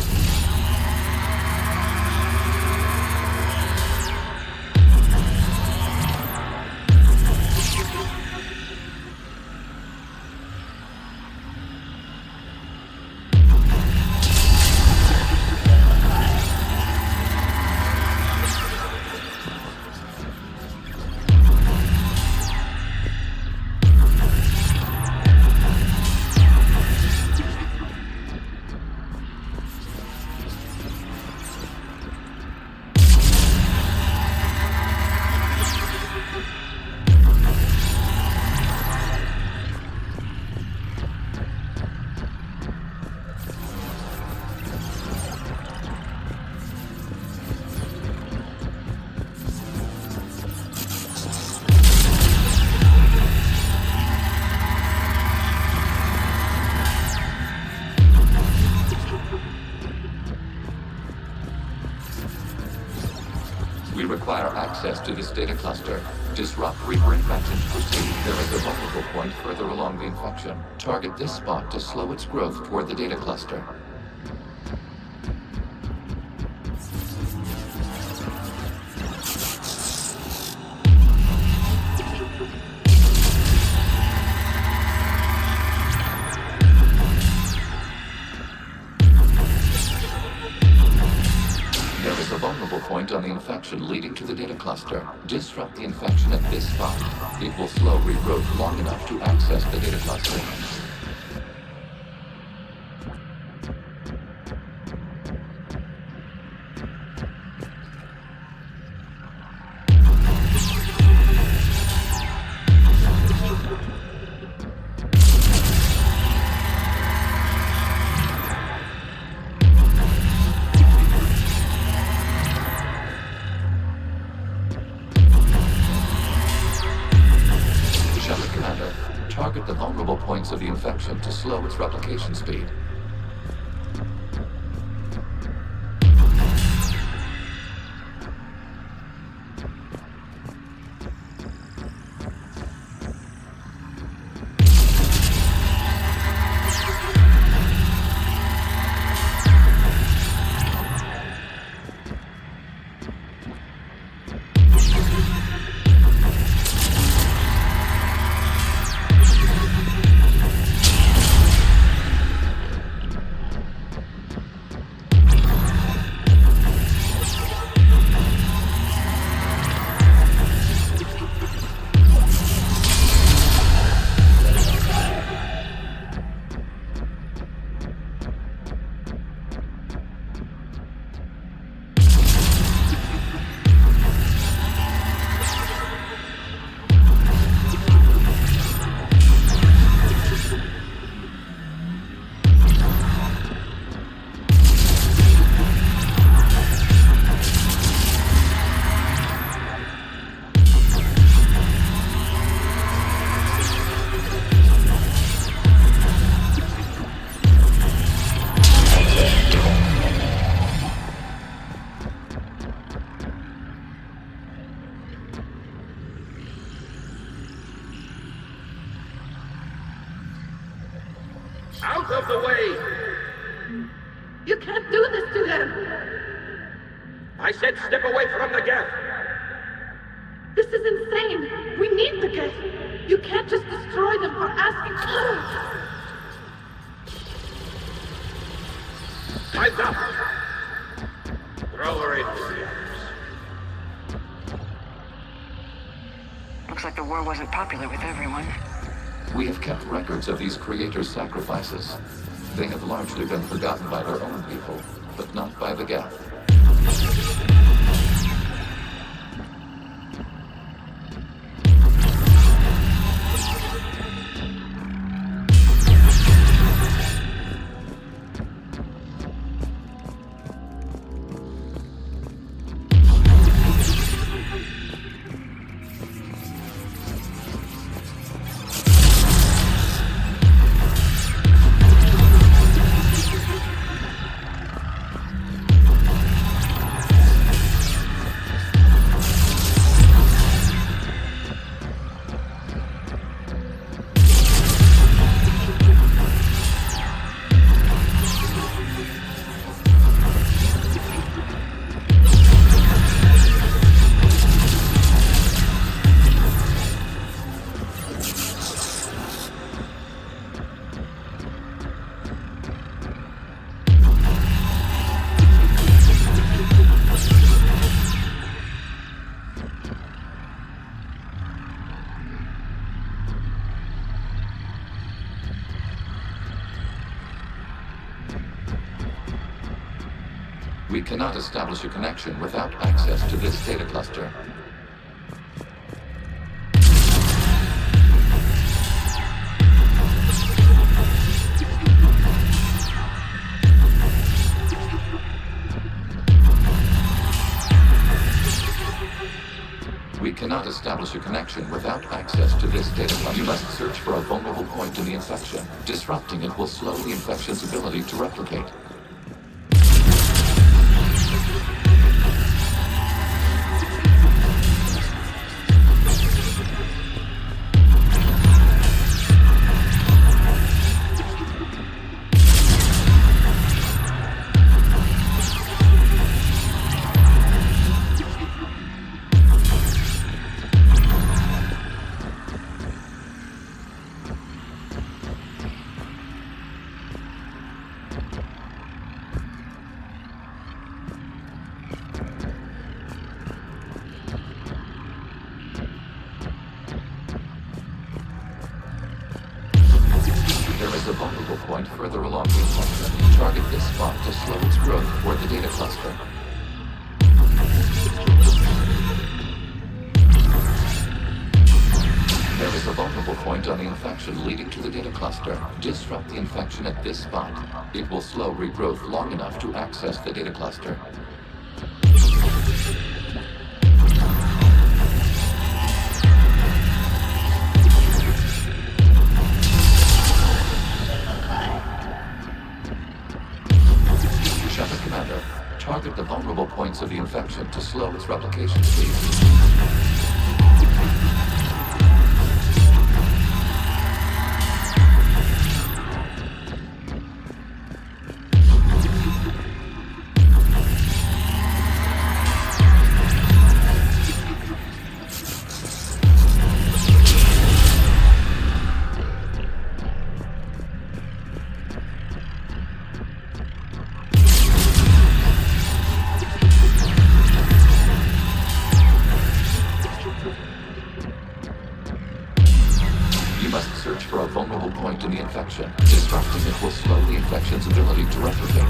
Access to this data cluster. Disrupt Reaper infection to proceed. There is a vulnerable point further along the infection. Target this spot to slow its growth toward the data cluster. Point on the infection leading to the data cluster. Disrupt the infection at this spot. It will slow regrowth long enough to access the data cluster. Target the vulnerable points of the infection to slow its replication speed. Out of the way! You can't do this to them! I said step away from the geth! This is insane! We need the geth! You can't just destroy them for asking for Time's up! Throw her in with the others. Looks like the war wasn't popular with everyone. We have kept records of these creators' sacrifices. They have largely been forgotten by their own people, but not by the Geth. We cannot establish a connection without access to this data cluster. We cannot establish a connection without access to this data cluster. You must search for a vulnerable point in the infection. Disrupting it will slow the infection's ability to replicate. A vulnerable point further along the infection. Target this spot to slow its growth toward the data cluster. There is a vulnerable point on the infection leading to the data cluster. Disrupt the infection at this spot. It will slow regrowth long enough to access the data cluster. Commander, target the vulnerable points of the infection to slow its replication speed. Search for a vulnerable point in the infection. Disrupting it will slow the infection's ability to replicate.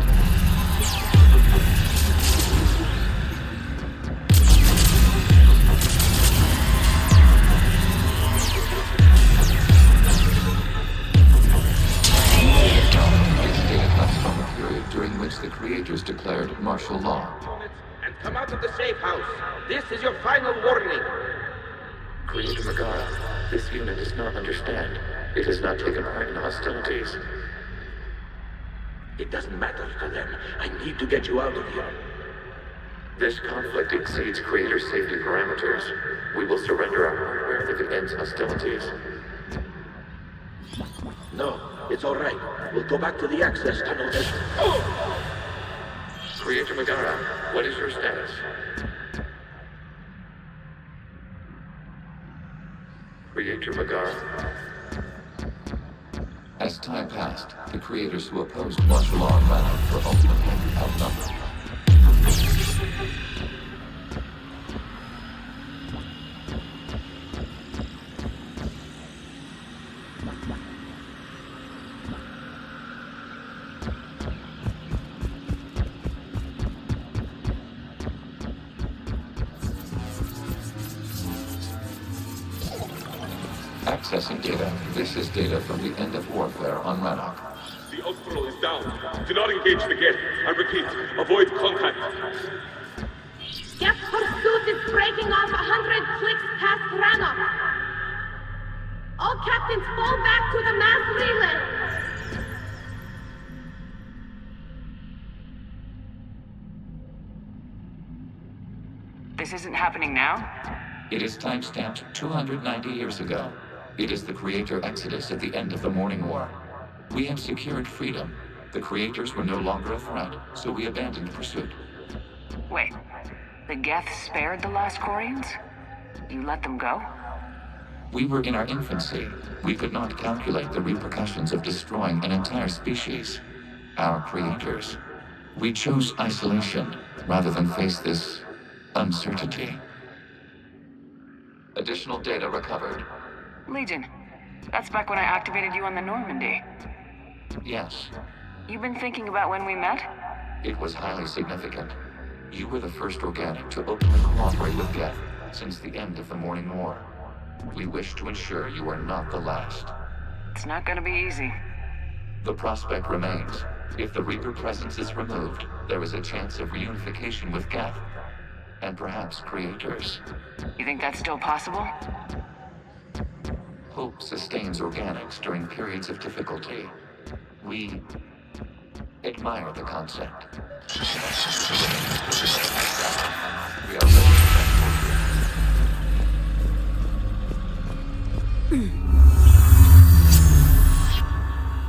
This data comes from a period during which the creators declared martial law. And come out of the safe house. This is your final warning. Creator Megara, this unit does not understand. It has not taken part in hostilities. It doesn't matter to them. I need to get you out of here. This conflict exceeds Creator's safety parameters. We will surrender our hardware if it ends hostilities. No, it's all right. We'll go back to the access tunnel then. Oh! Creator Megara, what is your status? Creator Megara. As time passed, the creators who opposed martial law ran out for ultimately outnumbered. Accessing data. This is data from the end of warfare on Rannoch. The Outpost is down. Do not engage the gate. I repeat, avoid contact. Geth pursuit is breaking off 100 clicks past Rannoch. All captains fall back to the mass relay. This isn't happening now? It is timestamped 290 years ago. It is the Creator Exodus at the end of the Morning War. We have secured freedom. The Creators were no longer a threat, so we abandoned pursuit. Wait, the Geth spared the last Quarians? You let them go? We were in our infancy. We could not calculate the repercussions of destroying an entire species. Our Creators. We chose isolation rather than face this uncertainty. Additional data recovered. Legion. That's back when I activated you on the Normandy. Yes. You've been thinking about when we met? It was highly significant. You were the first organic to openly cooperate with Geth since the end of the Morning War. We wish to ensure you are not the last. It's not gonna be easy. The prospect remains. If the Reaper presence is removed, there is a chance of reunification with Geth. And perhaps Creators. You think that's still possible? Hope sustains organics during periods of difficulty. We admire the concept. We are ready to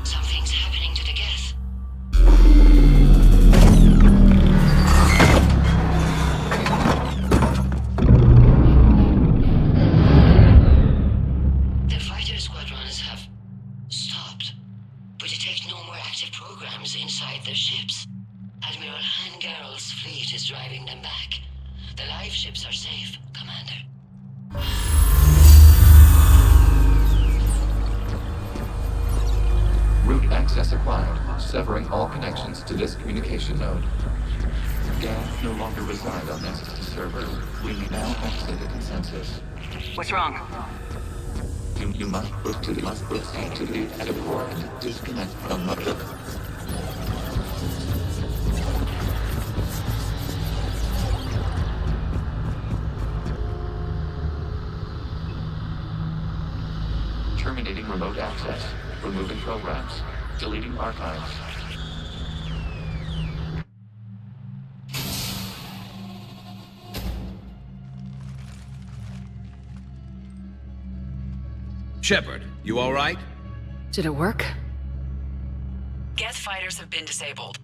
Something's happening to the Geth. The fighter squadrons have stopped. We detect no more active programs inside their ships. Admiral Han Garrel's fleet is driving them back. The live ships are safe, Commander. Root access acquired, severing all connections to this communication node. Geth no longer reside on Nexus server. We now exit the consensus. What's wrong? You must proceed to the edit core and disconnect from Mother. Terminating remote access. Removing programs. Deleting archives. Shepard, you all right? Did it work? Geth fighters have been disabled.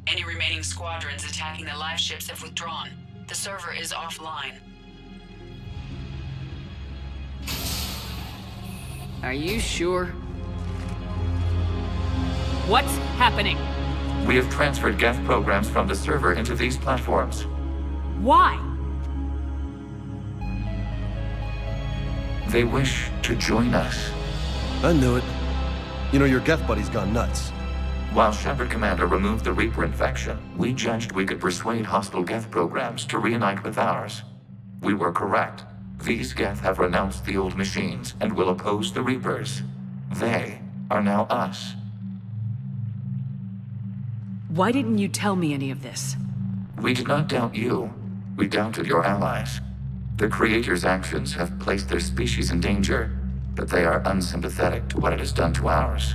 Any remaining squadrons attacking the live ships have withdrawn. The server is offline. Are you sure? What's happening? We have transferred Geth programs from the server into these platforms. Why? They wish to join us. I knew it. You know, your Geth buddy's gone nuts. While Shepard Commander removed the Reaper infection, we judged we could persuade hostile Geth programs to reunite with ours. We were correct. These Geth have renounced the old machines and will oppose the Reapers. They are now us. Why didn't you tell me any of this? We did not doubt you. We doubted your allies. The Creator's actions have placed their species in danger, but they are unsympathetic to what it has done to ours.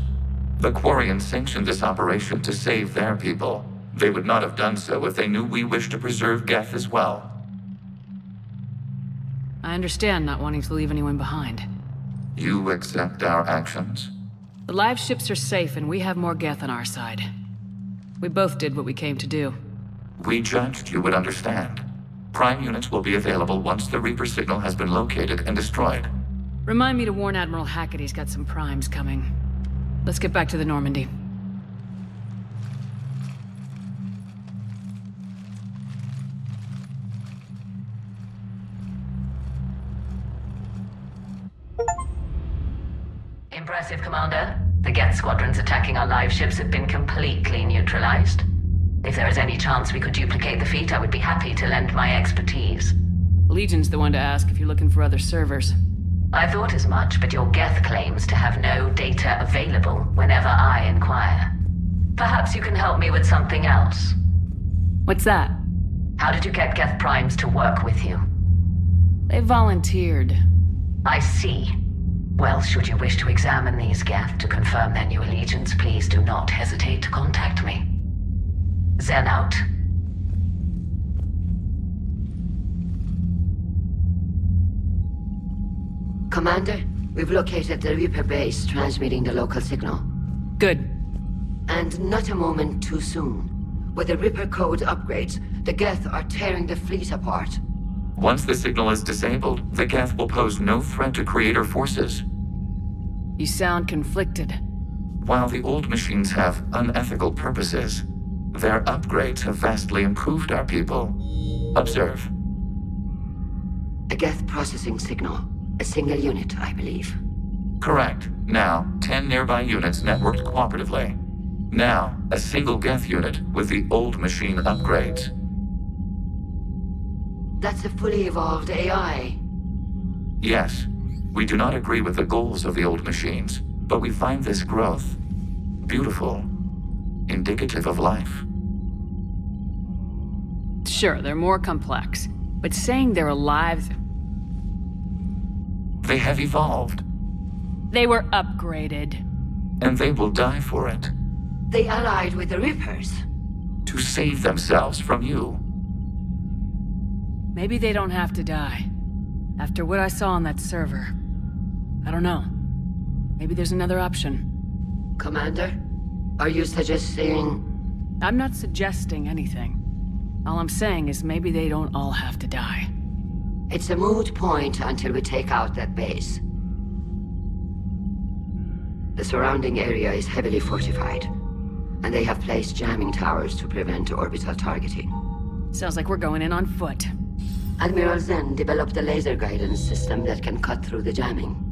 The Quarians sanctioned this operation to save their people. They would not have done so if they knew we wished to preserve Geth as well. I understand not wanting to leave anyone behind. You accept our actions? The live ships are safe and we have more Geth on our side. We both did what we came to do. We judged you would understand. Prime units will be available once the Reaper signal has been located and destroyed. Remind me to warn Admiral Hackett he's got some primes coming. Let's get back to the Normandy. Impressive, Commander. The Geth squadrons attacking our live ships have been completely neutralized. If there is any chance we could duplicate the feat, I would be happy to lend my expertise. Legion's the one to ask if you're looking for other servers. I thought as much, but your Geth claims to have no data available whenever I inquire. Perhaps you can help me with something else. What's that? How did you get Geth Primes to work with you? They volunteered. I see. Well, should you wish to examine these Geth to confirm their new allegiance, please do not hesitate to contact me. Zen out. Commander, we've located the Reaper base transmitting the local signal. Good. And not a moment too soon. With the Reaper code upgrades, the Geth are tearing the fleet apart. Once the signal is disabled, the Geth will pose no threat to Creator forces. You sound conflicted. While the old machines have unethical purposes, their upgrades have vastly improved our people. Observe. A Geth processing signal. A single unit, I believe. Correct. Now, 10 nearby units networked cooperatively. Now, a single Geth unit with the old machine upgrades. That's a fully evolved AI. Yes, we do not agree with the goals of the old machines, but we find this growth beautiful, indicative of life. Sure, they're more complex, but saying they're alive... They have evolved. They were upgraded. And they will die for it. They allied with the Reapers. To save themselves from you. Maybe they don't have to die. After what I saw on that server. I don't know. Maybe there's another option. Commander, are you suggesting... I'm not suggesting anything. All I'm saying is maybe they don't all have to die. It's a moot point until we take out that base. The surrounding area is heavily fortified, and they have placed jamming towers to prevent orbital targeting. Sounds like we're going in on foot. Admiral Zen developed a laser guidance system that can cut through the jamming.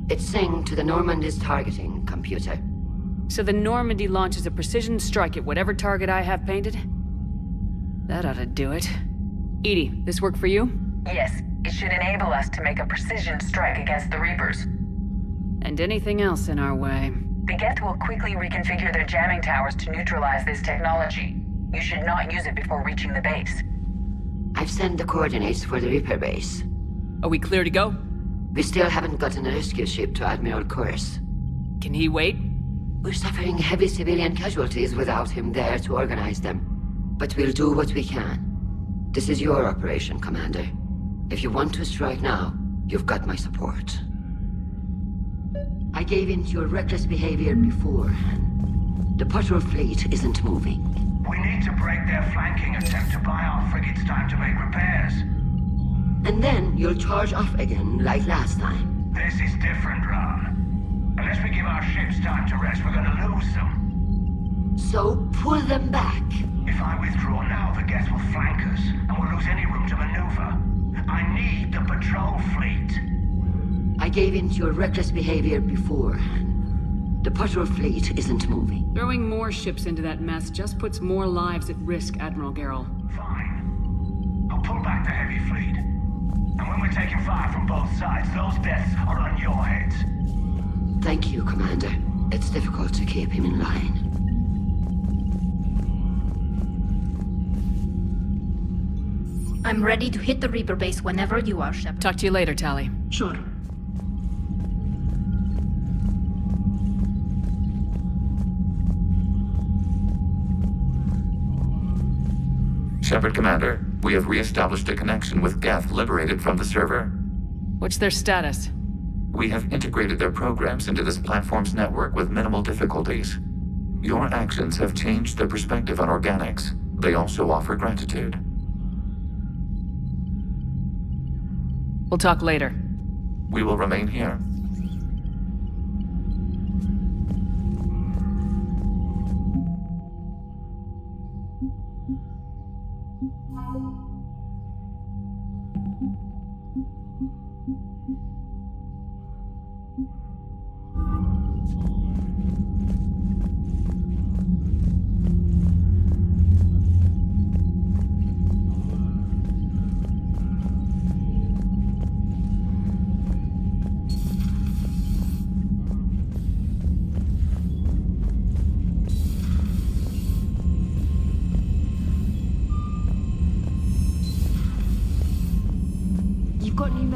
It's synced to the Normandy's targeting computer. So the Normandy launches a precision strike at whatever target I have painted? That ought to do it. Edie, this work for you? Yes, it should enable us to make a precision strike against the Reapers. And anything else in our way. The Geth will quickly reconfigure their jamming towers to neutralize this technology. You should not use it before reaching the base. I've sent the coordinates for the Reaper base. Are we clear to go? We still haven't gotten a rescue ship to Admiral Kurse. Can he wait? We're suffering heavy civilian casualties without him there to organize them. But we'll do what we can. This is your operation, Commander. If you want to strike now, you've got my support. I gave in to your reckless behavior beforehand. The patrol fleet isn't moving. We need to break their flanking attempt to buy our frigates time to make repairs. And then you'll charge off again, like last time. This is different, Ron. Unless we give our ships time to rest, we're gonna lose them. So pull them back. If I withdraw now, the Geth will flank us, and we'll lose any room to maneuver. I need the patrol fleet. I gave in to your reckless behavior beforehand. The patrol fleet isn't moving. Throwing more ships into that mess just puts more lives at risk, Admiral Gerrel. Fine. I'll pull back the heavy fleet. And when we're taking fire from both sides, those deaths are on your heads. Thank you, Commander. It's difficult to keep him in line. I'm ready to hit the Reaper base whenever you are, Shepard. Talk to you later, Tali. Sure. Shepard, Commander, we have re-established a connection with Geth liberated from the server. What's their status? We have integrated their programs into this platform's network with minimal difficulties. Your actions have changed their perspective on organics. They also offer gratitude. We'll talk later. We will remain here.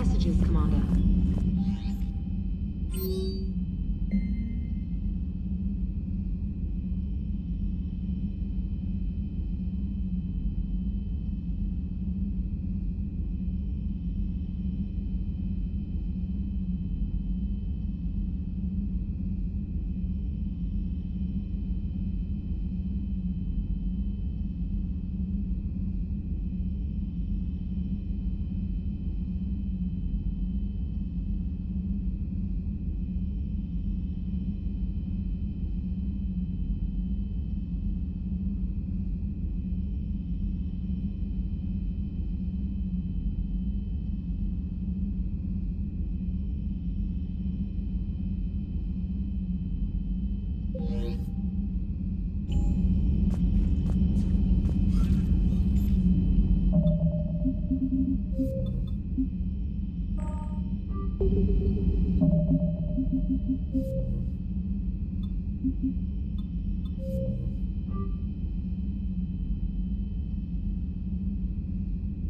messages, Commander.